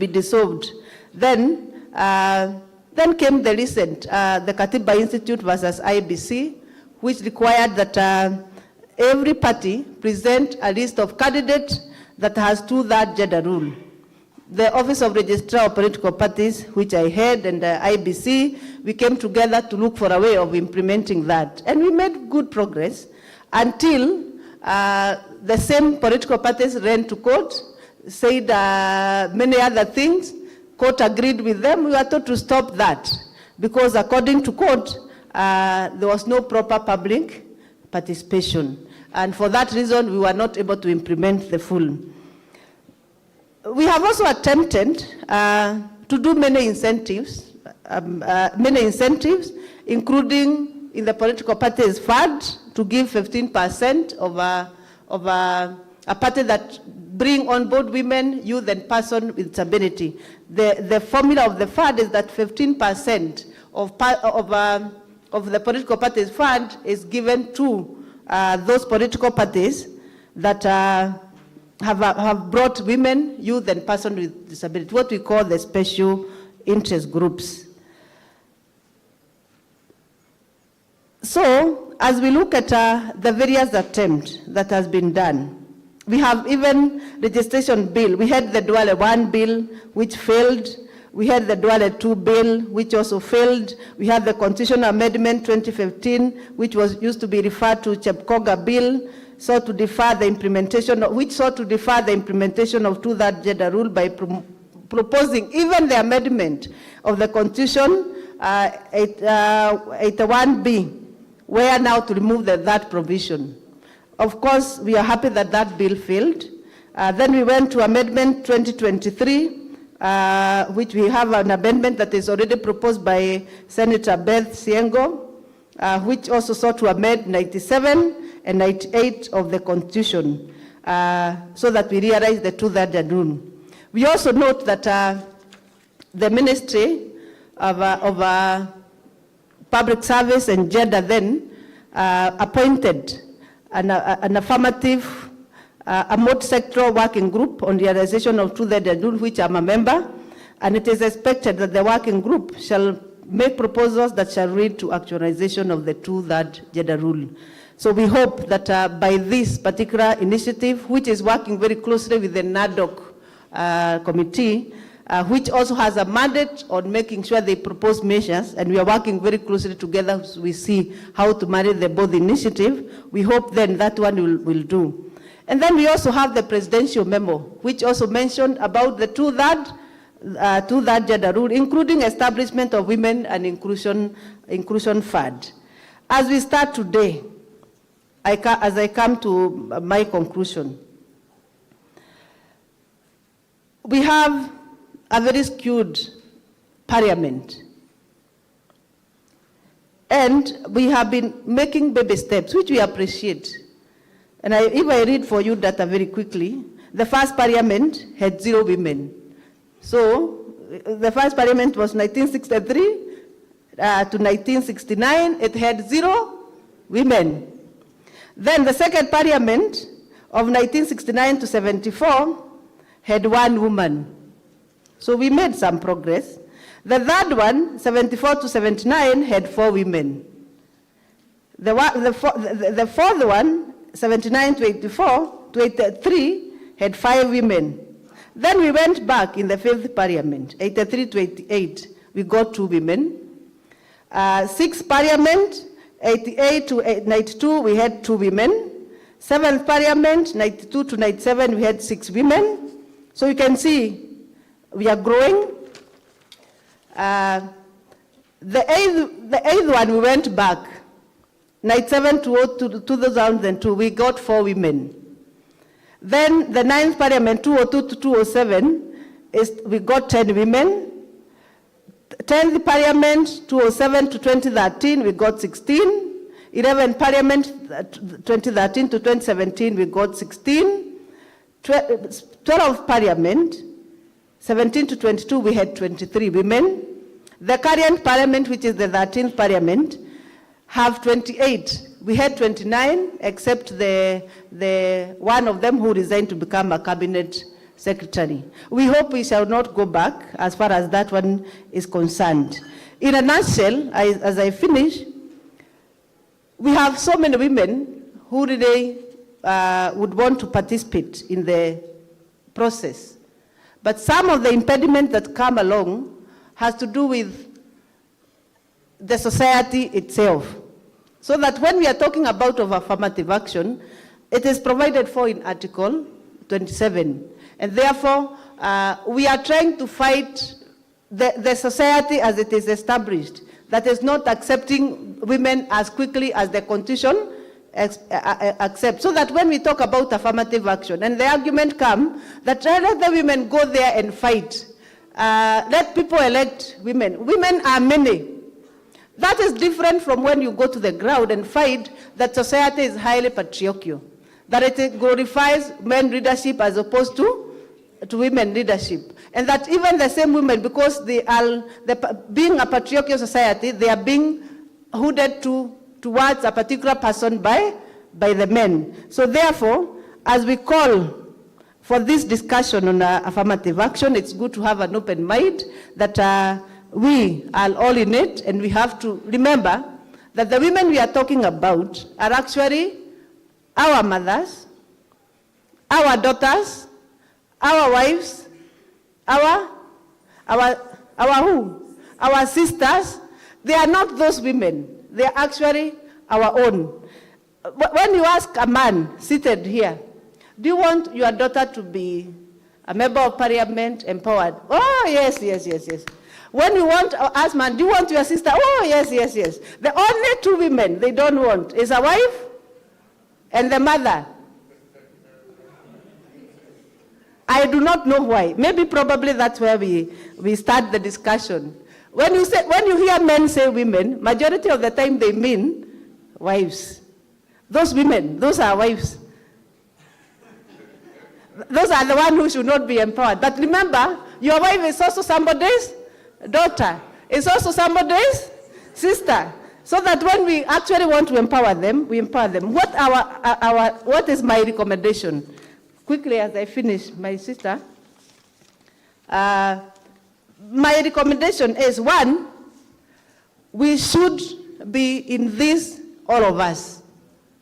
dissolved. Then came the recent, the Katiba Institute versus IBC, which required that every party present a list of candidates that has two-third gender rule. The Office of Registrar of Political Parties, which I head, and the IBC, we came together to look for a way of implementing that. And we made good progress until the same political parties ran to court, said many other things. Court agreed with them. We were told to stop that because according to court, there was no proper public participation. And for that reason, we were not able to implement the full. We have also attempted to do many incentives, including in the political parties fund to give 15% of a party that bring on board women, youth, and person with disability. The formula of the fund is that 15% of the political parties fund is given to those political parties that have brought women, youth, and person with disability, what we call the special interest groups. So, as we look at the various attempts that has been done, we have even registration bill. We had the Duale 1 bill, which failed. We had the Duale 2 bill, which also failed. We had the Constitutional Amendment 2015, which was used to be referred to Chepkoga bill, which sought to defer the implementation of 2/3 gender rule by proposing even the amendment of the Constitution 81B, where now to remove that provision. Of course, we are happy that that bill failed. Then we went to Amendment 2023, which we have an amendment that is already proposed by Senator Beth Siengo, which also sought to amend 97 and 98 of the Constitution, so that we realize the 2/3 rule. We also note that the Ministry of Public Service and Gender then appointed an affirmative, a multi-sectoral working group on realization of 2/3 rule, which I'm a member, and it is expected that the working group shall make proposals that shall lead to actualization of the 2/3 gender rule. So we hope that by this particular initiative, which is working very closely with the NADOC committee, which also has a mandate on making sure they propose measures, and we are working very closely together so we see how to manage the both initiative. We hope then that one will do. And then we also have the presidential memo, which also mentioned about the 2/3 gender rule, including establishment of women and inclusion fund. As we start today, as I come to my conclusion, we have a very skewed parliament. And we have been making baby steps, which we appreciate. And if I read for you data very quickly, the first parliament had 0 women. So the first parliament was 1963 to 1969, it had 0 women. Then the second parliament of 1969 to 74 had 1 woman. So we made some progress. The third one, 74 to 79, had 4 women. The fourth one, 79 to 84, to 83, had 5 women. Then we went back in the 5th parliament, 83 to 88, we got 2 women. 6th parliament, 88 to 92, we had 2 women. 7th parliament, 92 to 97, we had 6 women. So you can see we are growing. The eighth one, we went back. 97 to 2002, we got 4 women. Then the 9th parliament, 2002 to 2007, we got 10 women. 10th parliament, 2007 to 2013, we got 16. 11th parliament, 2013 to 2017, we got 16. 12th parliament, 17 to 22, we had 23 women. The current parliament, which is the 13th parliament, have 28. We had 29, except the one of them who resigned to become a cabinet secretary. We hope we shall not go back as far as that one is concerned. In a nutshell, as I finish, we have so many women who really would want to participate in the process. But some of the impediments that come along has to do with the society itself. So that when we are talking about affirmative action, it is provided for in Article 27. And therefore, we are trying to fight the society as it is established, that is not accepting women as quickly as the Constitution accepts. So that when we talk about affirmative action, and the argument comes that let the women go there and fight, let people elect women. Women are many. That is different from when you go to the ground and find that society is highly patriarchal, that it glorifies men leadership as opposed to women leadership. And that even the same women, because they are being a patriarchal society, they are being hooded towards a particular person by the men. So therefore, as we call for this discussion on affirmative action, it's good to have an open mind that we are all in it, and we have to remember that the women we are talking about are actually our mothers, our daughters, our wives, our who? Our sisters. They are not those women. They are actually our own. When you ask a man seated here, do you want your daughter to be a member of parliament, empowered? Oh, yes, yes, yes, yes. When you want to ask man, do you want your sister? Oh, yes, yes, yes. The only two women they don't want is a wife and the mother. I do not know why. Maybe probably that's where we start the discussion. When you hear men say women, majority of the time they mean wives. Those women, those are wives. Those are the ones who should not be empowered. But remember, your wife is also somebody's daughter. It's also somebody's sister. So that when we actually want to empower them, we empower them. What is my recommendation? Quickly, as I finish, my sister, my recommendation is, one, we should be in this, all of us.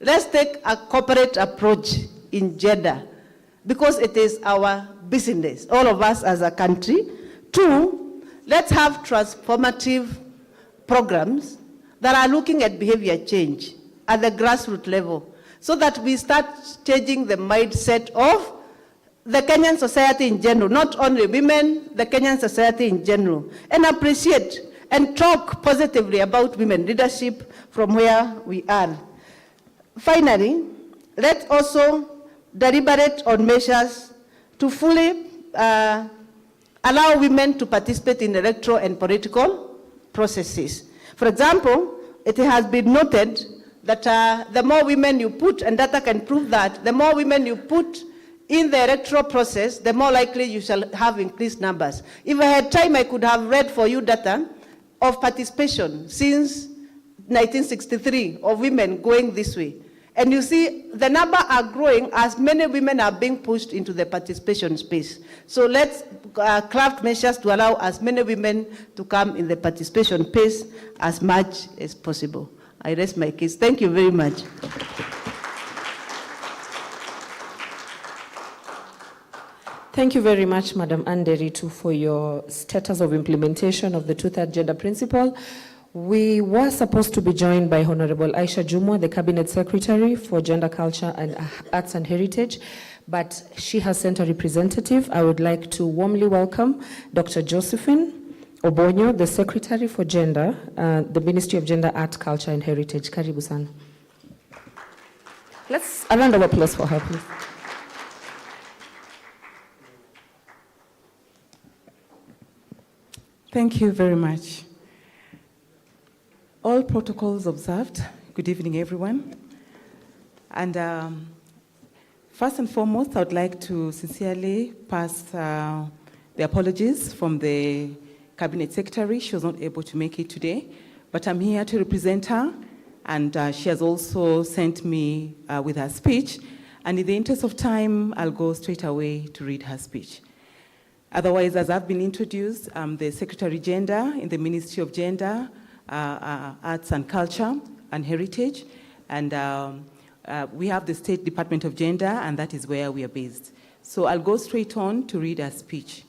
Let's take a corporate approach in gender, because it is our business, all of us as a country. Two, let's have transformative programs that are looking at behavior change at the grassroots level, so that we start changing the mindset of the Kenyan society in general, not only women, the Kenyan society in general, and appreciate and talk positively about women leadership from where we are. Finally, let's also deliberate on measures to fully allow women to participate in electoral and political processes. For example, it has been noted that the more women you put, and data can prove that, the more women you put in the electoral process, the more likely you shall have increased numbers. If I had time, I could have read for you data of participation since 1963 of women going this way. And you see, the number are growing as many women are being pushed into the participation space. So let's craft measures to allow as many women to come in the participation space as much as possible. I rest my case. Thank you very much. Thank you very much, Madam Andere, for your status of implementation of the two-third gender principle. We were supposed to be joined by Honorable Aisha Jumwa, the Cabinet Secretary for Gender, Culture, and Arts and Heritage, but she has sent a representative. I would like to warmly welcome Dr. Josephine Obonyo, the Secretary for Gender, the Ministry of Gender, Art, Culture, and Heritage. Karibu sana. Let's a round of applause for her, please. Thank you very much. All protocols observed. Good evening, everyone. And first and foremost, I would like to sincerely pass the apologies from the Cabinet Secretary. She was not able to make it today, but I'm here to represent her, and she has also sent me with her speech. And in the interest of time, I'll go straight away to read her speech. Otherwise, as I've been introduced, I'm the Secretary Gender in the Ministry of Gender, Arts and Culture and Heritage, and we have the State Department of Gender, and that is where we are based. So I'll go straight on to read her speech.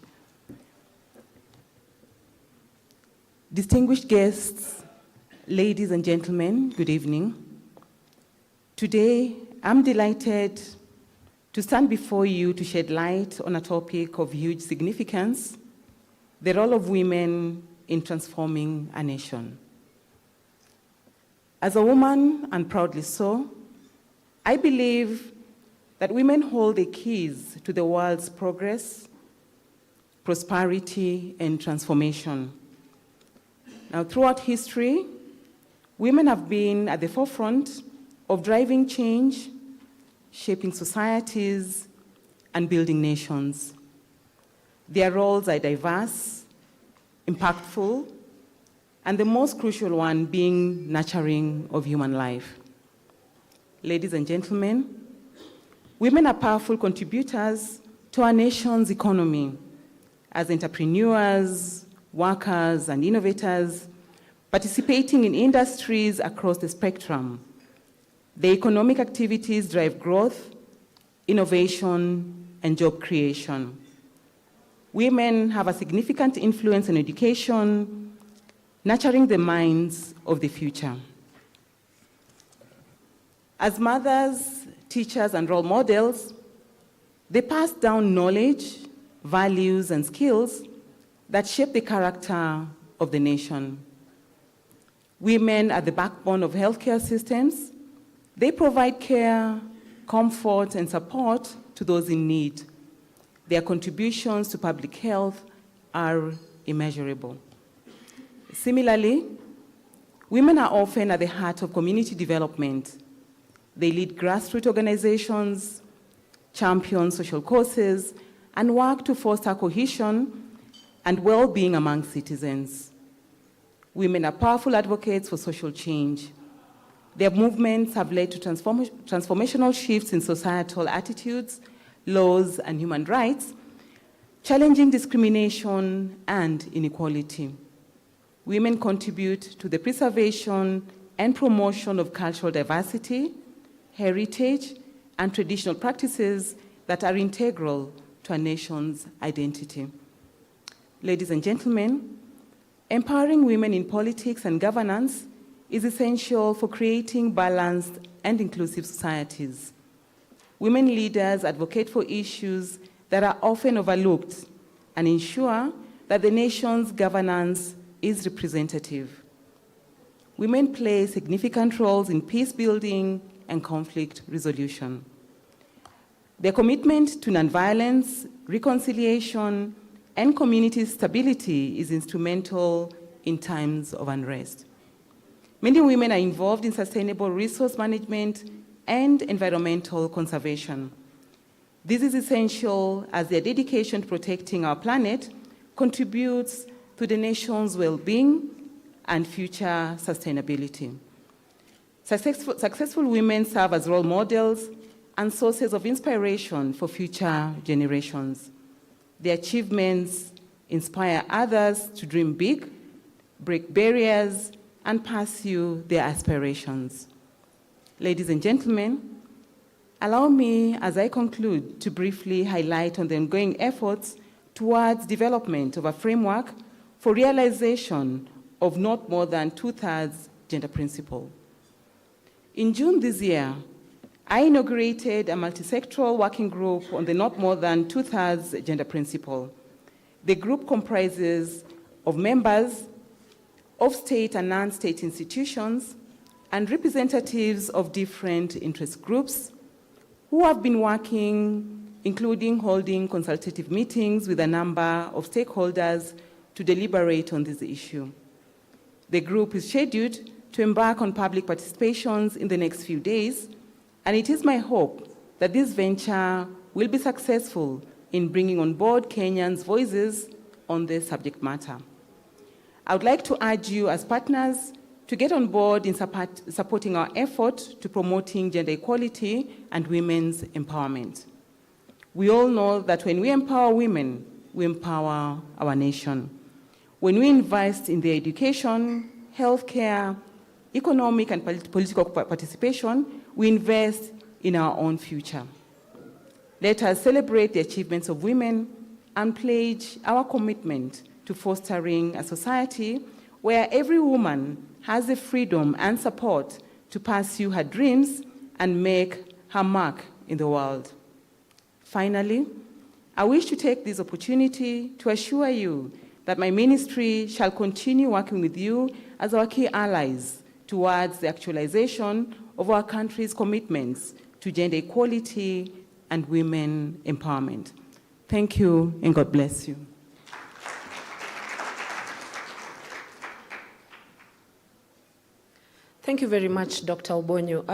Distinguished guests, ladies and gentlemen, good evening. Today, I'm delighted to stand before you to shed light on a topic of huge significance, the role of women in transforming a nation. As a woman, and proudly so, I believe that women hold the keys to the world's progress, prosperity, and transformation. Now, throughout history, Women have been at the forefront of driving change, shaping societies, and building nations. Their roles are diverse, impactful, and the most crucial one being nurturing of human life. Ladies and gentlemen, women are powerful contributors to our nation's economy as entrepreneurs, workers, and innovators, participating in industries across the spectrum. Their economic activities drive growth, innovation, and job creation. Women have a significant influence in education, nurturing the minds of the future. As mothers, teachers, and role models, they pass down knowledge, values, and skills that shape the character of the nation. Women are the backbone of healthcare systems. They provide care, comfort, and support to those in need. Their contributions to public health are immeasurable. Similarly, women are often at the heart of community development. They lead grassroots organizations, champion social causes, and work to foster cohesion and well-being among citizens. Women are powerful advocates for social change. Their movements have led to transformational shifts in societal attitudes, laws, and human rights, challenging discrimination and inequality. Women contribute to the preservation and promotion of cultural diversity, heritage, and traditional practices that are integral to a nation's identity. Ladies and gentlemen, empowering women in politics and governance is essential for creating balanced and inclusive societies. Women leaders advocate for issues that are often overlooked and ensure that the nation's governance is representative. Women play significant roles in peace building and conflict resolution. Their commitment to nonviolence, reconciliation, and community stability is instrumental in times of unrest. Many women are involved in sustainable resource management and environmental conservation. This is essential as their dedication to protecting our planet contributes to the nation's well-being and future sustainability. Successful women serve as role models and sources of inspiration for future generations. Their achievements inspire others to dream big, break barriers, and pursue their aspirations. Ladies and gentlemen, allow me, as I conclude, to briefly highlight on the ongoing efforts towards development of a framework for realization of not more than 2/3 gender principle. In June this year, I inaugurated a multisectoral working group on the not more than 2/3 gender principle. The group comprises of members of state and non-state institutions and representatives of different interest groups who have been working, including holding consultative meetings with a number of stakeholders to deliberate on this issue. The group is scheduled to embark on public participations in the next few days, and it is my hope that this venture will be successful in bringing on board Kenyans' voices on this subject matter. I would like to urge you as partners to get on board in supporting our effort to promoting gender equality and women's empowerment. We all know that when we empower women, we empower our nation. When we invest in their education, healthcare, economic and political participation, we invest in our own future. Let us celebrate the achievements of women and pledge our commitment to fostering a society where every woman has the freedom and support to pursue her dreams and make her mark in the world. Finally, I wish to take this opportunity to assure you that my ministry shall continue working with you as our key allies towards the actualization of our country's commitments to gender equality and women empowerment. Thank you, and God bless you. Thank you very much, Dr. Obonyo.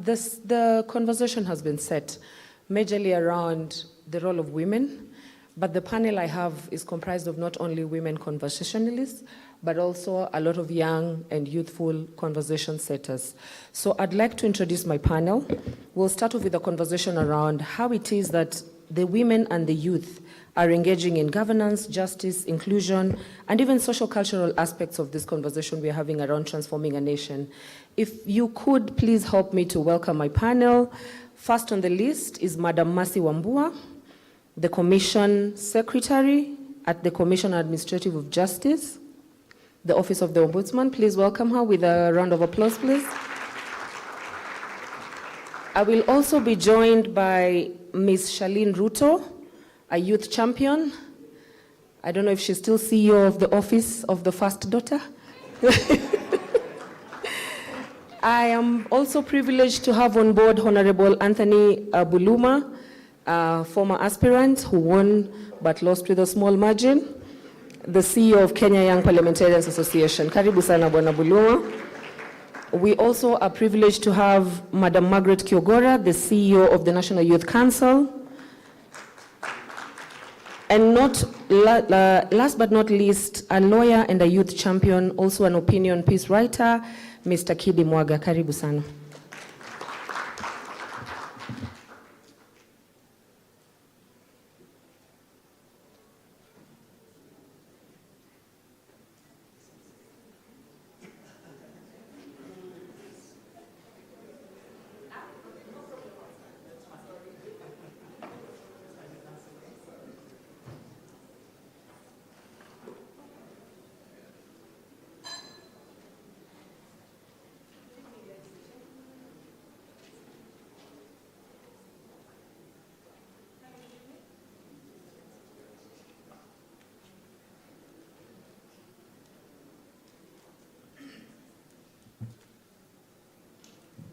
The conversation has been set majorly around the role of women, but the panel I have is comprised of not only women conversationalists, but also a lot of young and youthful conversation setters. So I'd like to introduce my panel. We'll start off with a conversation around how it is that the women and the youth are engaging in governance, justice, inclusion, and even social cultural aspects of this conversation we're having around transforming a nation. If you could please help me to welcome my panel. First on the list is Madam Mercy Wambua, the Commission Secretary at the Commission Administrative of Justice, the Office of the Ombudsman. Please welcome her with a round of applause, please. I will also be joined by Ms. Charlene Ruto, a youth champion. I don't know if she's still CEO of the Office of the First Daughter. I am also privileged to have on board Honorable Anthony Buluma, a former aspirant who won but lost with a small margin, the CEO of Kenya Young Parliamentarians Association. Karibu sana Bwana Buluma. We also are privileged to have Madam Margaret Kiogora, the CEO of the National Youth Council. And last but not least, a lawyer and a youth champion, also an opinion piece writer, Mr. Kidi Mwaga. Karibu sana.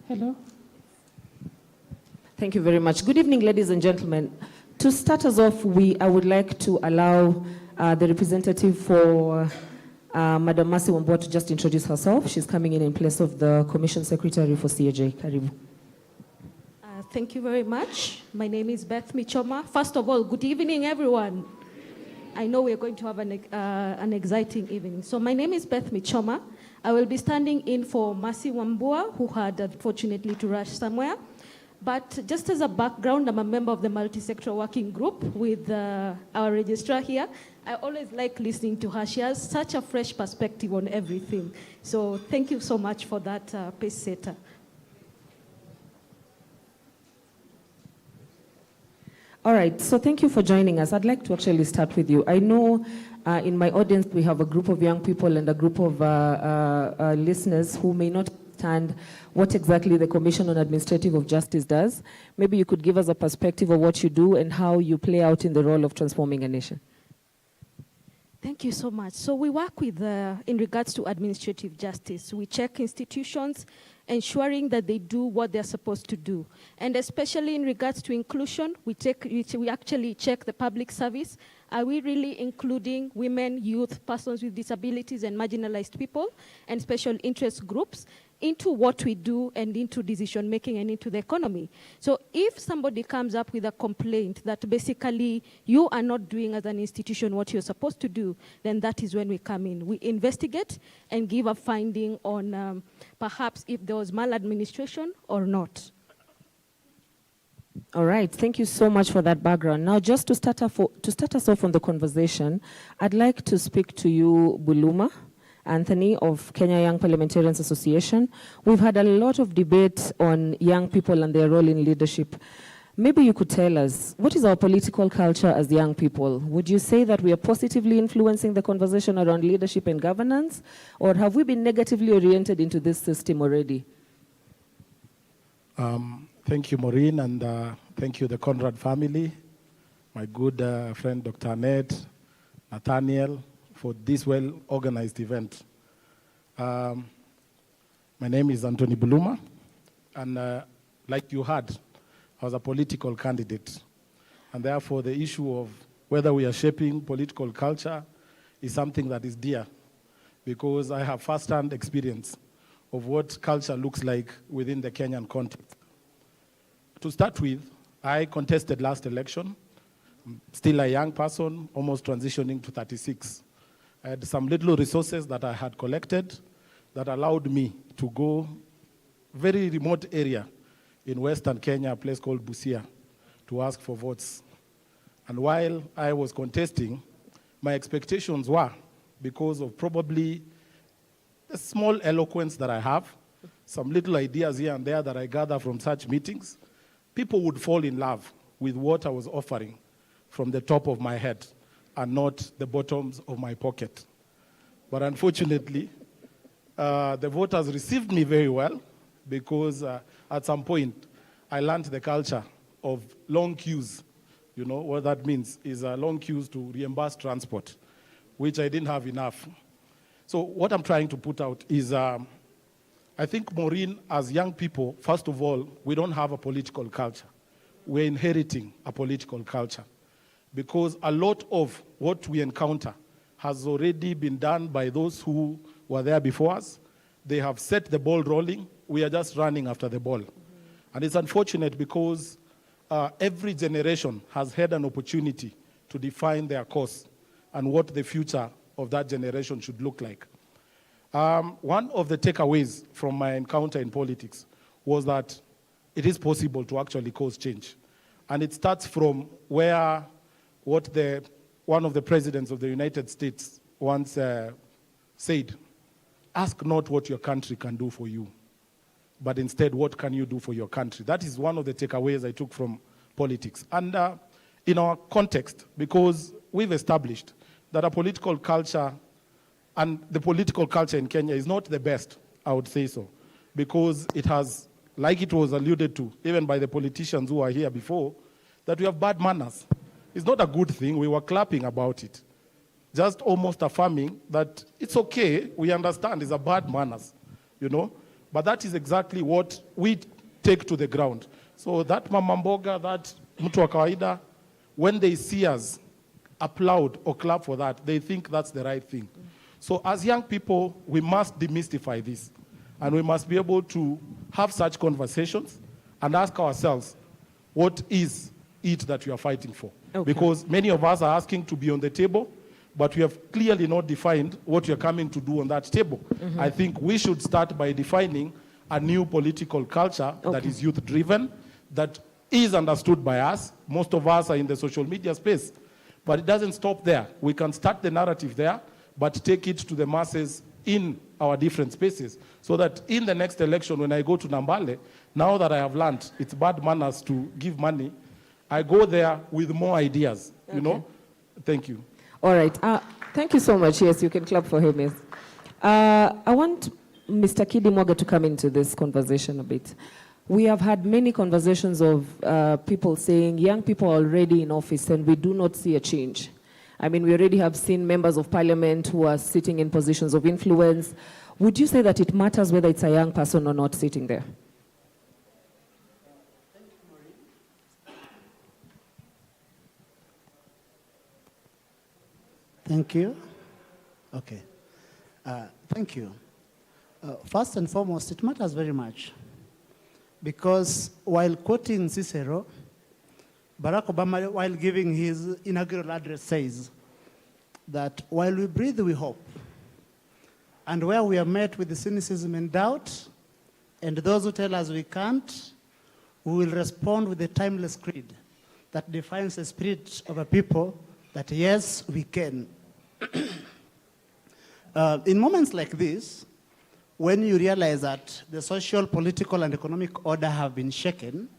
Hello. Thank you very much. Good evening, ladies and gentlemen. To start us off, I would like to allow the representative for Madam Mercy Wambua to just introduce herself. She's coming in place of the Commission Secretary for CAJ. Karibu. Thank you very much. My name is Beth Michoma. First of all, good evening, everyone. I know we're going to have an exciting evening. So my name is Beth Michoma. I will be standing in for Mercy Wambua, who had unfortunately to rush somewhere. But just as a background, I'm a member of the multi-sectoral working group with our registrar here. I always like listening to her. She has such a fresh perspective on everything. So thank you so much for that, pace setter. All right, so thank you for joining us. I'd like to actually start with you. I know in my audience we have a group of young people and a group of listeners who may not understand what exactly the Commission on Administrative of Justice does. Maybe you could give us a perspective of what you do and how you play out in the role of transforming a nation. Thank you so much. So we work with, in regards to administrative justice, we check institutions, ensuring that they do what they're supposed to do. And especially in regards to inclusion, we actually check the public service. Are we really including women, youth, persons with disabilities, and marginalized people, and special interest groups into what we do and into decision making and into the economy? So if somebody comes up with a complaint that basically you are not doing as an institution what you're supposed to do, then that is when we come in. We investigate and give a finding on perhaps if there was maladministration or not. All right, thank you so much for that background. Now, just to start us off on the conversation, I'd like to speak to you, Buluma Anthony of Kenya Young Parliamentarians Association. We've had a lot of debate on young people and their role in leadership. Maybe you could tell us, what is our political culture as young people? Would you say that we are positively influencing the conversation around leadership and governance, or have we been negatively oriented into this system already? Thank you, Maureen, and thank you, the Konrad family, my good friend, Dr. Annette, Nathaniel, for this well-organized event. My name is Anthony Buluma, and like you heard, I was a political candidate. And therefore, the issue of whether we are shaping political culture is something that is dear, because I have first-hand experience of what culture looks like within the Kenyan context. To start with, I contested last election. I'm still a young person, almost transitioning to 36. I had some little resources that I had collected that allowed me to go very remote area in Western Kenya, a place called Busia, to ask for votes. And while I was contesting, my expectations were, because of probably the small eloquence that I have, some little ideas here and there that I gather from such meetings, people would fall in love with what I was offering from the top of my head and not the bottoms of my pocket. But unfortunately, the voters received me very well, because at some point, I learned the culture of long queues. You know, what that means is long queues to reimburse transport, which I didn't have enough. So what I'm trying to put out is, I think, Maureen, as young people, first of all, we don't have a political culture. We're inheriting a political culture, because a lot of what we encounter has already been done by those who were there before us. They have set the ball rolling. We are just running after the ball. And it's unfortunate because every generation has had an opportunity to define their course and what the future of that generation should look like. One of the takeaways from my encounter in politics was that it is possible to actually cause change. And it starts from where one of the presidents of the United States once said, "Ask not what your country can do for you, but instead, what can you do for your country?" That is one of the takeaways I took from politics. And in our context, because we've established that a political culture, and the political culture in Kenya is not the best, I would say so, because it has, like it was alluded to, even by the politicians who were here before, that we have bad manners. It's not a good thing. We were clapping about it, just almost affirming that it's okay, we understand it's a bad manners, you know. But that is exactly what we take to the ground. So that mama mboga, that mtu wa kawaida, when they see us applaud or clap for that, they think that's the right thing. So as young people, we must demystify this. And we must be able to have such conversations and ask ourselves, what is it that we are fighting for? Okay. Because many of us are asking to be on the table, but we have clearly not defined what you're coming to do on that table. Mm-hmm. I think we should start by defining a new political culture that is youth-driven, that is understood by us. Most of us are in the social media space. But it doesn't stop there. We can start the narrative there, but take it to the masses in our different spaces, so that in the next election, when I go to Nambale, now that I have learned it's bad manners to give money, I go there with more ideas, you know? Thank you. All right. Thank you so much. Yes, you can clap for him. Yes. I want Mr. Kidi Mwaga to come into this conversation a bit. We have had many conversations of people saying young people are already in office and we do not see a change. I mean, we already have seen members of parliament who are sitting in positions of influence. Would you say that it matters whether it's a young person or not sitting there? Thank you. Okay. Thank you. First and foremost, it matters very much, because while quoting Cicero, Barack Obama, while giving his inaugural address, says that while we breathe, we hope. And where we are met with the cynicism and doubt, and those who tell us we can't, we will respond with the timeless creed that defines the spirit of a people, that yes, we can. In moments like this, when you realize that the social, political, and economic order have been shaken,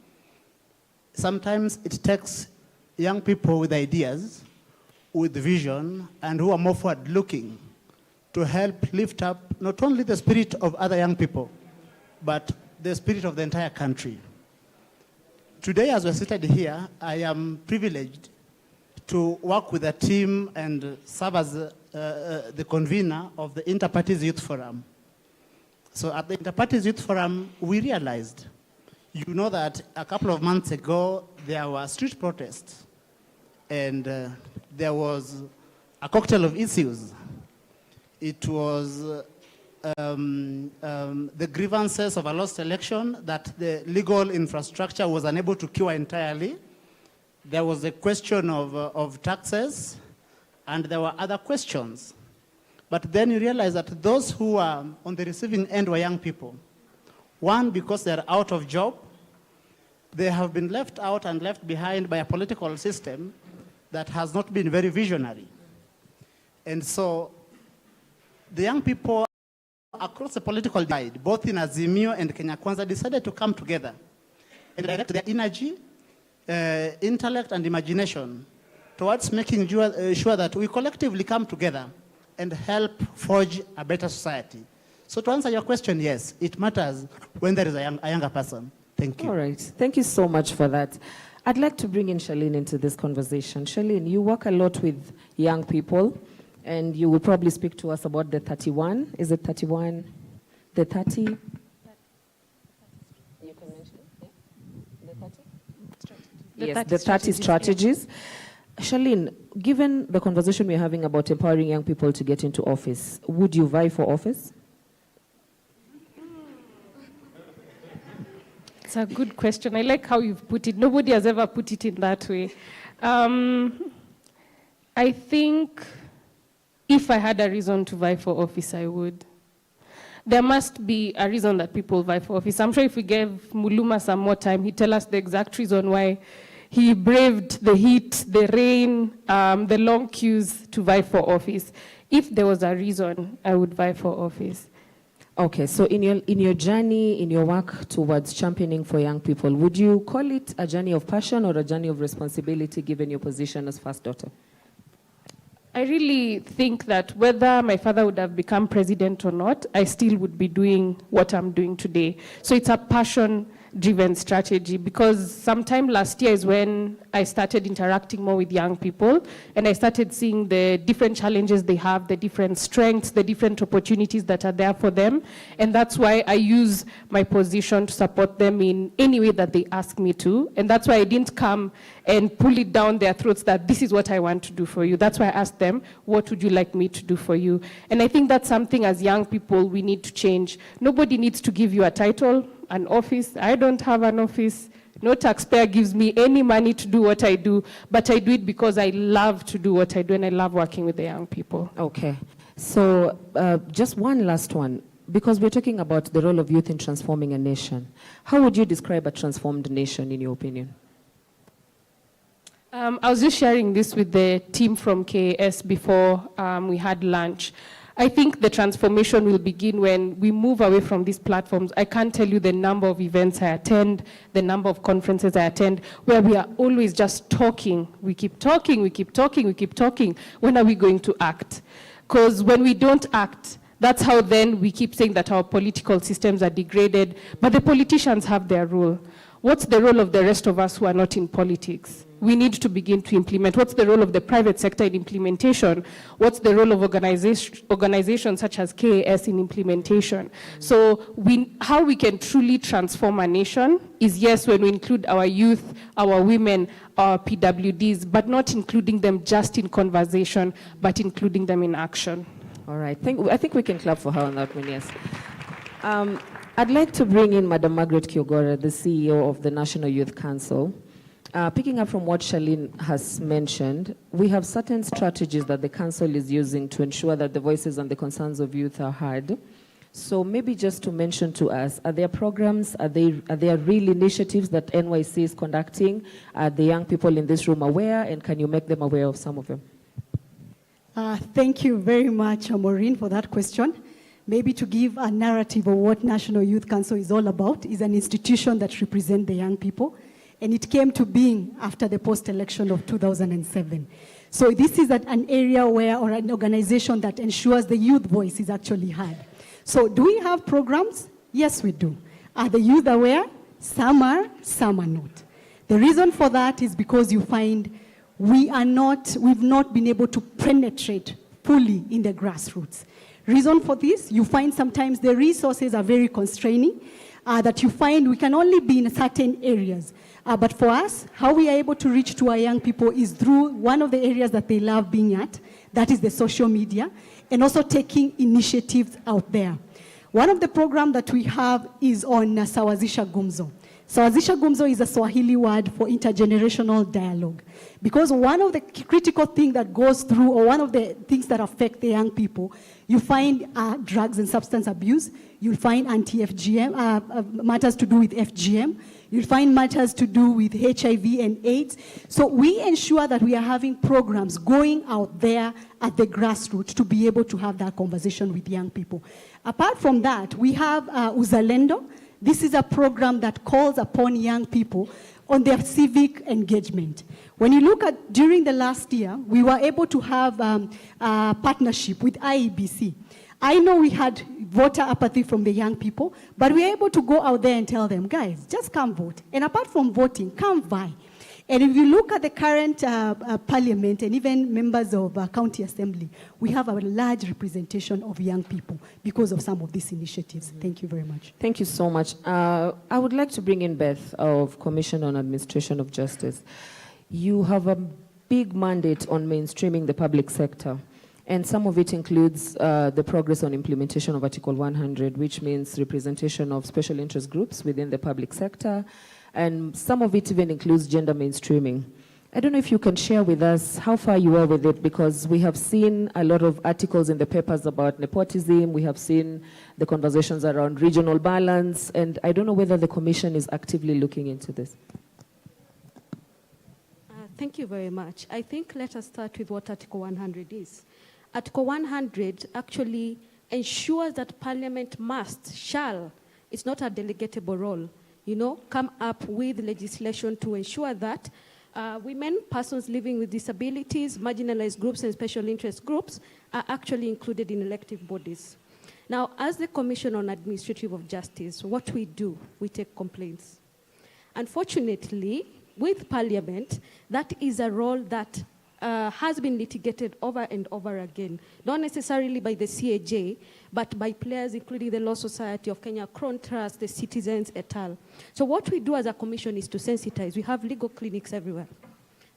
sometimes it takes young people with ideas, with vision, and who are more forward-looking to help lift up not only the spirit of other young people, but the spirit of the entire country. Today, as we're seated here, I am privileged to work with a team and serve as the convener of the Inter-Parties Youth Forum. So at the Inter-Parties Youth Forum, we realized, you know, that a couple of months ago, there were street protests, and there was a cocktail of issues. It was the grievances of a lost election that the legal infrastructure was unable to cure entirely. There was a question of taxes, and there were other questions. But then you realize that those who were on the receiving end were young people. One, because they're out of job. They have been left out and left behind by a political system that has not been very visionary. And so the young people across the political divide, both in Azimio and Kenya Kwanza, decided to come together and direct their energy, intellect, and imagination towards making sure that we collectively come together and help forge a better society. So to answer your question, yes, it matters when there is a younger person. Thank you. All right. Thank you so much for that. I'd like to bring in Charlene into this conversation. Charlene, you work a lot with young people, and you will probably speak to us about the 31. Is it 31? The 30? You can mention it. Yeah? The 30? Yes, the 30 strategies. Charlene, given the conversation we're having about empowering young people to get into office, would you vie for office? It's a good question. I like how you've put it. Nobody has ever put it in that way. I think if I had a reason to vie for office, I would. There must be a reason that people vie for office. I'm sure if we gave Muluma some more time, he'd tell us the exact reason why he braved the heat, the rain, the long queues to vie for office. If there was a reason, I would vie for office. Okay, so in your journey, in your work towards championing for young people, would you call it a journey of passion or a journey of responsibility given your position as first daughter? I really think that whether my father would have become president or not, I still would be doing what I'm doing today. So it's a passion-driven strategy, because sometime last year is when I started interacting more with young people, and I started seeing the different challenges they have, the different strengths, the different opportunities that are there for them. And that's why I use my position to support them in any way that they ask me to. And that's why I didn't come and pull it down their throats that this is what I want to do for you. That's why I asked them, what would you like me to do for you? And I think that's something as young people we need to change. Nobody needs to give you a title, an office. I don't have an office. No taxpayer gives me any money to do what I do, but I do it because I love to do what I do, and I love working with the young people. Okay. So just one last one, because we're talking about the role of youth in transforming a nation. How would you describe a transformed nation, in your opinion? I was just sharing this with the team from KAS before we had lunch. I think the transformation will begin when we move away from these platforms. I can't tell you the number of events I attend, the number of conferences I attend, where we are always just talking. We keep talking, we keep talking, we keep talking. When are we going to act? Because when we don't act, that's how then we keep saying that our political systems are degraded, but the politicians have their role. What's the role of the rest of us who are not in politics? We need to begin to implement. What's the role of the private sector in implementation? What's the role of organizations such as KAS in implementation? So how we can truly transform a nation is, yes, when we include our youth, our women, our PWDs, but not including them just in conversation, but including them in action. All right. I think we can clap for her on that one, yes. I'd like to bring in Madam Margaret Kiogora, the CEO of the National Youth Council. Picking up from what Charlene has mentioned, we have certain strategies that the council is using to ensure that the voices and the concerns of youth are heard. So maybe just to mention to us, are there programs, are there real initiatives that NYC is conducting? Are the young people in this room aware, and can you make them aware of some of them? Thank you very much, Maureen, for that question. Maybe to give a narrative of what National Youth Council is all about, is an institution that represents the young people. And it came to being after the post-election of 2007. So this is an area where, or an organization that ensures the youth voice is actually heard. So do we have programs? Yes, we do. Are the youth aware? Some are not. The reason for that is because you find we've not been able to penetrate fully in the grassroots. Reason for this, you find sometimes the resources are very constraining, that you find we can only be in certain areas. But for us, how we are able to reach to our young people is through one of the areas that they love being at, that is the social media, and also taking initiatives out there. One of the programs that we have is on Sawazisha Gumzo. Sawazisha Gumzo is a Swahili word for intergenerational dialogue. Because one of the critical things that goes through, or one of the things that affect the young people, you find drugs and substance abuse, you'll find anti-FGM, matters to do with FGM, you'll find matters to do with HIV and AIDS. So we ensure that we are having programs going out there at the grassroots to be able to have that conversation with young people. Apart from that, we have Uzalendo. This is a program that calls upon young people on their civic engagement. When you look at, during the last year, we were able to have a partnership with IEBC. I know we had voter apathy from the young people, but we were able to go out there and tell them, guys, just come vote. And apart from voting, come buy. And if you look at the current parliament and even members of county assembly, we have a large representation of young people because of some of these initiatives. Thank you very much. Thank you so much. I would like to bring in Beth of Commission on Administration of Justice. You have a big mandate on mainstreaming the public sector. And some of it includes the progress on implementation of Article 100, which means representation of special interest groups within the public sector. And some of it even includes gender mainstreaming. I don't know if you can share with us how far you are with it, because we have seen a lot of articles in the papers about nepotism. We have seen the conversations around regional balance. And I don't know whether the Commission is actively looking into this. Thank you very much. I think let us start with what Article 100 is. Article 100 actually ensures that Parliament shall, it's not a delegatable role, come up with legislation to ensure that women, persons living with disabilities, marginalized groups, and special interest groups are actually included in elective bodies. Now, as the Commission on Administrative of Justice, what we do, we take complaints. Unfortunately, with Parliament, that is a role that has been litigated over and over again, not necessarily by the CAJ, but by players including the Law Society of Kenya, Crown Trust, the Citizens, et al. So what we do as a commission is to sensitize. We have legal clinics everywhere.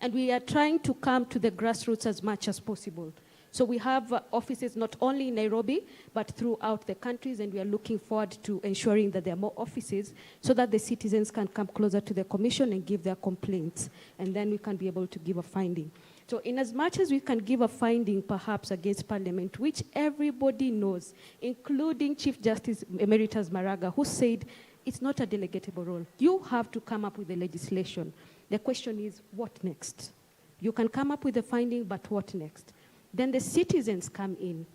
And we are trying to come to the grassroots as much as possible. So we have offices not only in Nairobi, but throughout the countries, and we are looking forward to ensuring that there are more offices so that the citizens can come closer to the commission and give their complaints, and then we can be able to give a finding. So in as much as we can give a finding perhaps against Parliament, which everybody knows, including Chief Justice Emeritus Maraga, who said it's not a delegatable role. You have to come up with the legislation. The question is, what next? You can come up with a finding, but what next? Then the citizens come in.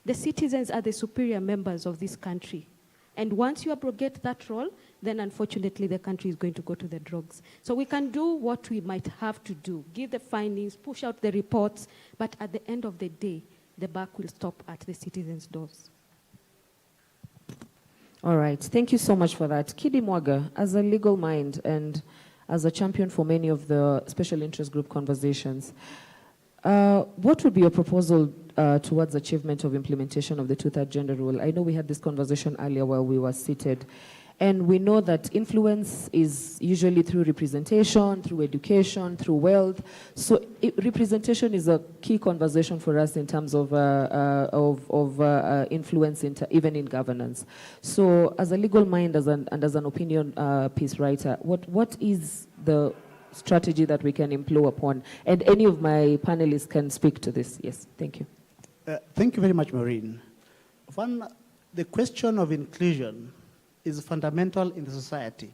The citizens are the superior members of this country. And once you abrogate that role, then unfortunately the country is going to go to the drugs. So we can do what we might have to do, give the findings, push out the reports, but at the end of the day, the buck will stop at the citizens' doors. All right, thank you so much for that. Kidi Mwaga, as a legal mind and as a champion for many of the special interest group conversations, what would be your proposal towards achievement of implementation of the two-third gender rule? I know we had this conversation earlier while we were seated, and we know that influence is usually through representation, through education, through wealth. So representation is a key conversation for us in terms of influence, even in governance. So as a legal mind and as an opinion piece writer, what is the strategy that we can employ upon? And any of my panelists can speak to this. Yes, thank you. Thank you very much, Maureen. One, the question of inclusion is fundamental in the society.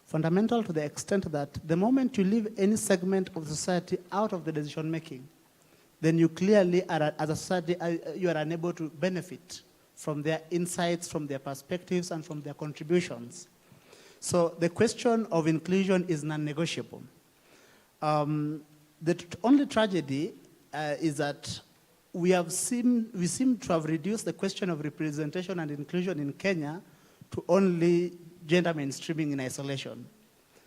Fundamental to the extent that the moment you leave any segment of society out of the decision making, then you clearly, as a society, you are unable to benefit from their insights, from their perspectives, and from their contributions. So the question of inclusion is non-negotiable. The only tragedy is that we seem to have reduced the question of representation and inclusion in Kenya to only gender mainstreaming in isolation.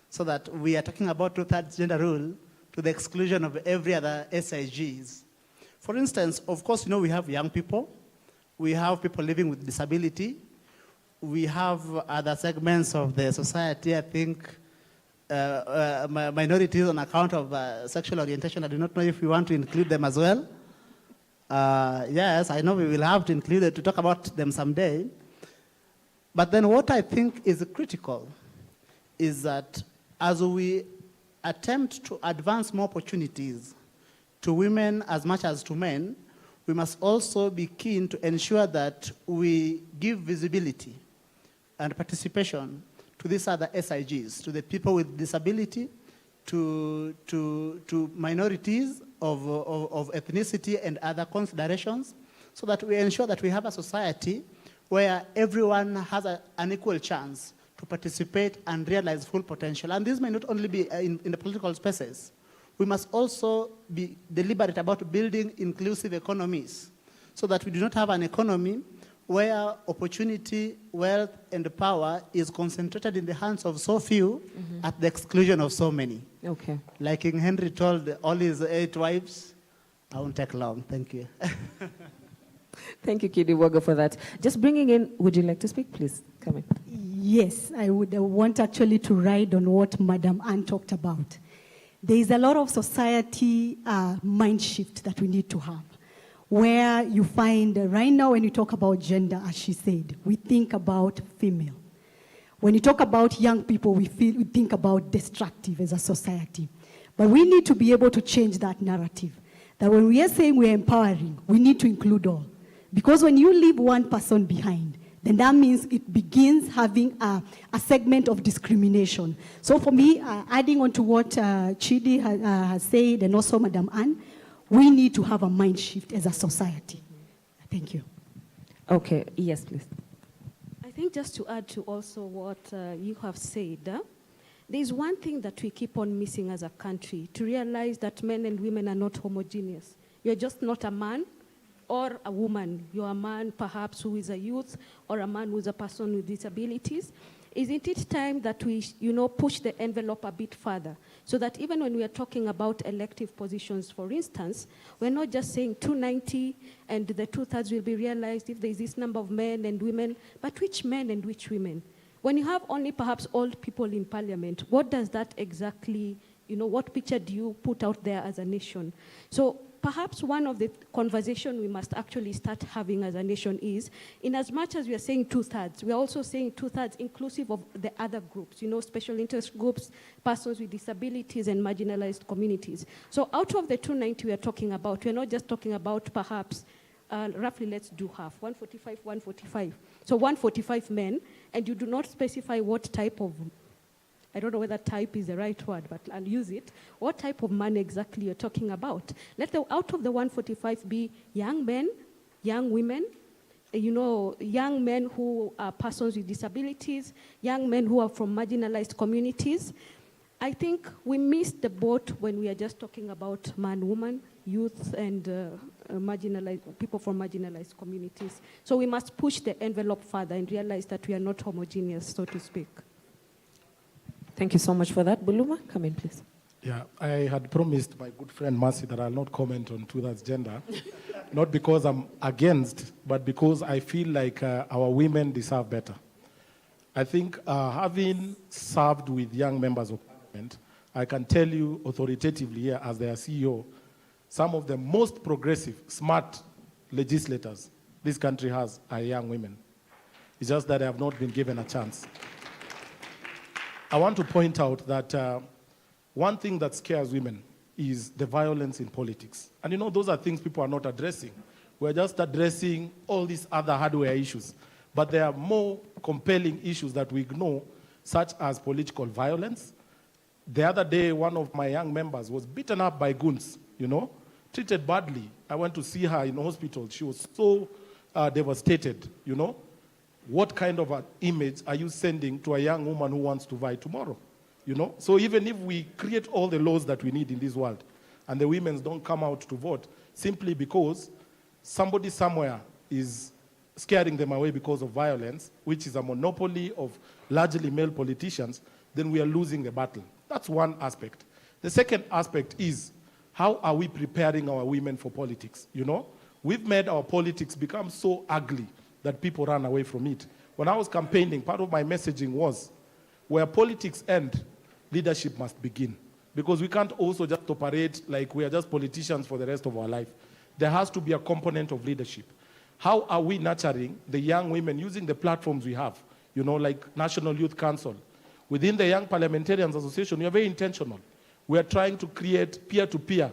So that we are talking about two-thirds gender rule to the exclusion of every other SIGs. For instance, of course, we have young people. We have people living with disability. We have other segments of the society, I think, minorities on account of sexual orientation. I do not know if we want to include them as well. Yes, I know we will have to include it to talk about them someday. But then what I think is critical is that as we attempt to advance more opportunities to women as much as to men, we must also be keen to ensure that we give visibility and participation to these other SIGs, to the people with disability, to minorities of ethnicity and other considerations, so that we ensure that we have a society where everyone has an equal chance to participate and realize full potential. And this may not only be in the political spaces. We must also be deliberate about building inclusive economies, so that we do not have an economy where opportunity, wealth, and power is concentrated in the hands of so few at the exclusion of so many. Okay. Like King Henry told all his 8 wives, I won't take long. Thank you. Thank you, Kidiwaga, for that. Just bringing in, would you like to speak, please? Come in. Yes, I would want actually to ride on what Madam Anne talked about. There is a lot of society mind shift that we need to have, where you find right now when you talk about gender, as she said, we think about female. When you talk about young people, we think about destructive as a society. But we need to be able to change that narrative, that when we are saying we're empowering, we need to include all. Because when you leave one person behind, then that means it begins having a segment of discrimination. So for me, adding on to what Chidi has said, and also Madam Anne, we need to have a mind shift as a society. Thank you. Okay, yes, please. I think just to add to also what you have said, there's one thing that we keep on missing as a country, to realize that men and women are not homogeneous. You're just not a man or a woman. You're a man perhaps who is a youth, or a man who is a person with disabilities. Isn't it time that we, push the envelope a bit further, so that even when we are talking about elective positions, for instance, we're not just saying 290 and the 2/3 will be realized if there is this number of men and women, but which men and which women? When you have only perhaps old people in parliament, what does that exactly, what picture do you put out there as a nation? So perhaps one of the conversation we must actually start having as a nation is, in as much as we are saying 2/3, we are also saying 2/3 inclusive of the other groups, special interest groups, persons with disabilities, and marginalized communities. So out of the 290 we are talking about, we are not just talking about perhaps, roughly let's do half, 145, 145. So 145 men, and you do not specify what type of, I don't know whether type is the right word, but I'll use it. What type of man exactly you're talking about? Out of the 145 be young men, young women, young men who are persons with disabilities, young men who are from marginalized communities. I think we missed the boat when we are just talking about man, woman, youth, and marginalized people from marginalized communities. So we must push the envelope further and realize that we are not homogeneous, so to speak. Thank you so much for that. Buluma, come in, please. Yeah, I had promised my good friend Mercy that I'll not comment on 2/3 gender, not because I'm against, but because I feel like our women deserve better. I think having served with young members of parliament, I can tell you authoritatively here as their CEO, some of the most progressive, smart legislators this country has are young women. It's just that they have not been given a chance. I want to point out that one thing that scares women is the violence in politics. And those are things people are not addressing. We're just addressing all these other hardware issues. But there are more compelling issues that we ignore, such as political violence. The other day, one of my young members was beaten up by goons, treated badly. I went to see her in the hospital. She was so devastated, What kind of an image are you sending to a young woman who wants to vie tomorrow? So even if we create all the laws that we need in this world, and the women don't come out to vote simply because somebody somewhere is scaring them away because of violence, which is a monopoly of largely male politicians, then we are losing the battle. That's one aspect. The second aspect is, how are we preparing our women for politics? We've made our politics become so ugly that people run away from it. When I was campaigning, part of my messaging was, where politics end, leadership must begin. Because we can't also just operate like we are just politicians for the rest of our life. There has to be a component of leadership. How are we nurturing the young women using the platforms we have, you know, like National Youth Council? Within the Young Parliamentarians Association, we are very intentional. We are trying to create peer-to-peer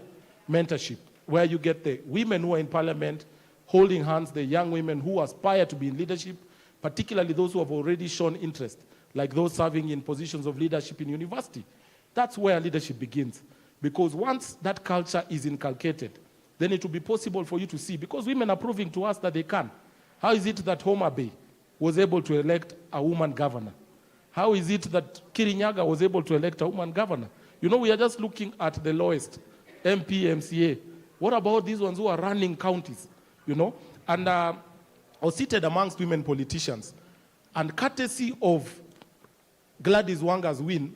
mentorship, where you get the women who are in parliament holding hands, the young women who aspire to be in leadership, particularly those who have already shown interest, like those serving in positions of leadership in university. That's where leadership begins. Because once that culture is inculcated, then it will be possible for you to see, because women are proving to us that they can. How is it that Homa Bay was able to elect a woman governor? How is it that Kirinyaga was able to elect a woman governor? You know, we are just looking at the lowest, MP, MCA. What about these ones who are running counties, you know? And I was seated amongst women politicians. And courtesy of Gladys Wanga's win,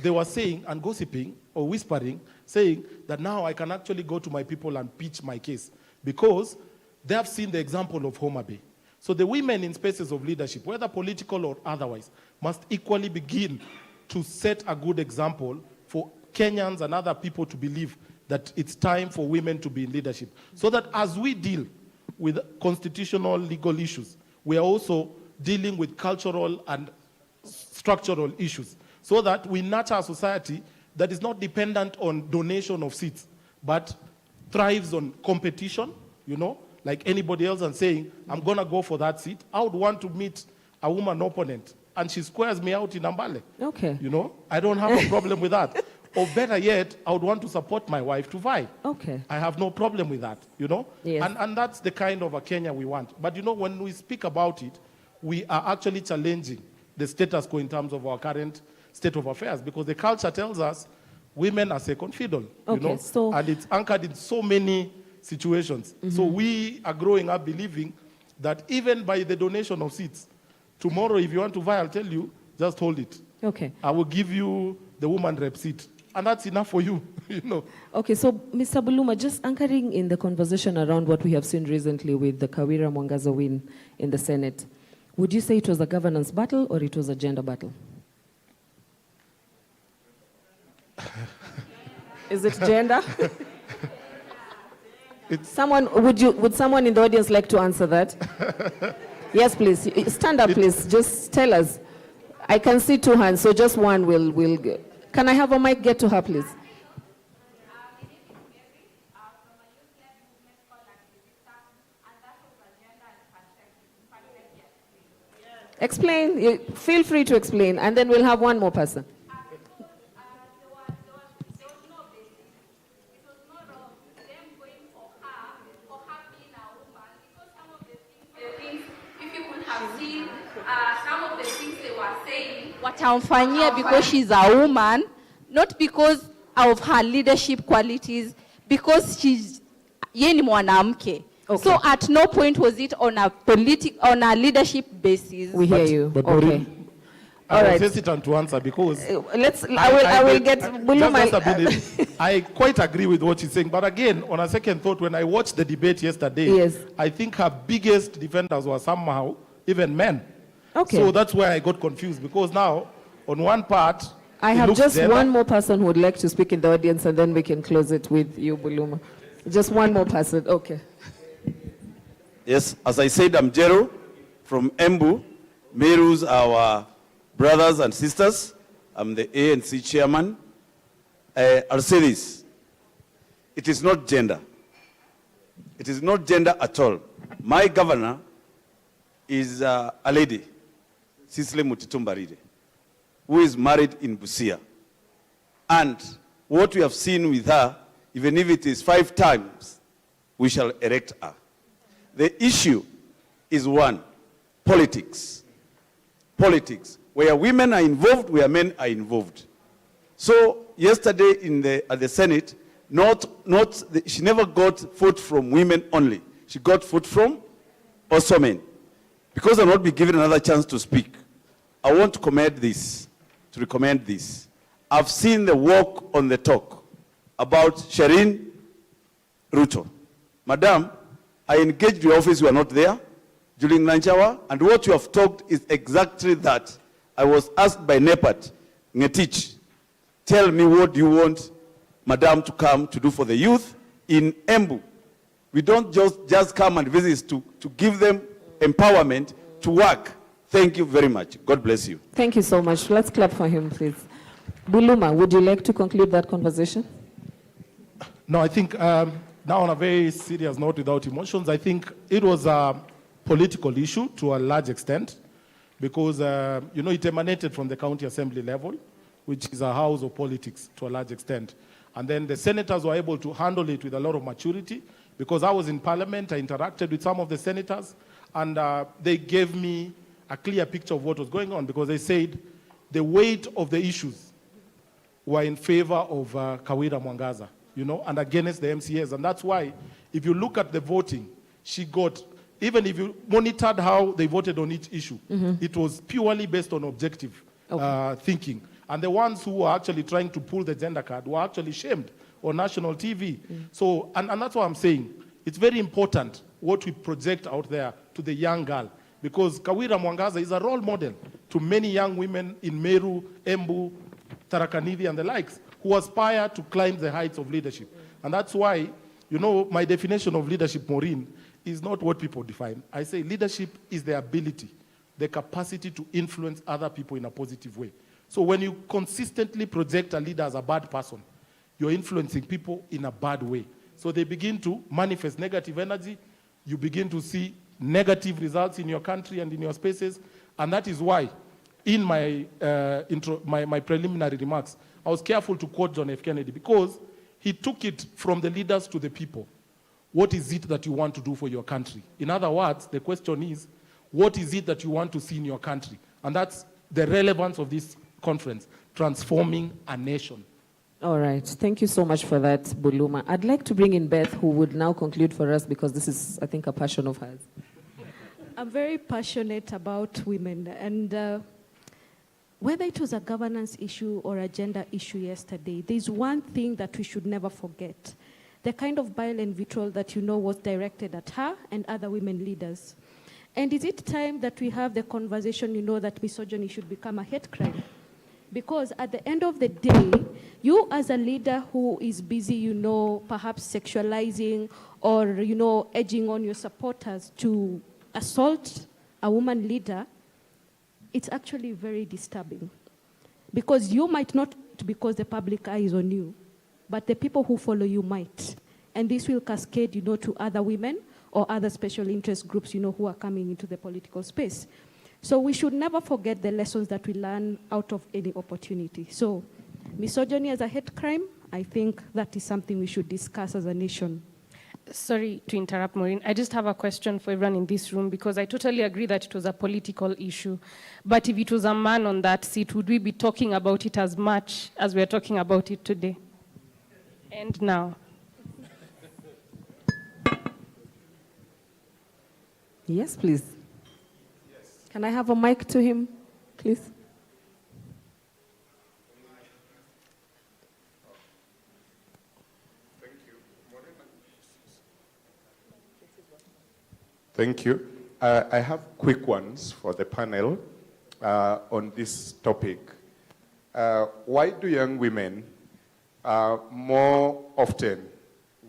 they were saying and gossiping or whispering, saying that now I can actually go to my people and pitch my case because they have seen the example of Homa Bay. So the women in spaces of leadership, whether political or otherwise, must equally begin to set a good example for Kenyans and other people to believe that it's time for women to be in leadership. So that as we deal with constitutional legal issues, we are also dealing with cultural and structural issues, so that we nurture a society that is not dependent on donation of seats, but thrives on competition, you know, like anybody else, and saying, I'm going to go for that seat. I would want to meet a woman opponent, and she squares me out in Ambale. Okay. You know, I don't have a problem with that. Or better yet, I would want to support my wife to vie. Okay. I have no problem with that, you know? Yes. And that's the kind of a Kenya we want. But, you know, when we speak about it, we are actually challenging the status quo in terms of our current state of affairs, because the culture tells us women are second fiddle, you know? So and it's anchored in so many situations. Mm-hmm. So we are growing up believing that even by the donation of seats, tomorrow if you want to vie, I'll tell you, just hold it. Okay. I will give you the woman rep seat. And that's enough for you, you know. Okay, so Mr. Buluma, just anchoring in the conversation around what we have seen recently with the Kawira Mwangaza win in the Senate, would you say it was a governance battle or it was a gender battle? Is it gender? Would someone in the audience like to answer that? Yes, please. Stand up, please. Just tell us. I can see two hands, so just one will get. Can I have a mic get to her, please? Explain. Feel free to explain, and then we'll have one more person. Watamfanyia because she's a woman, not because of her leadership qualities, because she's yeni mwanamke. Okay. So at no point was it on a leadership basis. We hear you. But Okay. I was hesitant to answer because I will get I quite agree with what she's saying. But again, on a second thought, when I watched the debate yesterday, yes, I think her biggest defenders were somehow even men. Okay. So that's where I got confused, because now, on one part, I have just one more person who would like to speak in the audience, and then we can close it with you, Buluma. Just one more person. Okay. Yes, as I said, I'm Jero from Embu. Meru's our brothers and sisters. I'm the ANC chairman. I'll say this. It is not gender. It is not gender at all. My governor is a lady, Sisile Mutitumbaride, who is married in Busia. And what we have seen with her, even if it is 5 times, we shall erect her. The issue is one, politics. Politics. Where women are involved, where men are involved. So yesterday at the Senate, she never got vote from women only. She got vote from also men. Because I'll not be given another chance to speak, I want to recommend this. I've seen the walk on the talk about Shireen Ruto. Madam, I engaged your office, you are not there during lunch hour, and what you have talked is exactly that. I was asked by NEPAT, Ngetich, Tell me, what do you want Madam to come to do for the youth in Embu? We don't just come and visit to give them empowerment to work. Thank you very much. God bless you. Thank you so much. Let's clap for him, please. Buluma, would you like to conclude that conversation? No, I think now on a very serious note, without emotions, I think it was a political issue to a large extent because, it emanated from the county assembly level, which is a house of politics to a large extent. And then the senators were able to handle it with a lot of maturity because I was in parliament, I interacted with some of the senators, and they gave me a clear picture of what was going on because they said the weight of the issues were in favor of Kawira Mwangaza, and against the MCAs. And that's why, if you look at the voting, she got, even if you monitored how they voted on each issue, it was purely based on objective thinking. And the ones who were actually trying to pull the gender card were actually shamed on national TV. So, and that's what I'm saying. It's very important what we project out there to the young girl, because Kawira Mwangaza is a role model to many young women in Meru, Embu, Tarakanidhi, and the likes, who aspire to climb the heights of leadership. And that's why, my definition of leadership, Maureen, is not what people define. I say leadership is the ability, the capacity to influence other people in a positive way. So when you consistently project a leader as a bad person, you're influencing people in a bad way. So they begin to manifest negative energy. You begin to see negative results in your country and in your spaces. And that is why, in my my preliminary remarks, I was careful to quote John F. Kennedy because he took it from the leaders to the people. What is it that you want to do for your country? In other words, the question is, what is it that you want to see in your country? And that's the relevance of this conference, transforming a nation. All right. Thank you so much for that, Buluma. I'd like to bring in Beth, who would now conclude for us because this is, I think, a passion of hers. I'm very passionate about women, and whether it was a governance issue or a gender issue yesterday, there's one thing that we should never forget. The kind of bile and vitriol that was directed at her and other women leaders. And is it time that we have the conversation, that misogyny should become a hate crime? Because at the end of the day, you as a leader who is busy, perhaps sexualizing or, edging on your supporters to assault a woman leader, it's actually very disturbing. Because you might not, because the public eye is on you, but the people who follow you might. And this will cascade, to other women or other special interest groups, who are coming into the political space. So we should never forget the lessons that we learn out of any opportunity. So misogyny as a hate crime, I think that is something we should discuss as a nation. Sorry to interrupt, Maureen. I just have a question for everyone in this room because I totally agree that it was a political issue. But if it was a man on that seat, would we be talking about it as much as we're talking about it today? And now. Yes, please. Yes. Can I have a mic to him, please? Thank you. I have quick ones for the panel on this topic. Why do young women more often,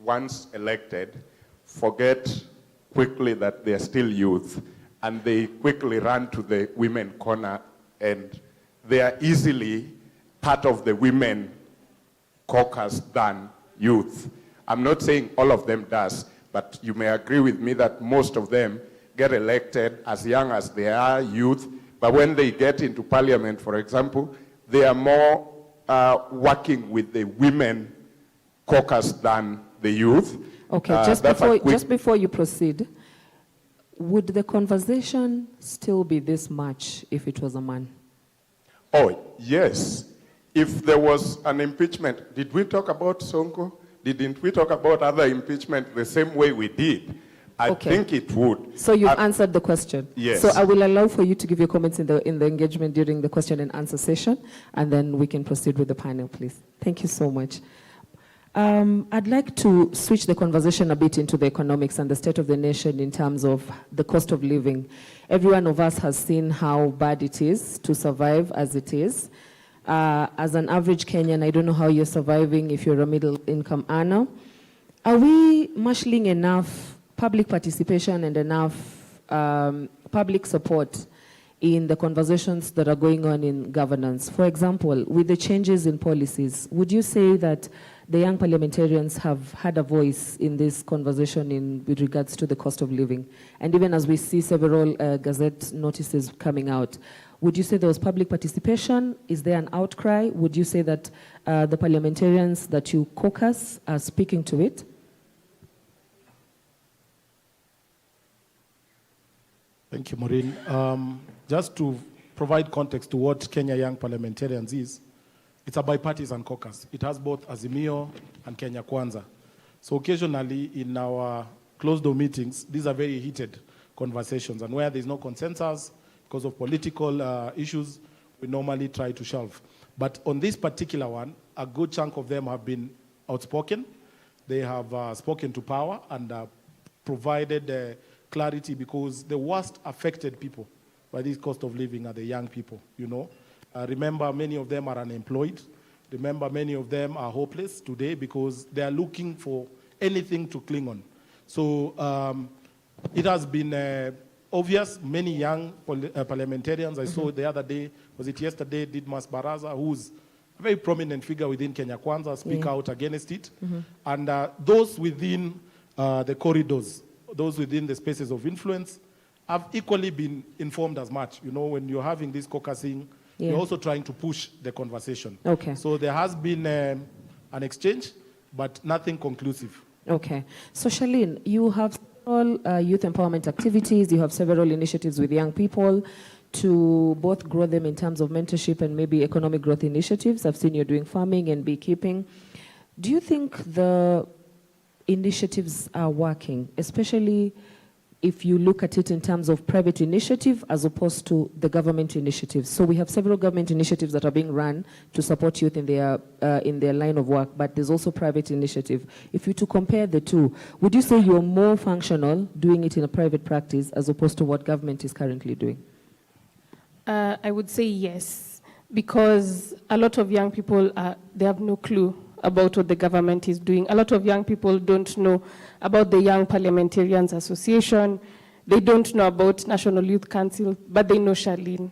once elected, forget quickly that they are still youth, and they quickly run to the women corner, and they are easily part of the women caucus than youth? I'm not saying all of them does, but you may agree with me that most of them get elected as young as they are youth, but when they get into parliament, for example, they are more working with the women caucus than the youth. Okay, just before you proceed, would the conversation still be this much if it was a man? Oh, yes. If there was an impeachment, did we talk about Sonko? Didn't we talk about other impeachment the same way we did? I think it would. So you've answered the question. Yes. So I will allow for you to give your comments in the engagement during the question and answer session, and then we can proceed with the panel, please. Thank you so much. I'd like to switch the conversation a bit into the economics and the state of the nation in terms of the cost of living. Every one of us has seen how bad it is to survive as it is. As an average Kenyan, I don't know how you're surviving if you're a middle-income earner. Are we marshalling enough public participation and enough public support in the conversations that are going on in governance? For example, with the changes in policies, would you say that the young parliamentarians have had a voice in this conversation with regards to the cost of living? And even as we see several Gazette notices coming out, would you say there was public participation? Is there an outcry? Would you say that the parliamentarians that you caucus are speaking to it? Thank you, Maureen. Just to provide context to what Kenya Young Parliamentarians is, it's a bipartisan caucus. It has both Azimio and Kenya Kwanza. So occasionally in our closed-door meetings, these are very heated conversations, and where there's no consensus because of political issues, we normally try to shelve. But on this particular one, a good chunk of them have been outspoken. They have spoken to power and provided clarity, because the worst affected people by this cost of living are the young people, you know. Remember, many of them are unemployed. Remember, many of them are hopeless today because they are looking for anything to cling on. So it has been obvious. Many young parliamentarians, I saw the other day, was it yesterday, Didmas Baraza, who's a very prominent figure within Kenya Kwanza, speak out against it. And those within the corridors, those within the spaces of influence, have equally been informed as much. You know, when you're having this caucusing, you're also trying to push the conversation. Okay. So there has been an exchange, but nothing conclusive. Okay. So Charlene, you have several youth empowerment activities, you have several initiatives with young people to both grow them in terms of mentorship and maybe economic growth initiatives. I've seen you're doing farming and beekeeping. Do you think the initiatives are working, especially if you look at it in terms of private initiative as opposed to the government initiatives? So we have several government initiatives that are being run to support youth in their line of work, but there's also private initiative. If you to compare the two, would you say you're more functional doing it in a private practice as opposed to what government is currently doing? I would say yes, because a lot of young people, they have no clue about what the government is doing. A lot of young people don't know about the Young Parliamentarians Association. They don't know about National Youth Council, but they know Charlene.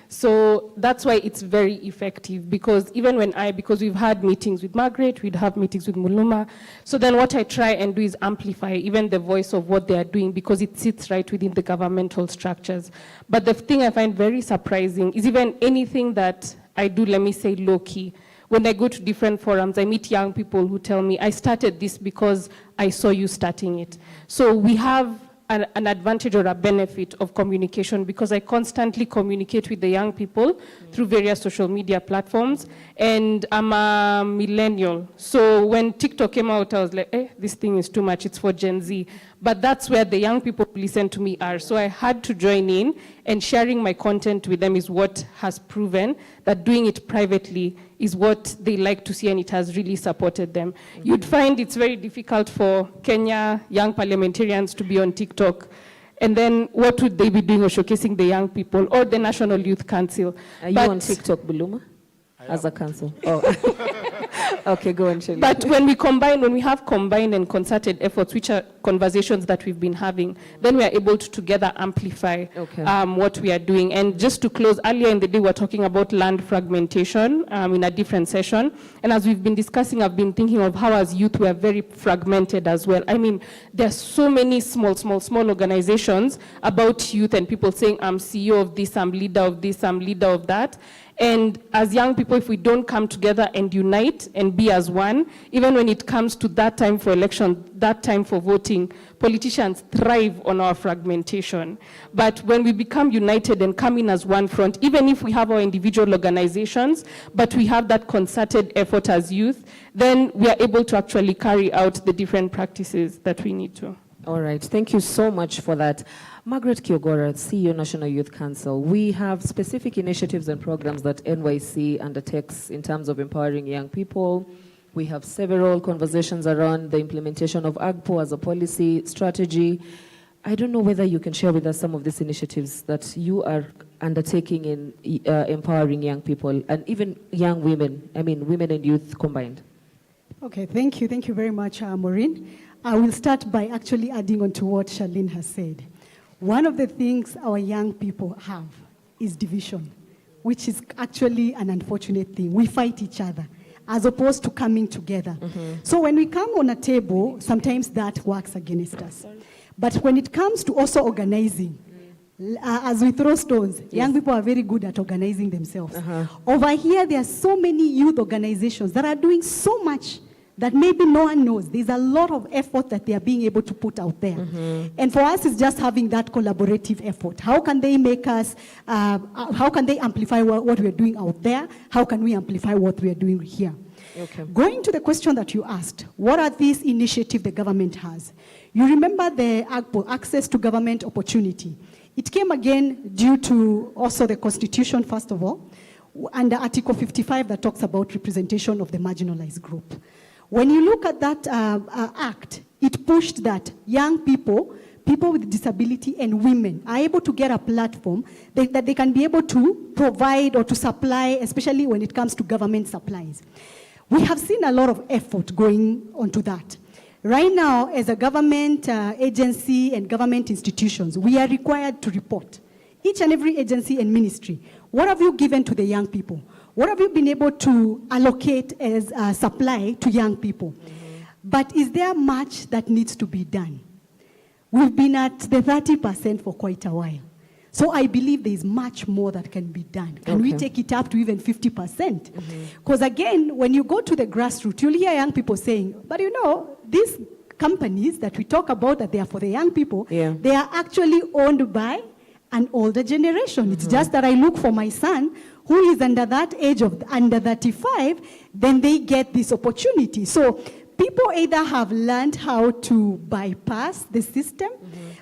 So that's why it's very effective, because even because we've had meetings with Margaret, we'd have meetings with Muluma. So then what I try and do is amplify even the voice of what they are doing, because it sits right within the governmental structures. But the thing I find very surprising is even anything that I do, let me say low-key, when I go to different forums, I meet young people who tell me, I started this because I saw you starting it. So we have an advantage or a benefit of communication, because I constantly communicate with the young people through various social media platforms. And I'm a millennial. So when TikTok came out, I was like, this thing is too much, it's for Gen Z. But that's where the young people who listen to me are. So I had to join in, and sharing my content with them is what has proven that doing it privately is what they like to see, and it has really supported them. You'd find it's very difficult for Kenya young parliamentarians to be on TikTok. And then what would they be doing or showcasing the young people or the National Youth Council? Are you on TikTok, Buluma, as a council? Oh. Okay, go on, Shirley. But when we have combined and concerted efforts, which are conversations that we've been having, then we are able to together amplify what we are doing. And just to close, earlier in the day, we were talking about land fragmentation in a different session. And as we've been discussing, I've been thinking of how as youth we are very fragmented as well. I mean, there's so many small organizations about youth, and people saying, I'm CEO of this, I'm leader of this, I'm leader of that. And as young people, if we don't come together and unite and be as one, even when it comes to that time for election, that time for voting, politicians thrive on our fragmentation. But when we become united and come in as one front, even if we have our individual organizations, but we have that concerted effort as youth, then we are able to actually carry out the different practices that we need to. All right, thank you so much for that. Margaret Kiogora, CEO, National Youth Council. We have specific initiatives and programs that NYC undertakes in terms of empowering young people. We have several conversations around the implementation of AGPO as a policy strategy. I don't know whether you can share with us some of these initiatives that you are undertaking in empowering young people and even young women, I mean women and youth combined. Okay, thank you. Thank you very much, Maureen. I will start by actually adding on to what Charlene has said. One of the things our young people have is division, which is actually an unfortunate thing. We fight each other as opposed to coming together. So when we come on a table, sometimes that works against us. But when it comes to also organizing, as we throw stones, young people are very good at organizing themselves. Over here, there are so many youth organizations that are doing so much that maybe no one knows. There's a lot of effort that they are being able to put out there. And for us, it's just having that collaborative effort. How can they make us, how can they amplify what we're doing out there? How can we amplify what we are doing here? Okay. Going to the question that you asked, what are these initiatives the government has? You remember the access to government opportunity. It came again due to also the Constitution, first of all, under Article 55 that talks about representation of the marginalized group. When you look at that act, it pushed that young people, people with disability and women are able to get a platform that they can be able to provide or to supply, especially when it comes to government supplies. We have seen a lot of effort going onto that. Right now, as a government agency and government institutions, we are required to report. Each and every agency and ministry, what have you given to the young people? What have you been able to allocate as supply to young people? But is there much that needs to be done? We've been at the 30% for quite a while. So I believe there is much more that can be done. Can we take it up to even 50%? Because again, when you go to the grassroots, you'll hear young people saying, but you know, these companies that we talk about that they are for the young people, they are actually owned by an older generation. It's just that I look for my son who is under that age of under 35, then they get this opportunity. So people either have learned how to bypass the system,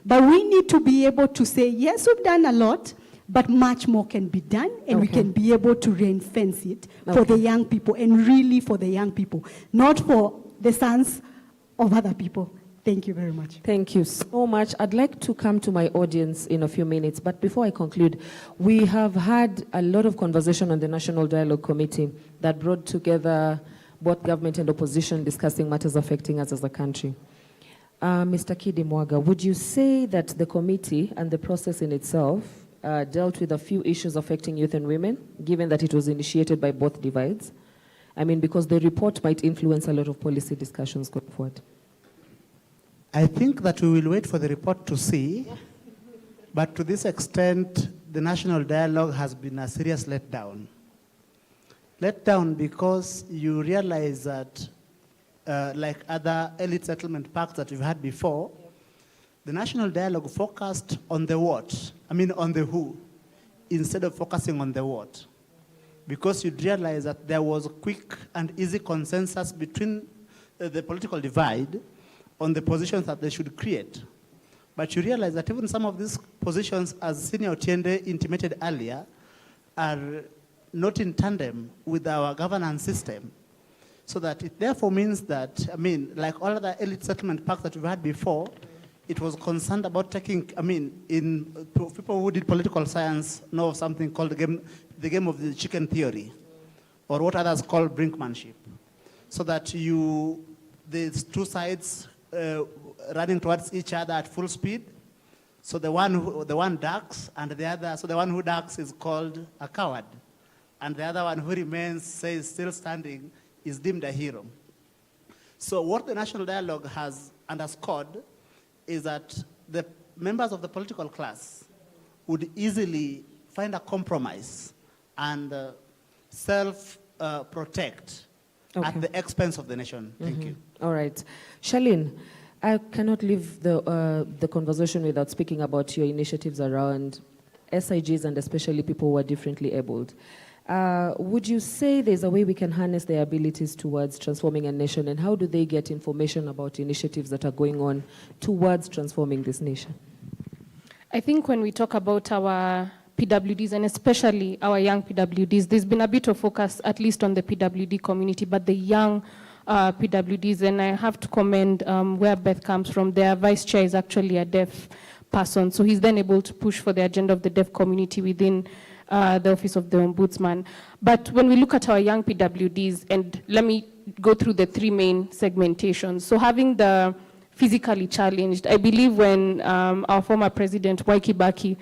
but we need to be able to say, yes, we've done a lot, but much more can be done, and we can be able to ring-fence it for the young people, and really for the young people, not for the sons of other people. Thank you very much. Thank you so much. I'd like to come to my audience in a few minutes, but before I conclude, we have had a lot of conversation on the National Dialogue Committee that brought together both government and opposition discussing matters affecting us as a country. Mr. Kidi Mwaga, would you say that the committee and the process in itself dealt with a few issues affecting youth and women, given that it was initiated by both divides? I mean, because the report might influence a lot of policy discussions going forward. I think that we will wait for the report to see, but to this extent, the national dialogue has been a serious letdown. Letdown because you realize that, like other elite settlement pacts that we've had before, the national dialogue focused on the what, on the who, instead of focusing on the what. Because you'd realize that there was a quick and easy consensus between the political divide on the positions that they should create. But you realize that even some of these positions, as Senior Otiende intimated earlier, are not in tandem with our governance system. So that it therefore means that, like all other elite settlement pacts that we've had before, it was concerned about taking, people who did political science know of something called the game of the chicken theory, or what others call brinkmanship. So that the two sides running towards each other at full speed. So the one ducks, and the other, so the one who ducks is called a coward. And the other one who remains, says, still standing, is deemed a hero. So what the National Dialogue has underscored is that the members of the political class would easily find a compromise and self-protect at the expense of the nation. Thank you. All right. Charlene, I cannot leave the conversation without speaking about your initiatives around SIGs and especially people who are differently abled. Would you say there's a way we can harness their abilities towards transforming a nation, and how do they get information about initiatives that are going on towards transforming this nation? I think when we talk about our PWDs, and especially our young PWDs, there's been a bit of focus, at least on the PWD community, but the young PWDs, and I have to commend where Beth comes from. Their vice chair is actually a deaf person, so he's then able to push for the agenda of the deaf community within the Office of the Ombudsman. But when we look at our young PWDs, and let me go through the three main segmentations. So having the physically challenged, I believe when our former president, Mwai Kibaki,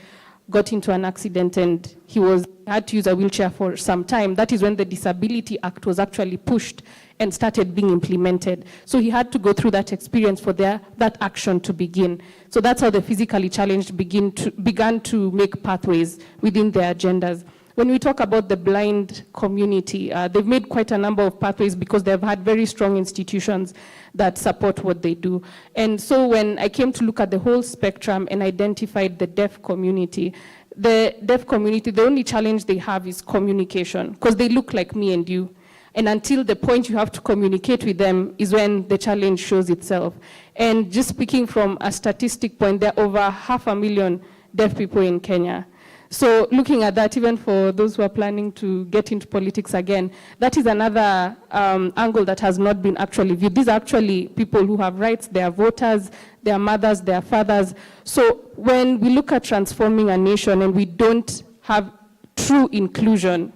got into an accident and he had to use a wheelchair for some time, that is when the Disability Act was actually pushed and started being implemented. So he had to go through that experience for that action to begin. So that's how the physically challenged began to make pathways within their agendas. When we talk about the blind community, they've made quite a number of pathways because they've had very strong institutions that support what they do. And so when I came to look at the whole spectrum and identified the deaf community, the only challenge they have is communication, because they look like me and you. And until the point you have to communicate with them is when the challenge shows itself. And just speaking from a statistic point, there are over 500,000 deaf people in Kenya. So looking at that, even for those who are planning to get into politics again, that is another angle that has not been actually viewed. These are actually people who have rights, they are voters, they are mothers, they are fathers. So when we look at transforming a nation and we don't have true inclusion,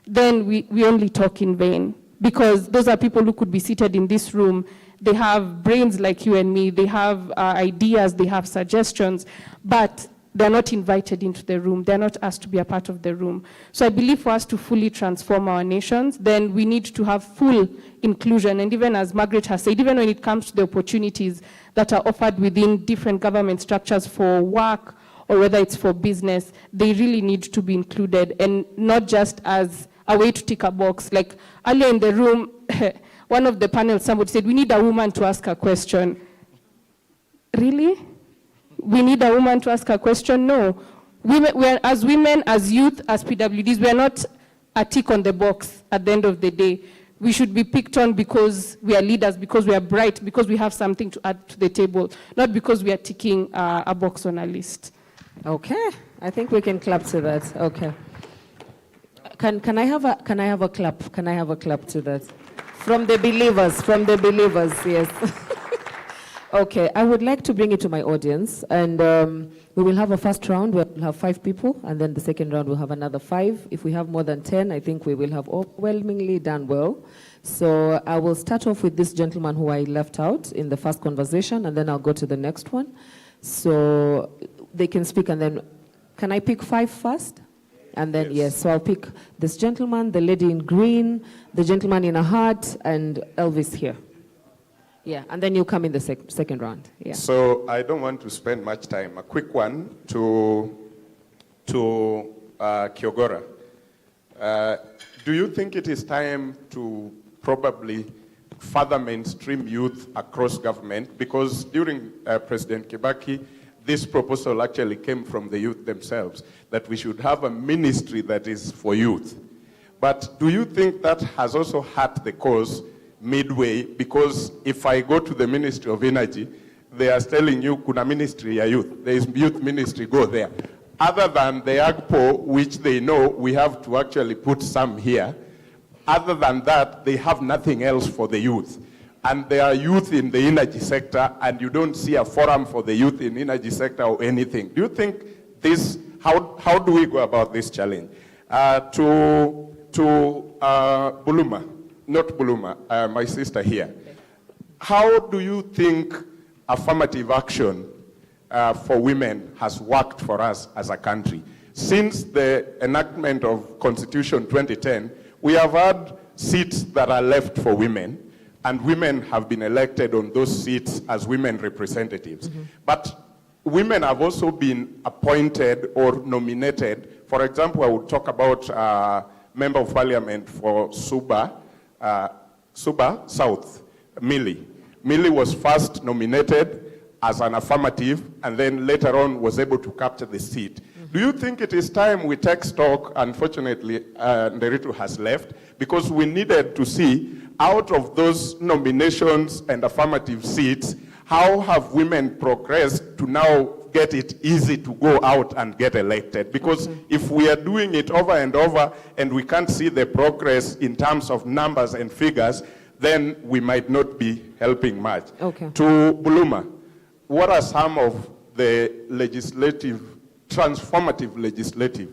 then we only talk in vain. Because those are people who could be seated in this room. They have brains like you and me, they have ideas, they have suggestions, but they're not invited into the room. They're not asked to be a part of the room. So I believe for us to fully transform our nations, then we need to have full inclusion. And even as Margaret has said, even when it comes to the opportunities that are offered within different government structures for work or whether it's for business, they really need to be included, and not just as a way to tick a box. Like earlier in the room, one of the panel, somebody said, we need a woman to ask a question. Really? We need a woman to ask a question? No. Women, as youth, as PWDs, we are not a tick on the box at the end of the day. We should be picked on because we are leaders, because we are bright, because we have something to add to the table, not because we are ticking a box on a list. Okay, I think we can clap to that. Okay. Can I have a clap? Can I have a clap to that? From the believers, yes. Okay, I would like to bring it to my audience, and we will have a first round, we'll have 5 people, and then the second round we'll have another 5. If we have more than 10, I think we will have overwhelmingly done well. So I will start off with this gentleman who I left out in the first conversation, and then I'll go to the next one. So they can speak, and then, can I pick 5 first? And then, yes, so I'll pick this gentleman, the lady in green, the gentleman in a hat, and Elvis here. Yeah, and then you come in the second round. Yeah. So I don't want to spend much time. A quick one to Kiogora. Do you think it is time to probably further mainstream youth across government? Because during President Kibaki, this proposal actually came from the youth themselves, that we should have a ministry that is for youth. But do you think that has also hurt the cause midway? Because if I go to the Ministry of Energy, they are telling you, kuna ministry ya youth. There is youth ministry, go there. Other than the AGPO, which they know we have to actually put some here, other than that, they have nothing else for the youth. And there are youth in the energy sector, and you don't see a forum for the youth in energy sector or anything. Do you think this, how do we go about this challenge? To Buluma. Not Buluma, my sister here. How do you think affirmative action for women has worked for us as a country? Since the enactment of Constitution 2010, we have had seats that are left for women, and women have been elected on those seats as women representatives. Mm-hmm. But women have also been appointed or nominated. For example, I would talk about Member of Parliament for Suba South, Millie. Millie was first nominated as an affirmative, and then later on was able to capture the seat. Mm-hmm. Do you think it is time we take stock? Unfortunately, Nderitu has left, because we needed to see, out of those nominations and affirmative seats, how have women progressed to now get it easy to go out and get elected? Because if we are doing it over and over and we can't see the progress in terms of numbers and figures, then we might not be helping much. Okay. To Buluma, what are some of the transformative legislative,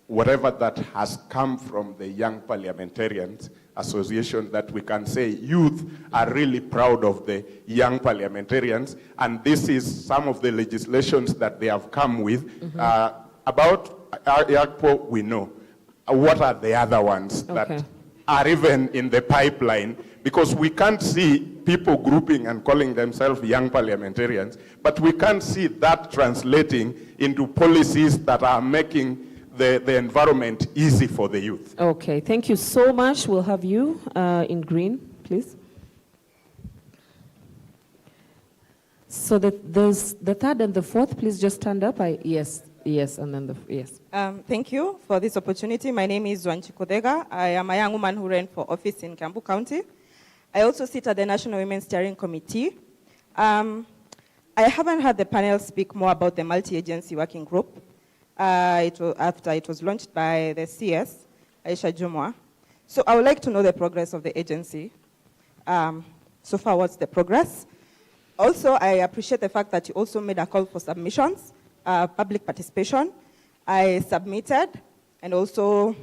whatever that has come from the Young Parliamentarians Association that we can say youth are really proud of the young parliamentarians, and this is some of the legislations that they have come with. About Yakpo, we know. What are the other ones that are even in the pipeline? Because we can't see people grouping and calling themselves young parliamentarians, but we can't see that translating into policies that are making the environment easy for the youth. Okay, thank you so much. We'll have you in green, please. So there's the third and the fourth, please just stand up. Yes, and then yes. Thank you for this opportunity. My name is Wanchi Kodega. I am a young woman who ran for office in Kiambu County. I also sit at the National Women's Steering Committee. I haven't heard the panel speak more about the multi-agency working group. After it was launched by the CS, Aisha Jumwa. So I would like to know the progress of the agency. So far, what's the progress? Also, I appreciate the fact that you also made a call for submissions, public participation. I submitted and also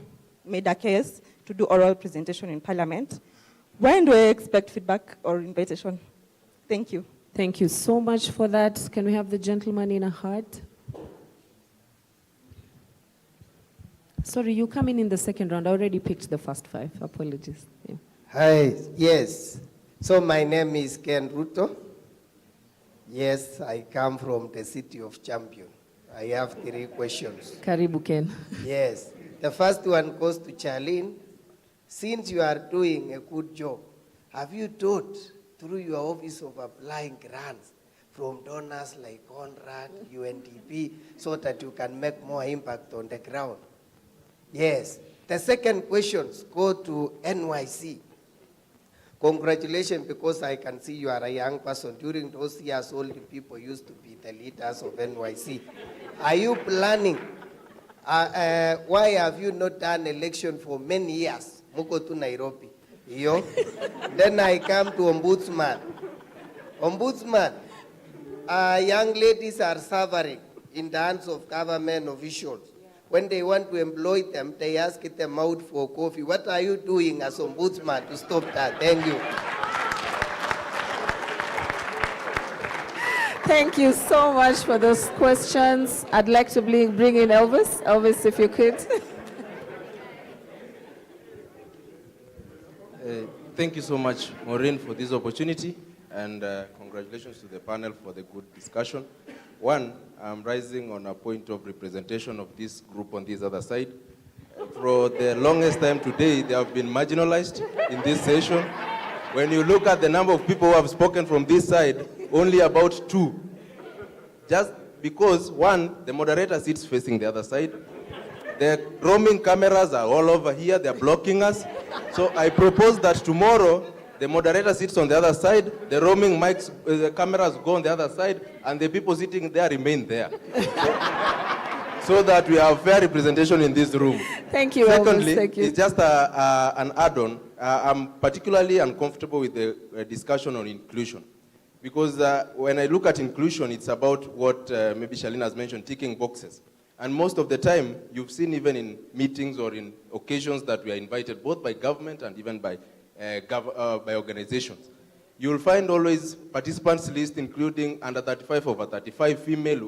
made a case to do oral presentation in Parliament. When do I expect feedback or invitation? Thank you. Thank you so much for that. Can we have the gentleman in a hat? Sorry, you come in the second round. I already picked the first five. Apologies. Yeah. Hi, yes. So my name is Ken Ruto. Yes, I come from the city of Champion. I have 3 questions. Karibu Ken. Yes. The first one goes to Charlene. Since you are doing a good job, have you thought through your office of applying grants from donors like Konrad, UNDP, so that you can make more impact on the ground? Yes. The second questions go to NYC. Congratulations, because I can see you are a young person. During those years, all the people used to be the leaders of NYC. Are you planning? Why have you not done election for many years? Muko to Nairobi. Then I come to Ombudsman. Ombudsman, young ladies are suffering in the hands of government officials. When they want to employ them, they ask them out for coffee. What are you doing as Ombudsman to stop that? Thank you. Thank you so much for those questions. I'd like to bring in Elvis. Elvis, if you could. Thank you so much, Maureen, for this opportunity, and congratulations to the panel for the good discussion. One, I'm rising on a point of representation of this group on this other side. For the longest time today, they have been marginalized in this session. When you look at the number of people who have spoken from this side, only about 2. Just because, one, the moderator sits facing the other side. The roaming cameras are all over here, they're blocking us. So I propose that tomorrow, the moderator sits on the other side, the roaming mics, the cameras go on the other side, and the people sitting there remain there. So that we have fair representation in this room. Thank you, Secondly, Elvis. Thank you. it's just an add-on. I'm particularly uncomfortable with the discussion on inclusion. Because when I look at inclusion, it's about what maybe Charlene has mentioned, ticking boxes. And most of the time, you've seen even in meetings or in occasions that we are invited, both by government and even by organizations. You'll find always participants list including under 35, over 35, female,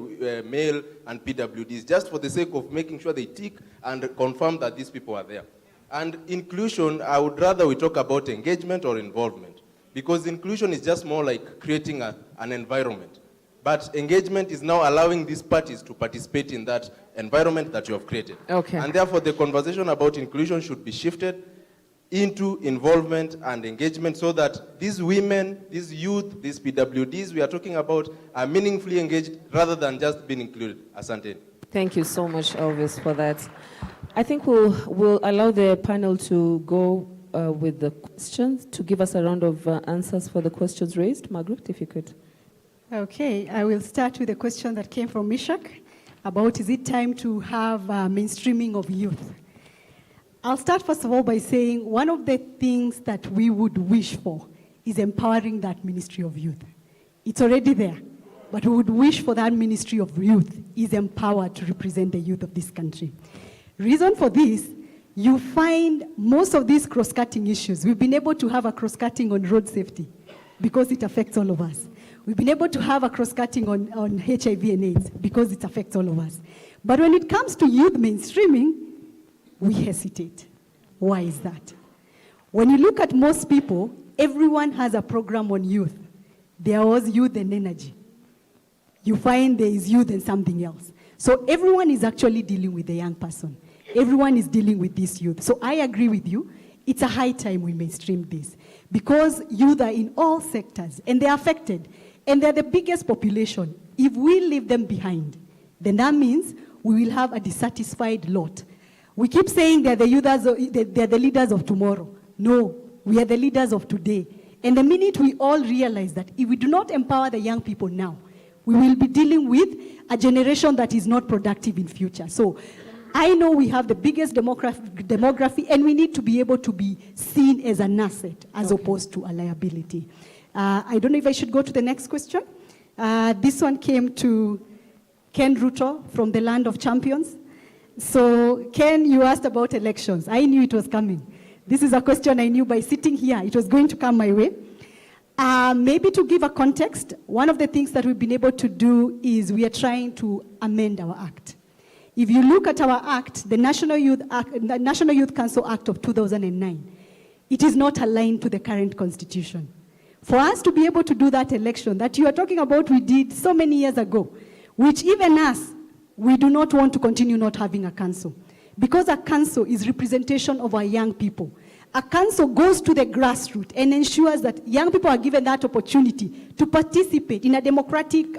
male, and PWDs, just for the sake of making sure they tick and confirm that these people are there. And inclusion, I would rather we talk about engagement or involvement, because inclusion is just more like creating an environment. But engagement is now allowing these parties to participate in that environment that you have created. Okay. And therefore, the conversation about inclusion should be shifted into involvement and engagement so that these women, these youth, these PWDs we are talking about are meaningfully engaged rather than just being included. Asante. Thank you so much, Elvis, for that. I think we'll allow the panel to go with the questions, to give us a round of answers for the questions raised. Margaret, if you could. Okay, I will start with a question that came from Mishak about is it time to have mainstreaming of youth? I'll start first of all by saying one of the things that we would wish for is empowering that Ministry of Youth. It's already there, but we would wish for that Ministry of Youth is empowered to represent the youth of this country. Reason for this, you find most of these cross-cutting issues. We've been able to have a cross-cutting on road safety because it affects all of us. We've been able to have a cross-cutting on HIV and AIDS because it affects all of us. But when it comes to youth mainstreaming, we hesitate. Why is that? When you look at most people, everyone has a program on youth. There was youth and energy. You find there is youth and something else. So everyone is actually dealing with the young person. Everyone is dealing with this youth. So I agree with you. It's a high time we mainstream this because youth are in all sectors and they're affected. And they're the biggest population. If we leave them behind, then that means we will have a dissatisfied lot. We keep saying they're the leaders of tomorrow. No, we are the leaders of today. And the minute we all realize that if we do not empower the young people now, we will be dealing with a generation that is not productive in future. So I know we have the biggest demography and we need to be able to be seen as an asset as opposed to a liability. I don't know if I should go to the next question. This one came to Ken Ruto from the Land of Champions. So Ken, you asked about elections. I knew it was coming. This is a question I knew by sitting here. It was going to come my way. Maybe to give a context, one of the things that we've been able to do is we are trying to amend our act. If you look at our act, the National Youth Council Act of 2009, it is not aligned to the current constitution. For us to be able to do that election that you are talking about, we did so many years ago, which even us, we do not want to continue not having a council. Because a council is representation of our young people. A council goes to the grassroots and ensures that young people are given that opportunity to participate in a democratic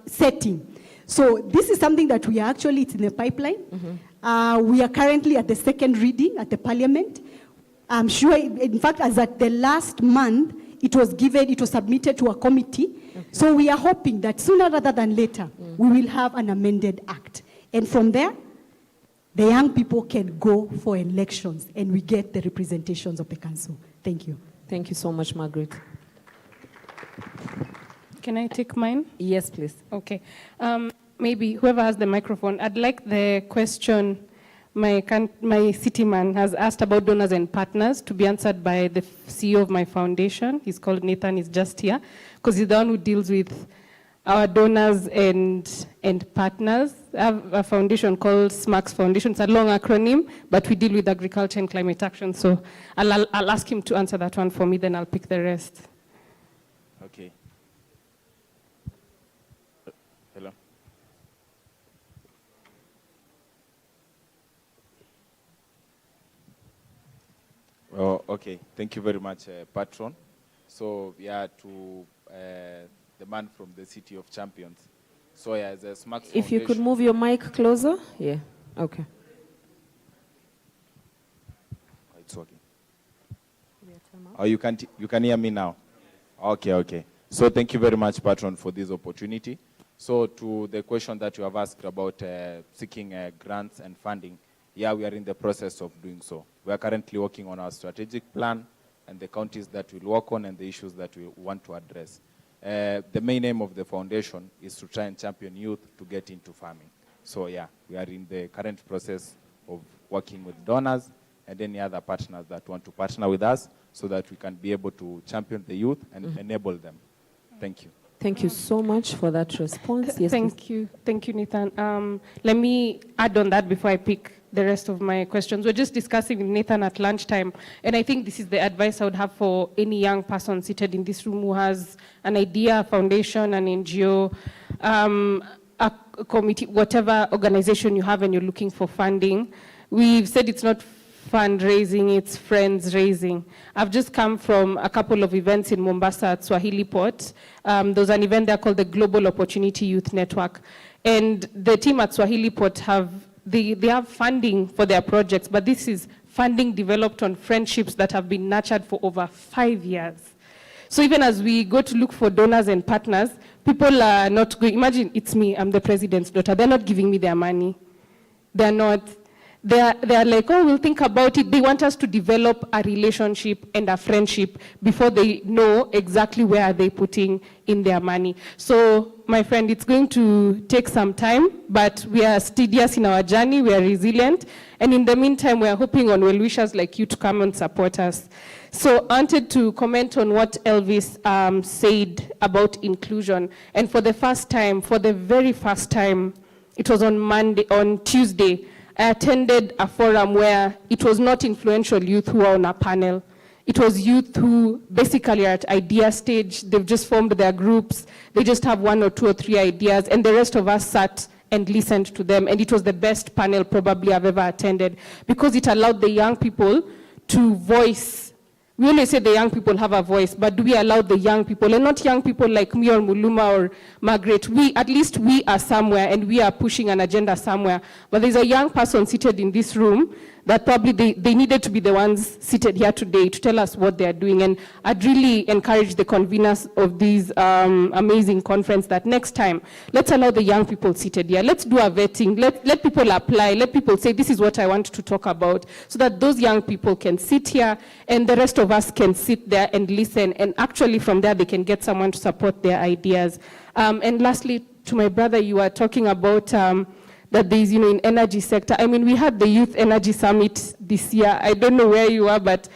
setting. So this is something that we are actually, it's in the pipeline. We are currently at the second reading at the parliament. I'm sure, in fact, as at the last month, it was submitted to a committee. So we are hoping that sooner rather than later, we will have an amended act. And from there, the young people can go for elections and we get the representations of the council. Thank you. Thank you so much, Margaret. Can I take mine? Yes, please. Okay. Maybe whoever has the microphone, I'd like the question my city man has asked about donors and partners to be answered by the CEO of my foundation. He's called Nathan, he's just here, because he's the one who deals with our donors and partners. I have a foundation called SMAX Foundation. It's a long acronym, but we deal with agriculture and climate action. So I'll ask him to answer that one for me, then I'll pick the rest. Okay. Hello. Oh, okay. Thank you very much, Patron. So, yeah, to the man from the City of Champions. So, yeah, as a SMAX Foundation. If you could move your mic closer. Yeah, okay. It's working. Oh, you can hear me now? Okay, okay. So, thank you very much, Patron, for this opportunity. So, to the question that you have asked about seeking grants and funding, yeah, we are in the process of doing so. We are currently working on our strategic plan and the counties that we'll work on and the issues that we want to address. The main aim of the foundation is to try and champion youth to get into farming. So yeah, we are in the current process of working with donors and any other partners that want to partner with us so that we can be able to champion the youth and enable them. Thank you. Thank you so much for that response. Yes, Thank you, Nathan. Let me add on that before I pick the rest of my questions. We're just discussing with Nathan at lunchtime, and I think this is the advice I would have for any young person seated in this room who has an idea, a foundation, an NGO, a committee, whatever organization you have and you're looking for funding. We've said it's not fundraising, it's friends raising. I've just come from a couple of events in Mombasa at Swahili Port. There's an event there called the Global Opportunity Youth Network. And the team at Swahili Port they have funding for their projects, but this is funding developed on friendships that have been nurtured for over 5 years. So even as we go to look for donors and partners, people are not going, imagine it's me, I'm the president's daughter. They're not giving me their money. They're not. they're like, oh, we'll think about it. They want us to develop a relationship and a friendship before they know exactly where are they putting in their money. So, my friend, it's going to take some time, but we are studious in our journey, we are resilient, and in the meantime, we are hoping on well-wishers like you to come and support us. So, I wanted to comment on what Elvis said about inclusion, and for the very first time, it was on Tuesday, I attended a forum where it was not influential youth who were on a panel. It was youth who basically are at idea stage. They've just formed their groups. They just have 1 or 2 or 3 ideas, and the rest of us sat and listened to them. And it was the best panel probably I've ever attended because it allowed the young people to voice. We only say the young people have a voice, but do we allow the young people, and not young people like me or Muluma or Margaret, at least we are somewhere and we are pushing an agenda somewhere. But there's a young person seated in this room that probably they needed to be the ones seated here today to tell us what they're doing. And I'd really encourage the conveners of these amazing conference that next time, let's allow the young people seated here. Let's do a vetting. Let people apply. Let people say, this is what I want to talk about, so that those young people can sit here and the rest of us can sit there and listen. And actually from there, they can get someone to support their ideas. And lastly, to my brother, you were talking about that there is, in energy sector. I mean, we had the Youth Energy Summit this year. I don't know where you are, but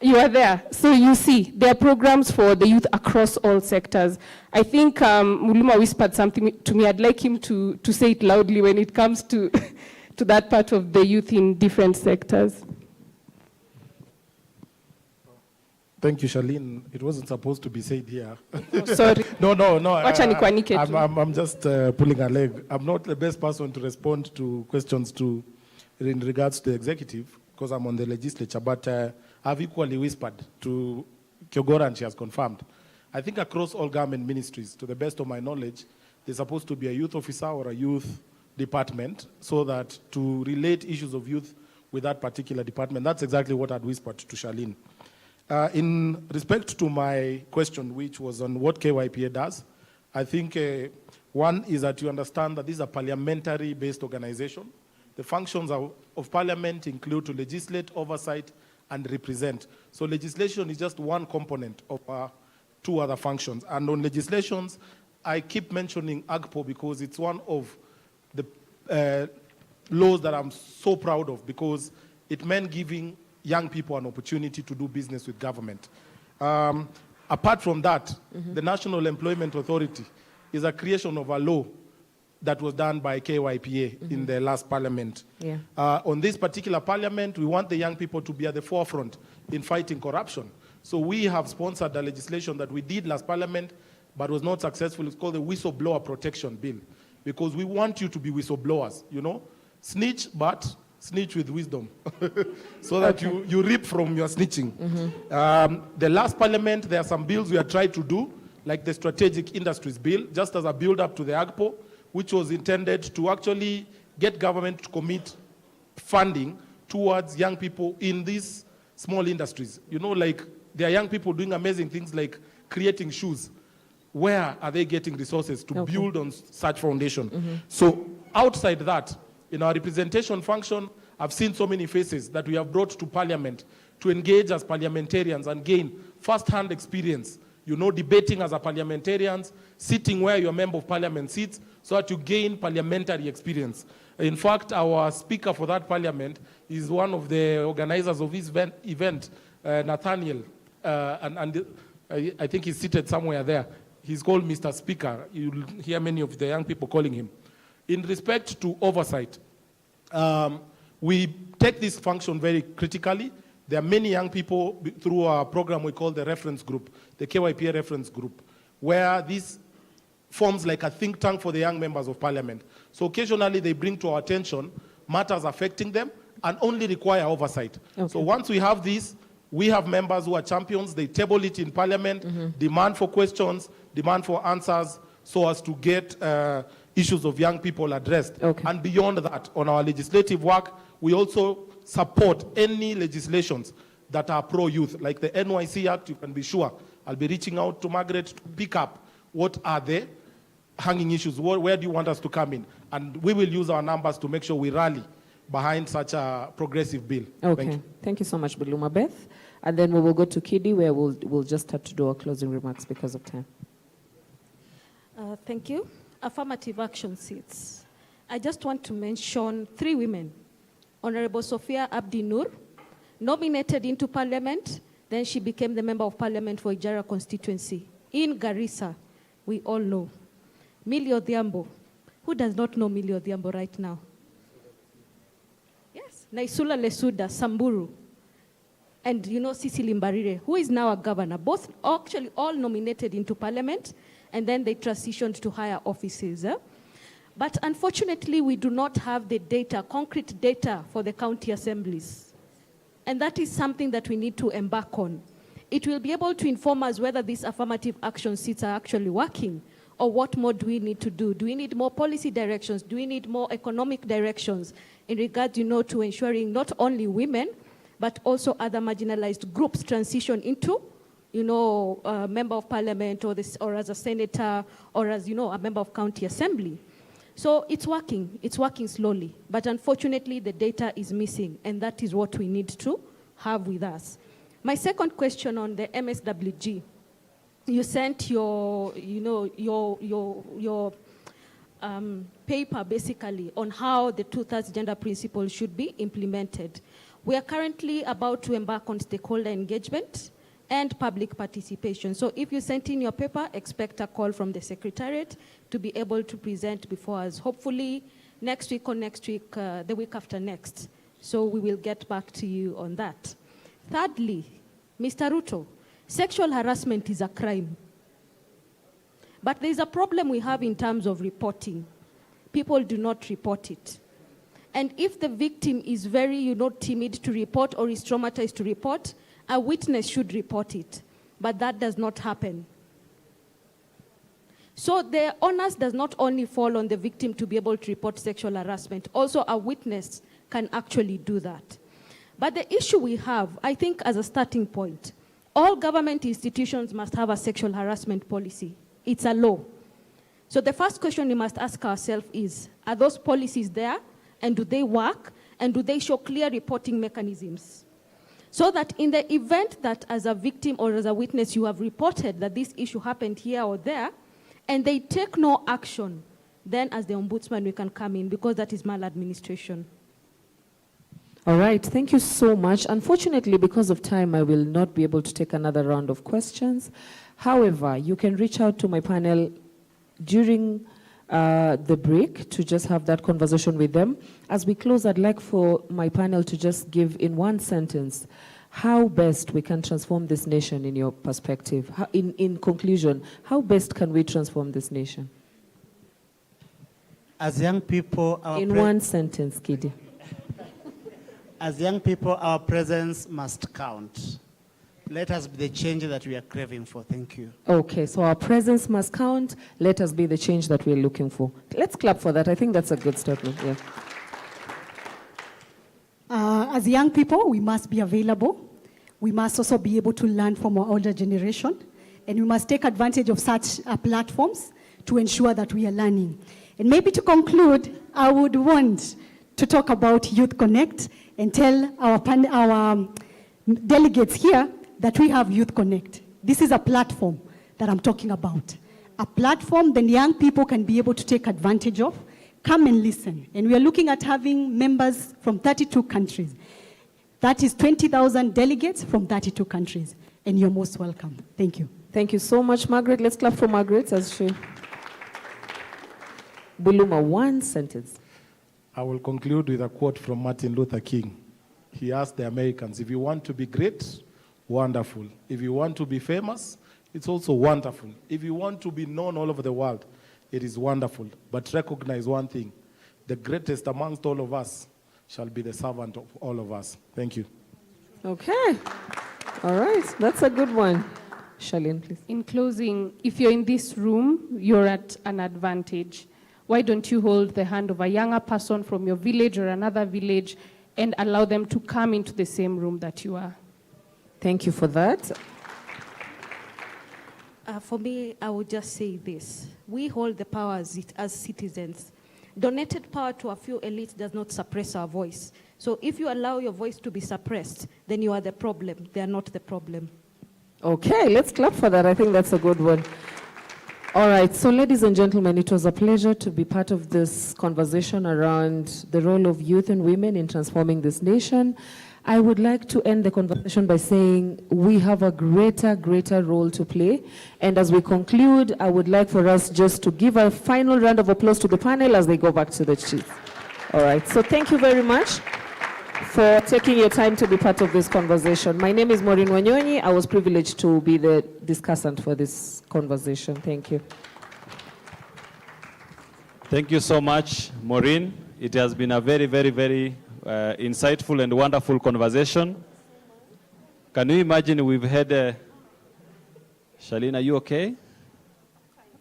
you are there. So you see, there are programs for the youth across all sectors. I think Muluma whispered something to me. I'd like him to say it loudly when it comes to, to that part of the youth in different sectors. Thank you, Charlene. It wasn't supposed to be said here. Oh, sorry. No. I'm just pulling a leg. I'm not the best person to respond to questions in regards to the executive, because I'm on the legislature, but I've equally whispered to Kyogora, and she has confirmed. I think across all government ministries, to the best of my knowledge, there's supposed to be a youth officer or a youth department, so that to relate issues of youth with that particular department. That's exactly what I'd whispered to Charlene. In respect to my question, which was on what KYPA does, I think one is that you understand that this is a parliamentary-based organization. The functions of parliament include to legislate, oversight, and represent. So legislation is just one component of 2 other functions. And on legislations, I keep mentioning AGPO because it's one of the laws that I'm so proud of, because it meant giving young people an opportunity to do business with government. Apart from that, the National Employment Authority is a creation of a law that was done by KYPA in the last parliament. Yeah. On this particular parliament, we want the young people to be at the forefront in fighting corruption. So we have sponsored a legislation that we did last parliament, but was not successful. It's called the Whistleblower Protection Bill, because we want you to be whistleblowers, snitch, but snitch with wisdom, so that you reap from your snitching. The last parliament, there are some bills we have tried to do, like the Strategic Industries Bill, just as a build-up to the AGPO, which was intended to actually get government to commit funding towards young people in these small industries. Like there are young people doing amazing things like creating shoes. Where are they getting resources to build on such foundation? So outside that, in our representation function, I've seen so many faces that we have brought to parliament to engage as parliamentarians and gain first-hand experience, debating as a parliamentarians, sitting where your member of parliament sits, so that you gain parliamentary experience. In fact, our speaker for that parliament is one of the organizers of this event, Nathaniel, and I think he's seated somewhere there. He's called Mr. Speaker. You'll hear many of the young people calling him. In respect to oversight, we take this function very critically. There are many young people through our program we call the reference group, the KYPA reference group, where this forms like a think tank for the young members of parliament. So occasionally they bring to our attention matters affecting them and only require oversight. So once we have this, we have members who are champions. They table it in parliament, demand for questions, demand for answers, so as to get issues of young people addressed. And beyond that, on our legislative work, we also support any legislations that are pro-youth, like the NYC Act. You can be sure I'll be reaching out to Margaret to pick up what are the hanging issues, where do you want us to come in? And we will use our numbers to make sure we rally behind such a progressive bill. Okay. Thank you so much, Buluma Beth. And then we will go to Kidi, where we'll just start to do our closing remarks because of time. Thank you. Affirmative action seats. I just want to mention 3 women. Honorable Sophia Abdi Nur, nominated into parliament, then she became the member of parliament for Ijara constituency. In Garissa, we all know. Millie Odhiambo. Who does not know Millie Odhiambo right now? Yes. Naisula Lesuda, Samburu. And you know Cecily Mbarire, who is now a governor. Both actually all nominated into parliament, and then they transitioned to higher offices. But unfortunately, we do not have the data, concrete data for the county assemblies. And that is something that we need to embark on. It will be able to inform us whether these affirmative action seats are actually working, or what more do we need to do? Do we need more policy directions? Do we need more economic directions in regard, to ensuring not only women, but also other marginalized groups transition into, a member of parliament or as a senator or as, a member of county assembly. So it's working slowly. But unfortunately, the data is missing, and that is what we need to have with us. My second question on the MSWG. You sent your paper basically on how the 2/3 gender principle should be implemented. We are currently about to embark on stakeholder engagement and public participation. So if you sent in your paper, expect a call from the Secretariat to be able to present before us. Hopefully next week or the week after next. So we will get back to you on that. Thirdly, Mr. Ruto, sexual harassment is a crime. But there's a problem we have in terms of reporting. People do not report it. And if the victim is very, timid to report or is traumatized to report, a witness should report it. But that does not happen. So the onus does not only fall on the victim to be able to report sexual harassment, also a witness can actually do that. But the issue we have, I think as a starting point, all government institutions must have a sexual harassment policy. It's a law. So the first question we must ask ourselves is, are those policies there? And do they work? And do they show clear reporting mechanisms? So that in the event that as a victim or as a witness you have reported that this issue happened here or there, and they take no action, then as the ombudsman we can come in, because that is maladministration. All right, thank you so much. Unfortunately, because of time, I will not be able to take another round of questions. However, you can reach out to my panel during the break to just have that conversation with them. As we close, I'd like for my panel to just give in one sentence how best we can transform this nation in your perspective. In conclusion, how best can we transform this nation? As young people, in one sentence, Kidi. As young people, our presence must count. Let us be the change that we are craving for. Thank you. Okay, so our presence must count. Let us be the change that we're looking for. Let's clap for that. I think that's a good statement. Yeah. As young people, we must be available. We must also be able to learn from our older generation. And we must take advantage of such platforms to ensure that we are learning. And maybe to conclude, I would want to talk about Youth Connect and tell our delegates here that we have Youth Connect. This is a platform that I'm talking about. A platform that young people can be able to take advantage of, come and listen. And we are looking at having members from 32 countries. That is 20,000 delegates from 32 countries. And you're most welcome. Thank you. Thank you so much, Margaret. Let's clap for Margaret as she... Buluma, one sentence. I will conclude with a quote from Martin Luther King. He asked the Americans, if you want to be great, wonderful. If you want to be famous, it's also wonderful. If you want to be known all over the world, it is wonderful. But recognize one thing, the greatest amongst all of us shall be the servant of all of us. Thank you. Okay. All right. That's a good one. Charlene, please. In closing, if you're in this room, you're at an advantage. Why don't you hold the hand of a younger person from your village or another village and allow them to come into the same room that you are? Thank you for that. For me, I would just say this. We hold the power as citizens. Donated power to a few elites does not suppress our voice. So if you allow your voice to be suppressed, then you are the problem. They are not the problem. Okay, let's clap for that. I think that's a good one. All right, so ladies and gentlemen, it was a pleasure to be part of this conversation around the role of youth and women in transforming this nation. I would like to end the conversation by saying we have a greater role to play. And as we conclude, I would like for us just to give a final round of applause to the panel as they go back to the seats. All right, so thank you very much for taking your time to be part of this conversation. My name is Maureen Wanyonyi. I was privileged to be the discussant for this conversation. Thank you. Thank you so much, Maureen. It has been a very insightful and wonderful conversation. Can you imagine we've had Charlene, are you okay?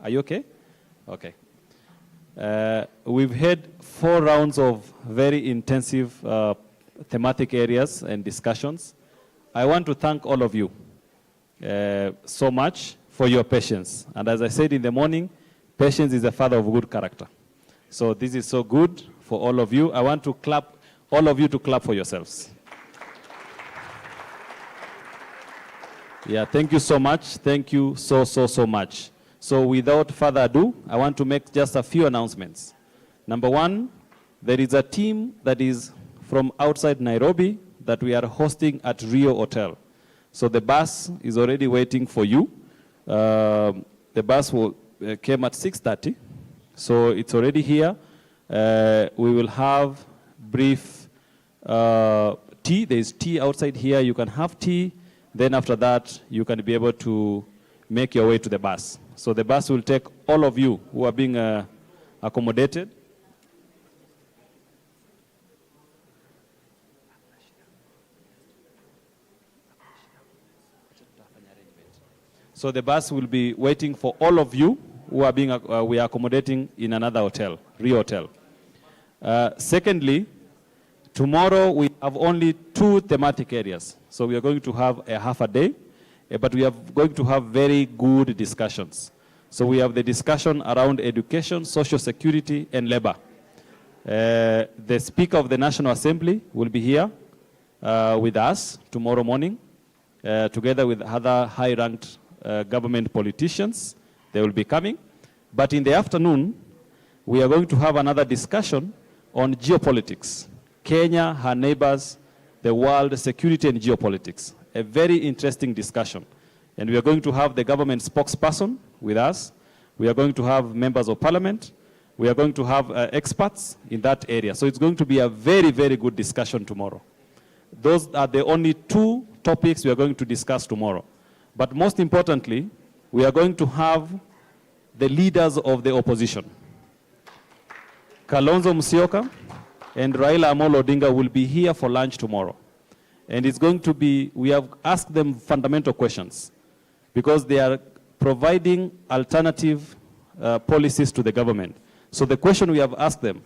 Are you okay? Okay. We've had 4 rounds of very intensive thematic areas and discussions. I want to thank all of you so much for your patience. And as I said in the morning, patience is the father of good character. So this is so good for all of you. I want to clap, all of you to clap for yourselves. Yeah, thank you so much. Thank you so much. So without further ado, I want to make just a few announcements. Number 1, there is a team that is from outside Nairobi that we are hosting at Rio Hotel. So the bus is already waiting for you. The bus came at 6:30, so it's already here. We will have brief tea. There is tea outside here. You can have tea. Then after that, you can be able to make your way to the bus. So the bus will take all of you who are being accommodated. So the bus will be waiting for all of you who are being we are accommodating in another hotel, Rio Hotel. Secondly, tomorrow we have only 2 thematic areas. So we are going to have a half a day, but we are going to have very good discussions. So we have the discussion around education, social security, and labor. The Speaker of the National Assembly will be here with us tomorrow morning, together with other high-ranked government politicians. They will be coming. But in the afternoon, we are going to have another discussion on geopolitics. Kenya, her neighbors, the world, security and geopolitics. A very interesting discussion. And we are going to have the government spokesperson with us. We are going to have members of parliament. We are going to have experts in that area. So it's going to be a very good discussion tomorrow. Those are the only 2 topics we are going to discuss tomorrow. But most importantly, we are going to have the leaders of the opposition. Kalonzo Musyoka and Raila Amolo Odinga will be here for lunch tomorrow. And it's going to be, we have asked them fundamental questions because they are providing alternative policies to the government. So the question we have asked them,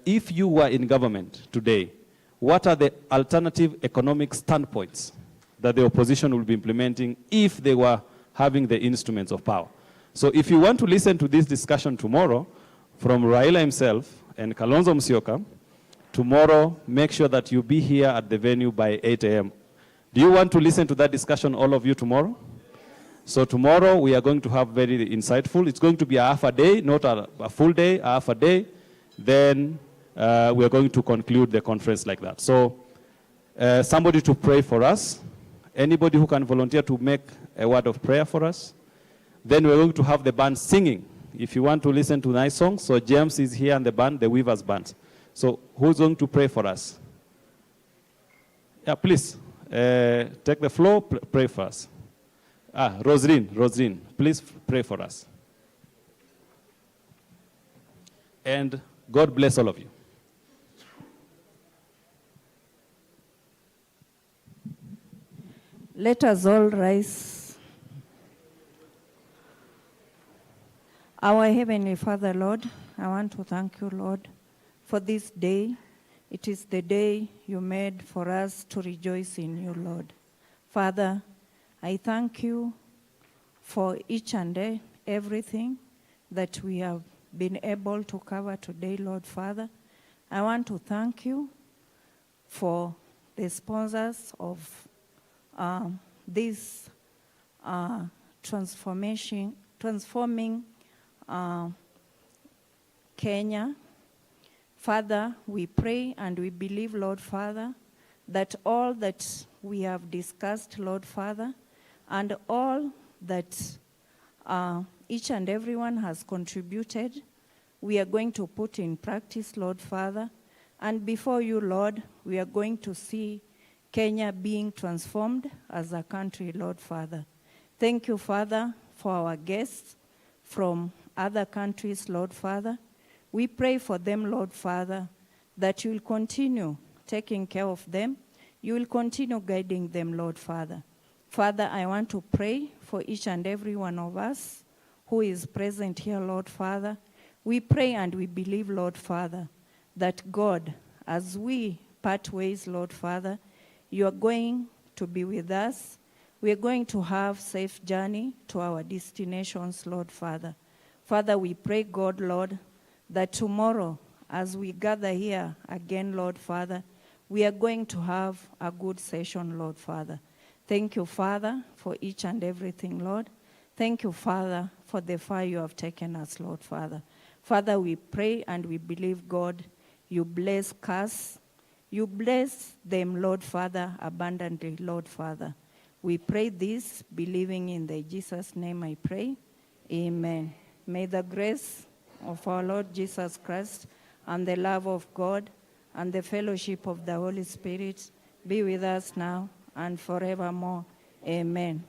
if you were in government today, what are the alternative economic standpoints that the opposition will be implementing if they were having the instruments of power? So if you want to listen to this discussion tomorrow from Raila himself and Kalonzo Musyoka, tomorrow make sure that you be here at the venue by 8 a.m. Do you want to listen to that discussion, all of you, tomorrow? So tomorrow we are going to have very insightful. It's going to be a half a day, not a full day, a half a day. Then we are going to conclude the conference like that. So somebody to pray for us. Anybody who can volunteer to make a word of prayer for us. Then we're going to have the band singing. If you want to listen to nice songs, so James is here and the band, the Weavers Band. So who's going to pray for us? Yeah, please, take the floor, pray for us. Roselyne, please pray for us. And God bless all of you. Let us all rise. Our Heavenly Father, Lord, I want to thank you, Lord, for this day. It is the day you made for us to rejoice in you, Lord. Father, I thank you for each and everything that we have been able to cover today, Lord Father. I want to thank you for the sponsors of this transforming Kenya. Father, we pray and we believe, Lord Father, that all that we have discussed, Lord Father, and all that each and everyone has contributed, we are going to put in practice, Lord Father. And before you, Lord, we are going to see Kenya being transformed as a country, Lord Father. Thank you, Father, for our guests from other countries, Lord Father. We pray for them, Lord Father, that you will continue taking care of them. You will continue guiding them, Lord Father. Father, I want to pray for each and every one of us who is present here, Lord Father. We pray and we believe, Lord Father, that God, as we part ways, Lord Father, you are going to be with us. We are going to have safe journey to our destinations, Lord Father. Father, we pray, God, Lord, that tomorrow, as we gather here again, Lord Father, we are going to have a good session, Lord Father. Thank you, Father, for each and everything, Lord. Thank you, Father, for the far you have taken us, Lord Father. Father, we pray and we believe, God, you bless us. You bless them, Lord Father, abundantly, Lord Father. We pray this, believing in the Jesus' name I pray. Amen. May the grace of our Lord Jesus Christ and the love of God and the fellowship of the Holy Spirit be with us now and forevermore. Amen.